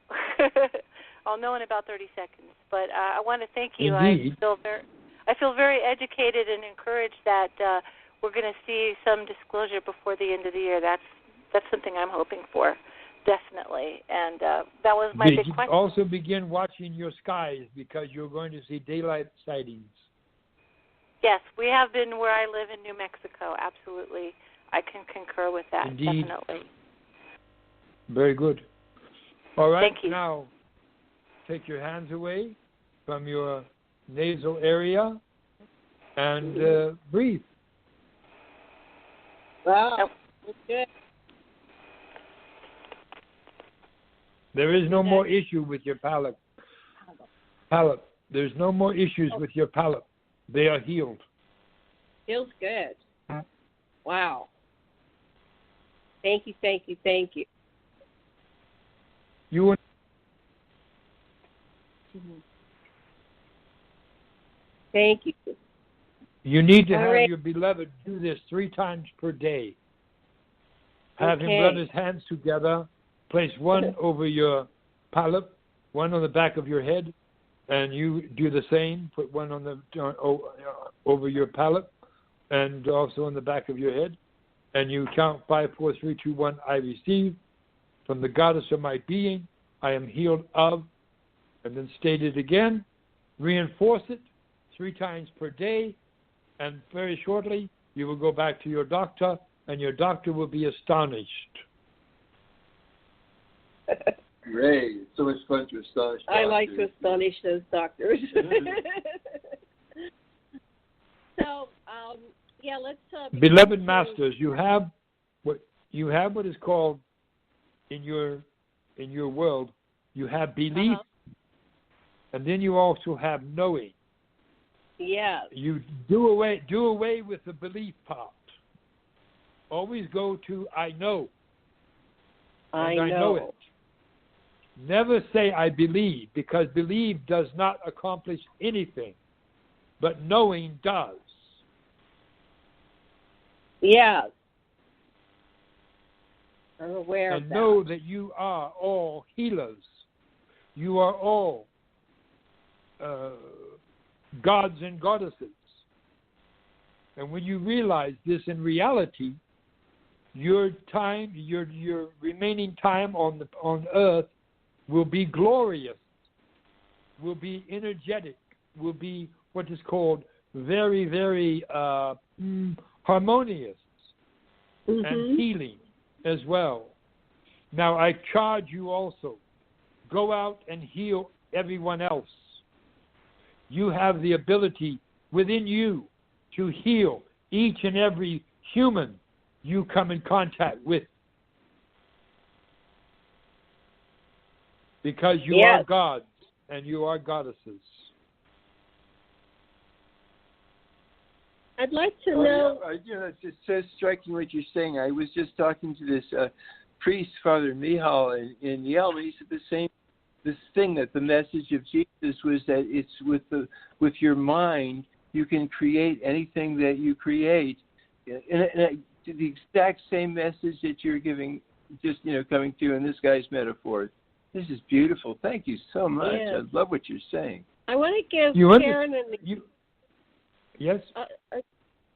Speaker 1: I'll know in about 30 seconds. But I want to thank you.
Speaker 4: Indeed.
Speaker 1: I feel very educated and encouraged that we're going to see some disclosure before the end of the year. That's something I'm hoping for, definitely. And that was my big question.
Speaker 4: Also begin watching your skies because you're going to see daylight sightings.
Speaker 1: Yes, we have been where I live in New Mexico. Absolutely. I can concur with that.
Speaker 4: Indeed.
Speaker 1: Definitely.
Speaker 4: Very good. All right.
Speaker 1: Thank you.
Speaker 4: Now, take your hands away from your nasal area and breathe.
Speaker 2: Wow. That's good.
Speaker 4: There is no more issue with your palate. There's no more issues with your palate. They are healed.
Speaker 2: Feels good. Wow. Thank you, thank you, thank you.
Speaker 4: You
Speaker 2: Thank you.
Speaker 4: You need to
Speaker 2: All
Speaker 4: have
Speaker 2: right.
Speaker 4: your beloved do this 3 times per day. Have
Speaker 2: Okay.
Speaker 4: him rub his hands together, place one over your palate, one on the back of your head, and you do the same. Put one on over your palate, and also on the back of your head. And you count 5, 4, 3, 2, 1. I receive from the goddess of my being. I am healed of. And then state it again. Reinforce it 3 times per day. And very shortly, you will go back to your doctor, and your doctor will be astonished.
Speaker 3: Great. It's so much fun to astonish doctors.
Speaker 2: I like to astonish those doctors. So, yeah, let's.
Speaker 4: Beloved masters, you have what is called in your world. You have belief, and then you also have knowing.
Speaker 2: Yeah.
Speaker 4: You do away with the belief part. Always go to I know.
Speaker 2: I
Speaker 4: and I know it. Never say I believe, because believe does not accomplish anything, but knowing does.
Speaker 2: Yes. I'm aware of
Speaker 4: And
Speaker 2: that.
Speaker 4: know that you are all healers. You are all gods and goddesses. And when you realize this in reality, your time, your remaining time on Earth will be glorious, will be energetic, will be what is called very, very harmonious and healing as well. Now, I charge you also, go out and heal everyone else. You have the ability within you to heal each and every human you come in contact with. Because you are gods and you are goddesses.
Speaker 2: I'd like to know.
Speaker 3: It's just so striking what you're saying. I was just talking to this priest, Father Mihal, in Yale, and he said this thing, that the message of Jesus was that it's with your mind you can create anything that you create. And the exact same message that you're giving, just coming through in this guy's metaphor. This is beautiful. Thank you so much.
Speaker 2: Yes.
Speaker 3: I love what you're saying.
Speaker 2: I want to give Karen and
Speaker 4: Yes.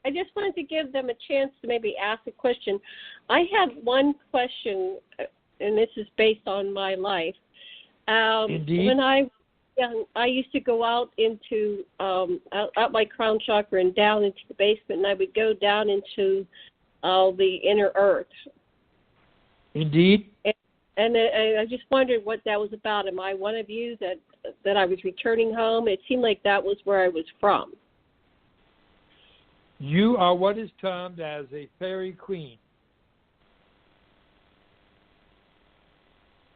Speaker 2: I just wanted to give them a chance to maybe ask a question. I have one question, and this is based on my life.
Speaker 4: Indeed.
Speaker 2: When I was young, I used to go out into out my crown chakra and down into the basement, and I would go down into the inner earth.
Speaker 4: Indeed.
Speaker 2: And I just wondered what that was about. Am I one of you that I was returning home? It seemed like that was where I was from.
Speaker 4: You are what is termed as a fairy queen.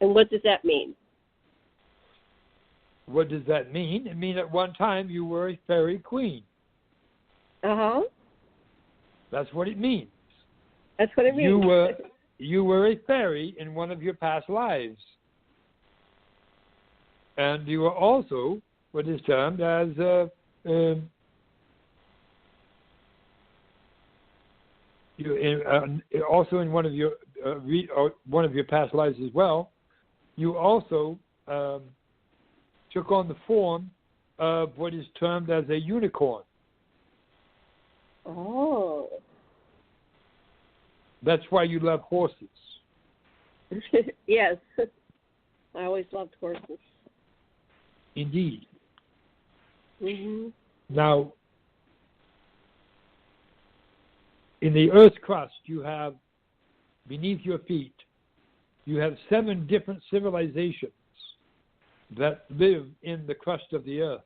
Speaker 2: And what does that mean?
Speaker 4: What does that mean? It means at one time you were a fairy queen.
Speaker 2: Uh-huh.
Speaker 4: That's what it means.
Speaker 2: That's what it means.
Speaker 4: You were a fairy in one of your past lives. And you were also what is termed as also in one of your past lives as well. You also took on the form of what is termed as a unicorn.
Speaker 2: Oh.
Speaker 4: That's why you love horses.
Speaker 2: Yes. I always loved horses.
Speaker 4: Indeed.
Speaker 2: Mm-hmm.
Speaker 4: Now, in the Earth's crust, you have, beneath your feet, you have 7 different civilizations that live in the crust of the Earth.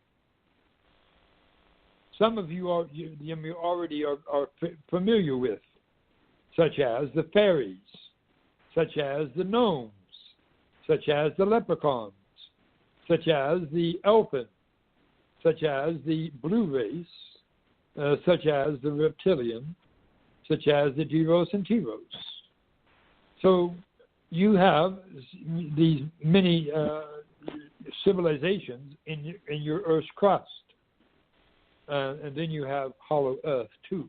Speaker 4: Some of you already are familiar with, such as the fairies, such as the gnomes, such as the leprechauns, such as the elfin, such as the blue race, such as the reptilian, such as the Deros and Teros. So you have these many civilizations in your Earth's crust. And then you have hollow Earth, too.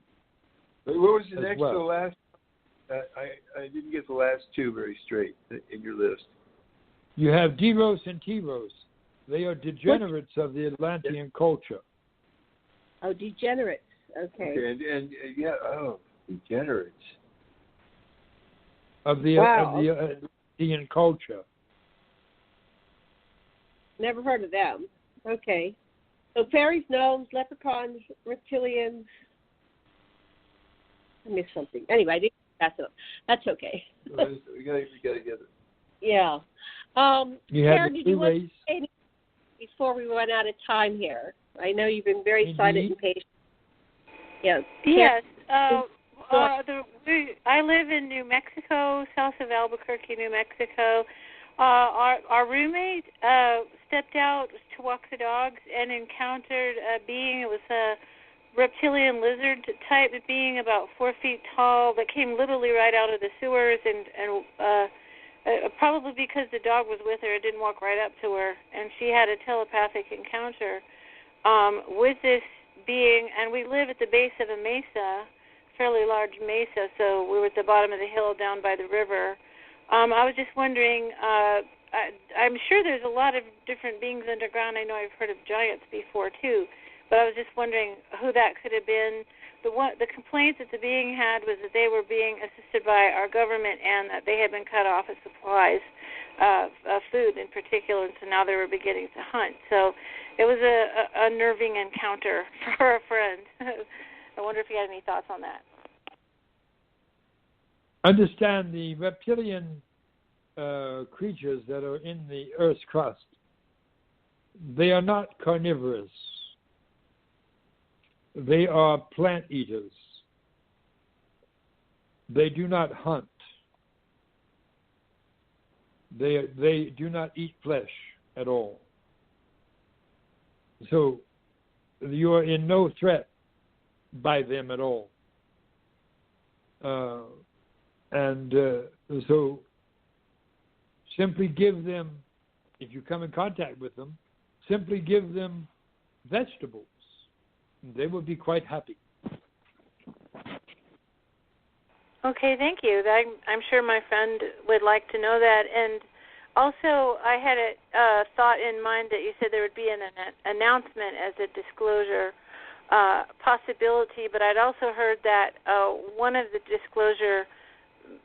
Speaker 3: What was the next
Speaker 4: well.
Speaker 3: to the last? I didn't get the last 2 very straight in your list.
Speaker 4: You have Deros and Teros. They are degenerates of the Atlantean culture.
Speaker 2: Oh, degenerates. Okay.
Speaker 3: And degenerates.
Speaker 4: Of the Atlantean culture.
Speaker 2: Never heard of them. Okay. So fairies, gnomes, leprechauns, reptilians. I missed something. Anyway, I didn't pass it up. That's okay.
Speaker 3: we gotta get it.
Speaker 2: Yeah.
Speaker 4: You have
Speaker 2: Karen,
Speaker 4: the
Speaker 2: did you
Speaker 4: blue
Speaker 2: want
Speaker 4: race.
Speaker 2: to say anything before we run out of time here? I know you've been very silent and patient. Yes.
Speaker 1: Yes. I live in New Mexico, south of Albuquerque, New Mexico. Our roommate stepped out to walk the dogs and encountered a being. It was reptilian lizard type being about 4 feet tall that came literally right out of the sewers, and probably because the dog was with her, it didn't walk right up to her, and she had a telepathic encounter with this being. And we live at the base of a mesa, fairly large mesa, so we were at the bottom of the hill down by the river. I was just wondering, I'm sure there's a lot of different beings underground. I know I've heard of giants before too, but I was just wondering who that could have been. The complaints that the being had was that they were being assisted by our government and that they had been cut off of supplies of food in particular, and so now they were beginning to hunt. So it was a unnerving encounter for a friend. I wonder if you had any thoughts on that.
Speaker 4: Understand the reptilian creatures that are in the Earth's crust. They are not carnivorous. They are plant eaters. They do not hunt. They do not eat flesh at all. So you are in no threat by them at all. So simply give them, if you come in contact with them, simply give them vegetables. They will be quite happy.
Speaker 1: Okay, thank you. I'm sure my friend would like to know that. And also, I had a thought in mind that you said there would be an announcement as a disclosure possibility, but I'd also heard that one of the disclosure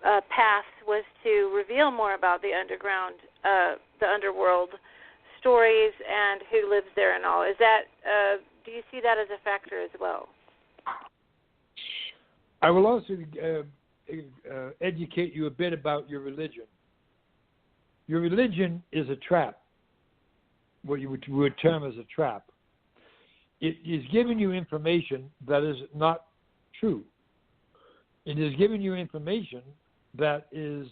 Speaker 1: paths was to reveal more about the underground, the underworld stories and who lives there and all. Is that do you see that as a factor as well?
Speaker 4: I will also educate you a bit about your religion. Your religion is a trap, what you would term as a trap. It is giving you information that is not true. It is giving you information that is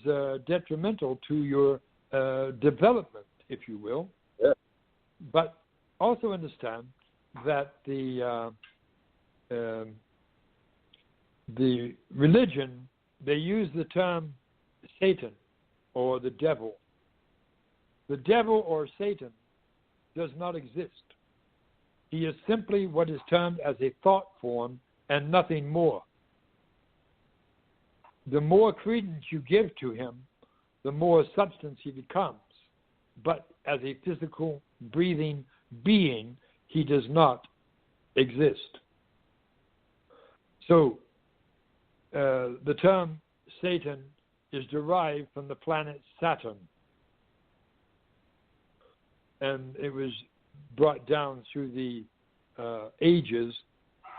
Speaker 4: detrimental to your development, if you will.
Speaker 6: Yeah.
Speaker 4: But also understand that the religion, they use the term Satan or the devil. The devil or Satan does not exist. He is simply what is termed as a thought form and nothing more. The more credence you give to him, the more substance he becomes. But as a physical, breathing being, he does not exist. So, the term Satan is derived from the planet Saturn. And it was brought down through the ages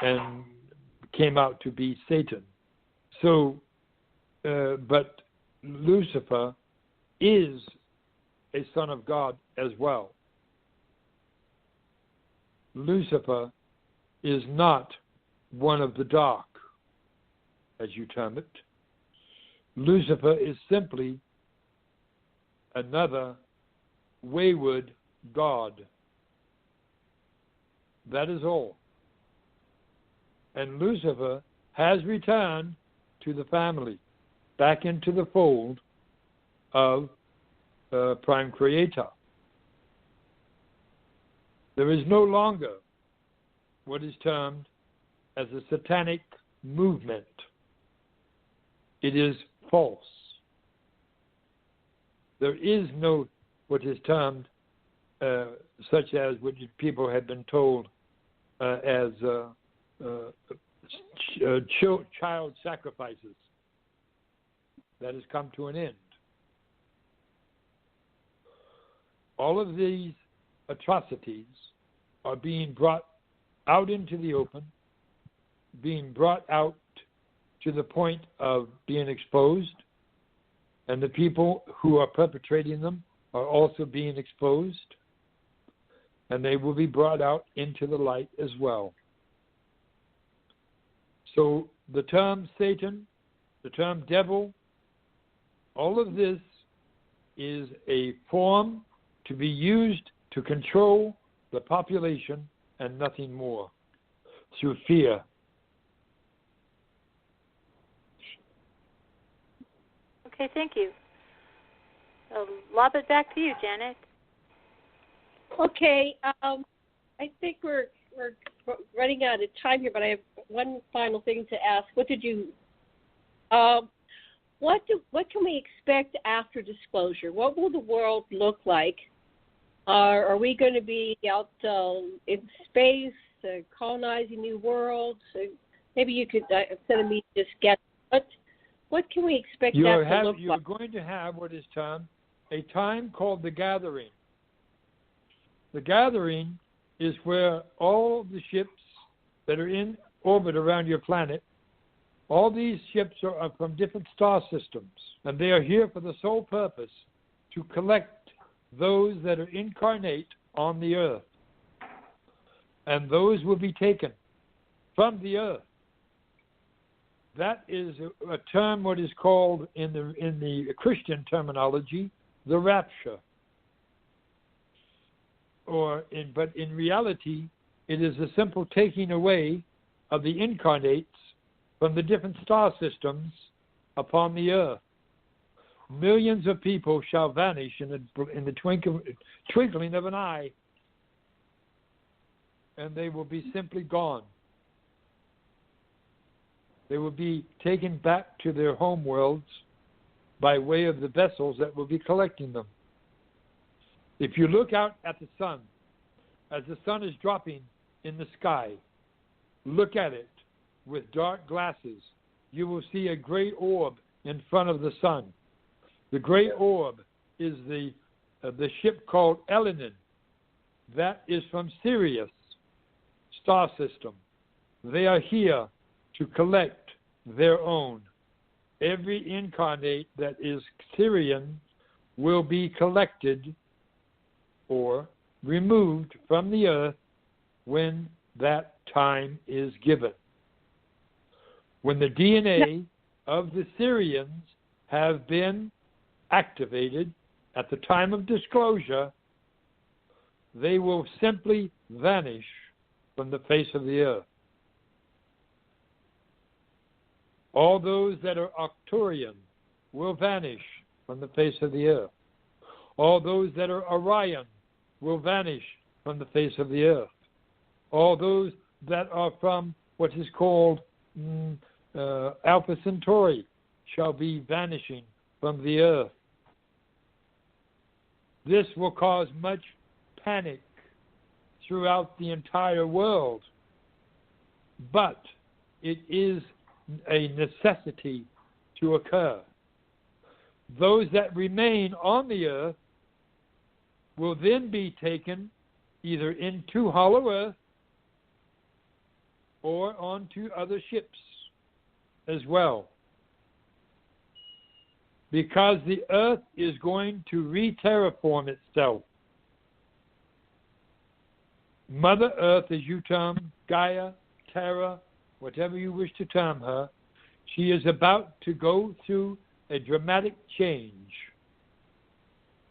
Speaker 4: and came out to be Satan. So, but Lucifer is a son of God as well. Lucifer is not one of the dark, as you term it. Lucifer is simply another wayward god. That is all. And Lucifer has returned to the family, back into the fold of Prime Creator. There is no longer what is termed as a satanic movement. It is false. There is no what is termed such as what people have been told as child sacrifices. That has come to an end. All of these atrocities are being brought out into the open, being brought out to the point of being exposed, and the people who are perpetrating them are also being exposed, and they will be brought out into the light as well. So the term Satan, the term devil, all of this is a form to be used to control the population and nothing more. through fear.
Speaker 1: Okay, thank you. I'll lob it back to you, Janet.
Speaker 2: Okay, I think we're running out of time here, but I have one final thing to ask. What can we expect after disclosure? What will the world look like? Are we going to be out in space, colonizing new worlds? Maybe you could, instead of me just guess, what can we expect that to look like?
Speaker 4: You're going to have what is termed a time called the gathering. The gathering is where all the ships that are in orbit around your planet, all these ships are from different star systems, and they are here for the sole purpose to collect those that are incarnate on the earth. And those will be taken from the earth. That is a term, what is called in the Christian terminology, the rapture. But in reality, it is a simple taking away of the incarnates from the different star systems upon the earth. Millions of people shall vanish in the twinkling of an eye, and they will be simply gone. They will be taken back to their home worlds by way of the vessels that will be collecting them. If you look out at the sun, as the sun is dropping in the sky, look at it with dark glasses. You will see a great orb in front of the sun. The great orb is the ship called Elenin. That is from Sirius star system. They are here to collect their own. Every incarnate that is Syrian will be collected or removed from the earth when that time is given. When the DNA of the Syrians have been activated at the time of disclosure, they will simply vanish from the face of the earth. All those that are Arcturian will vanish from the face of the earth. All those that are Orion will vanish from the face of the earth. All those that are from what is called Alpha Centauri shall be vanishing from the earth. This will cause much panic throughout the entire world, but it is a necessity to occur. Those that remain on the earth will then be taken either into Hollow Earth or onto other ships as well. Because the earth is going to re-terraform itself. Mother Earth, as you term Gaia, Terra, whatever you wish to term her, she is about to go through a dramatic change.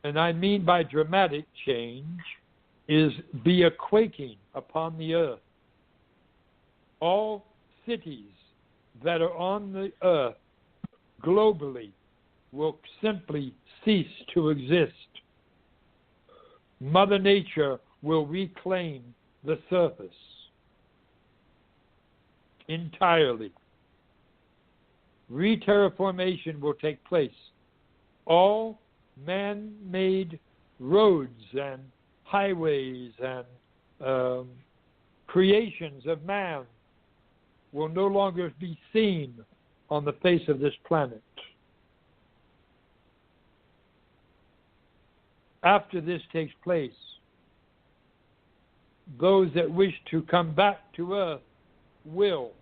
Speaker 4: And I mean by dramatic change is be a quaking upon the earth. All cities that are on the earth globally will simply cease to exist. Mother Nature will reclaim the surface entirely. Re-terraformation will take place. All man-made roads and highways and creations of man will no longer be seen on the face of this planet. After this takes place, those that wish to come back to Earth will,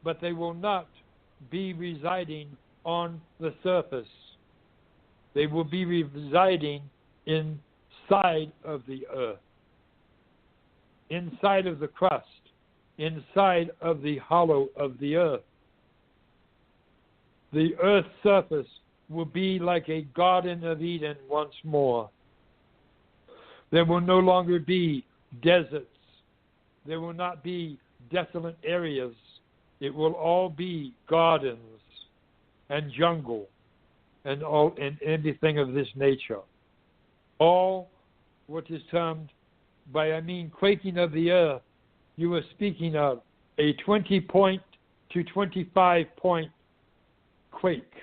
Speaker 4: but they will not be residing on the surface. They will be residing inside of the earth, inside of the crust, inside of the hollow of the earth. The earth's surface will be like a Garden of Eden once more. There will no longer be deserts. There will not be desolate areas, it will all be gardens and jungle and everything of this nature. All what is termed quaking of the earth. You were speaking of a 20-point to 25-point quake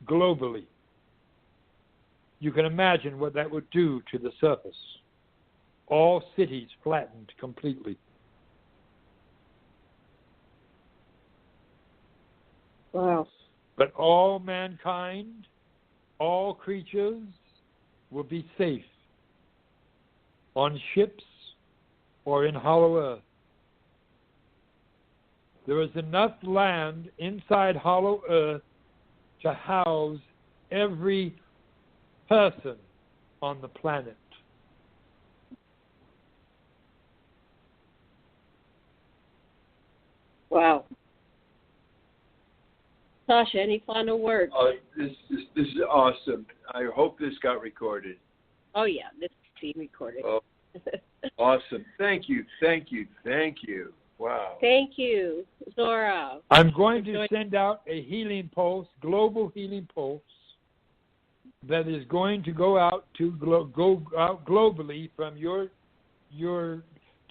Speaker 4: globally. You can imagine what that would do to the surface. All cities flattened completely.
Speaker 2: Wow.
Speaker 4: But all mankind, all creatures will be safe on ships or in hollow earth. There is enough land inside hollow earth to house every person on the planet.
Speaker 2: Wow. Sasha, any final words?
Speaker 3: This is awesome. I hope this got recorded.
Speaker 2: Oh, yeah, this is being recorded.
Speaker 3: Oh, awesome. Thank you. Wow.
Speaker 2: Thank you, Zorra.
Speaker 4: I'm going to send out a healing pulse, global healing pulse, that is going to go out globally from your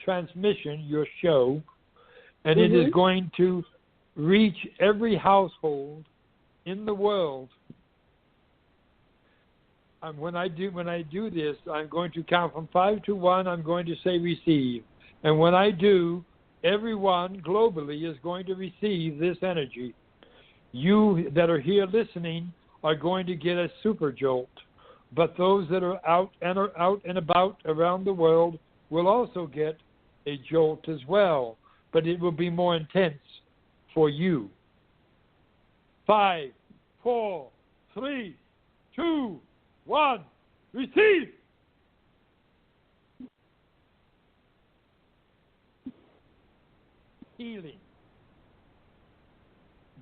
Speaker 4: transmission, your show, and it is going to reach every household in the world. And when I do this, I'm going to count from 5 to 1. I'm going to say receive, and when I do, everyone globally is going to receive this energy. You that are here listening are going to get a super jolt, but those that are out and about around the world will also get a jolt as well, but it will be more intense for you. 5, 4, 3, 2, 1, receive! Healing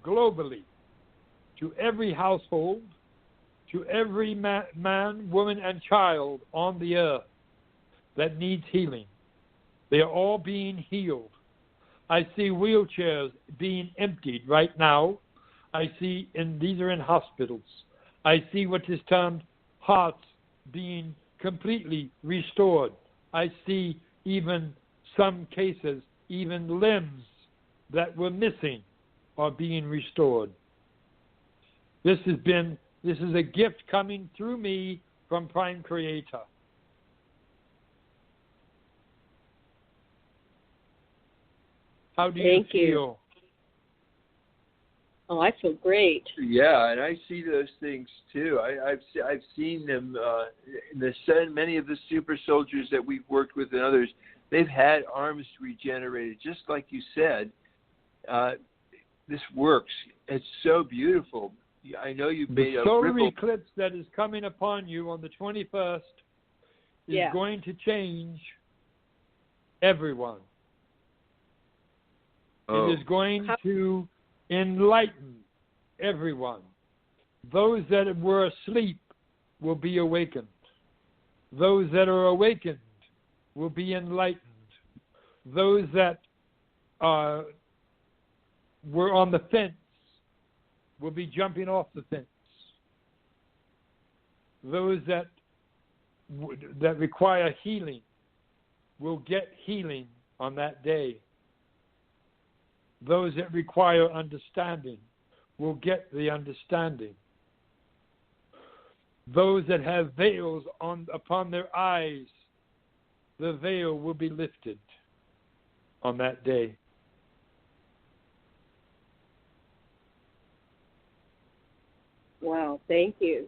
Speaker 4: globally to every household, to every man, woman, and child on the earth that needs healing. They are all being healed. I see wheelchairs being emptied right now. I see, and these are in hospitals. I see what is termed hearts being completely restored. I see even some cases, even limbs that were missing are being restored. This is a gift coming through me from Prime Creator. How do you feel?
Speaker 2: Oh, I feel great.
Speaker 3: Yeah, and I see those things too. I've seen them. Many of the super soldiers that we've worked with and others, they've had arms regenerated, just like you said. This works. It's so beautiful. I know you've made a
Speaker 4: solar eclipse that is coming upon you on the 21st is going to change everyone.
Speaker 3: Oh.
Speaker 4: It is going to enlighten everyone. Those that were asleep will be awakened. Those that are awakened will be enlightened. Those that were on the fence will be jumping off the fence. Those that require healing will get healing on that day. Those that require understanding will get the understanding. Those that have veils upon their eyes, the veil will be lifted on that day.
Speaker 2: Wow, thank you.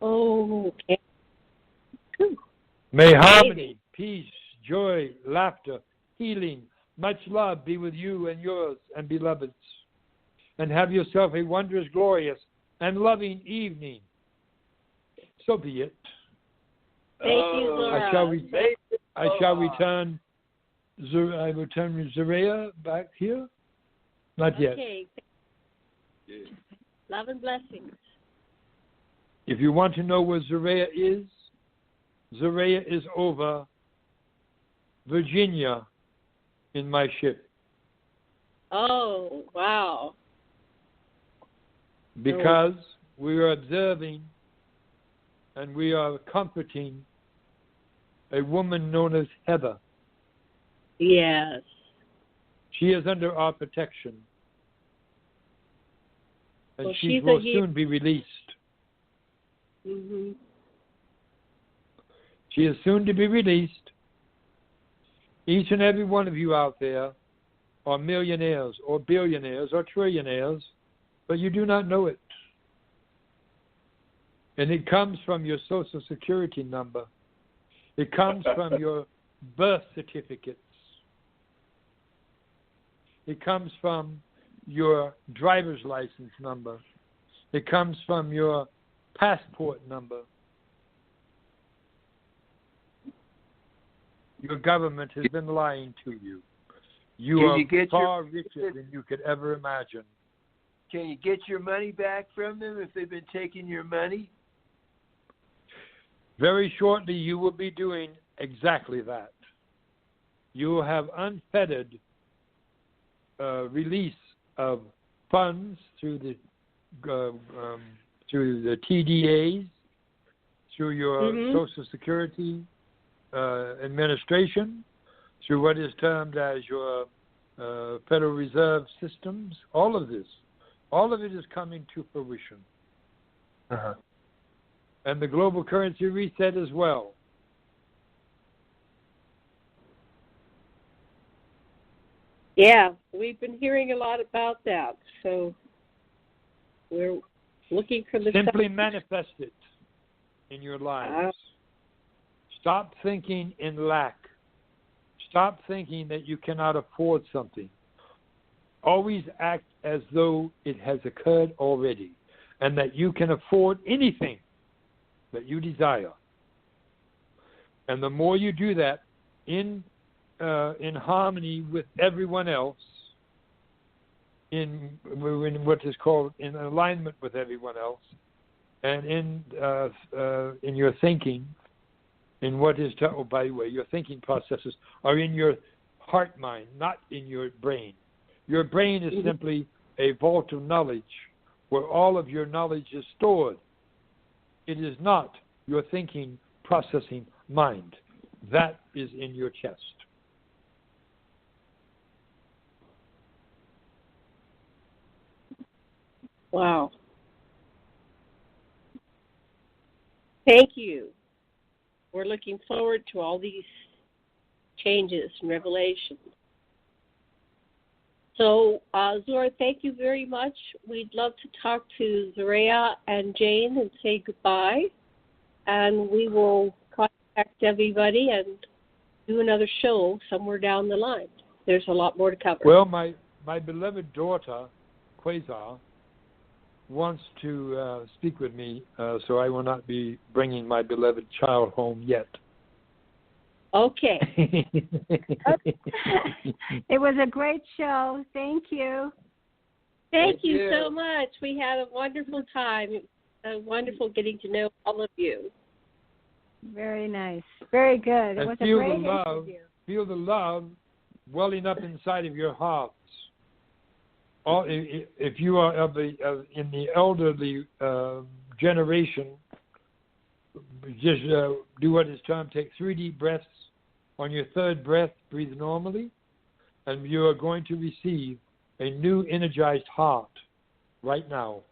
Speaker 2: Oh, okay.
Speaker 4: May harmony, peace, joy, laughter, healing, much love be with you and yours and beloveds. And have yourself a wondrous, glorious, and loving evening. So be it.
Speaker 2: Thank you, Zorra.
Speaker 4: I shall return Zaraya back here. Not yet.
Speaker 2: Okay. Love and blessings.
Speaker 4: If you want to know where Zaraya is, Zaraya is over Virginia in my ship.
Speaker 2: Oh, wow.
Speaker 4: Because we are observing and we are comforting a woman known as Heather.
Speaker 2: Yes.
Speaker 4: She is under our protection. And
Speaker 2: Well,
Speaker 4: she will soon be released.
Speaker 2: Mm-hmm.
Speaker 4: She is soon to be released. Each and every one of you out there are millionaires or billionaires or trillionaires, but you do not know it. And it comes from your Social Security number. It comes from your birth certificates. It comes from your driver's license number. It comes from your passport number. Your government has been lying to you. You are far richer than you could ever imagine.
Speaker 3: Can you get your money back from them if they've been taking your money?
Speaker 4: Very shortly, you will be doing exactly that. You will have unfettered release of funds through the TDAs, through your Social Security Administration, through what is termed as your Federal Reserve systems. All of it is coming to fruition.
Speaker 3: Uh-huh.
Speaker 4: And the global currency reset as well.
Speaker 2: Yeah, we've been hearing a lot about that. So we're looking for the...
Speaker 4: Simply manifest it in your lives. Stop thinking in lack. Stop thinking that you cannot afford something. Always act as though it has occurred already and that you can afford anything that you desire. And the more you do that in harmony with everyone else, in what is called in alignment with everyone else, and in your thinking, in what is, by the way, your thinking processes are in your heart mind, not in your brain. Your brain is simply a vault of knowledge where all of your knowledge is stored. It is not your thinking, processing mind. That is in your chest.
Speaker 2: Wow. Thank you. We're looking forward to all these changes and revelations. So, Zorra, thank you very much. We'd love to talk to Zaraya and Jane and say goodbye. And we will contact everybody and do another show somewhere down the line. There's a lot more to cover.
Speaker 4: Well, my beloved daughter, Quasar, wants to speak with me, so I will not be bringing my beloved child home yet.
Speaker 2: Okay.
Speaker 5: It was a great show. Thank you.
Speaker 2: Thank you so much. We had a wonderful time. Wonderful getting to know all of you.
Speaker 5: Very nice. Very good. It was a great interview.
Speaker 4: Feel the love welling up inside of your hearts. If you are in the elderly generation, just do what is termed, take 3 deep breaths. On your third breath, breathe normally, and you are going to receive a new energized heart right now.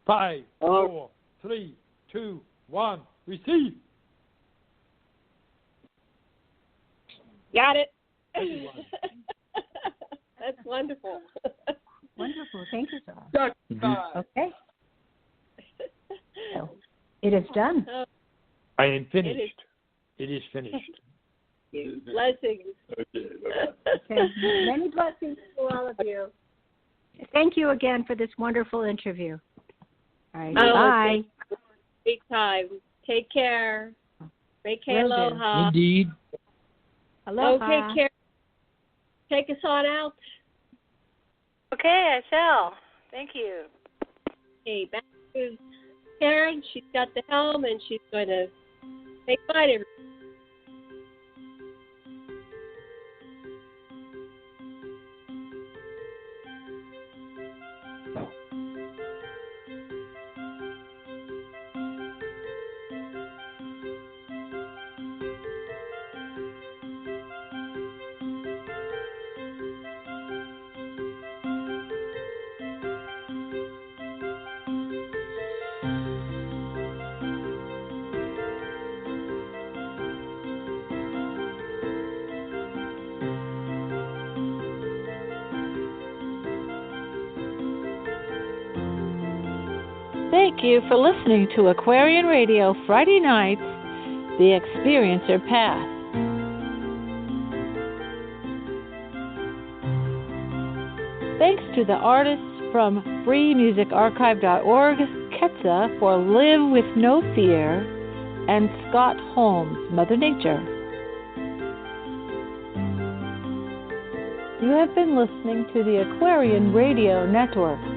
Speaker 4: 5, 4, 3, 2, 1, receive.
Speaker 2: Got it. That's wonderful.
Speaker 5: Wonderful. Thank you, Zaraya. Okay. So, it is done.
Speaker 4: I am finished. It is finished.
Speaker 2: Blessings.
Speaker 5: Okay. Many blessings to all of you. Thank you again for this wonderful interview. All right. Bye.
Speaker 2: Big time. Take care. Make aloha.
Speaker 4: Indeed.
Speaker 5: Aloha.
Speaker 2: Oh, take care. Take us on out.
Speaker 1: Okay, I shall. Thank you.
Speaker 2: Okay, back to Karen. She's got the helm, and she's going to Say bye, everybody.
Speaker 1: Thank you for listening to Aquarian Radio Friday nights, The Experiencer Path. Thanks to the artists from freemusicarchive.org, Ketsa for Live With No Fear, and Scott Holmes, Mother Nature. You have been listening to the Aquarian Radio Network.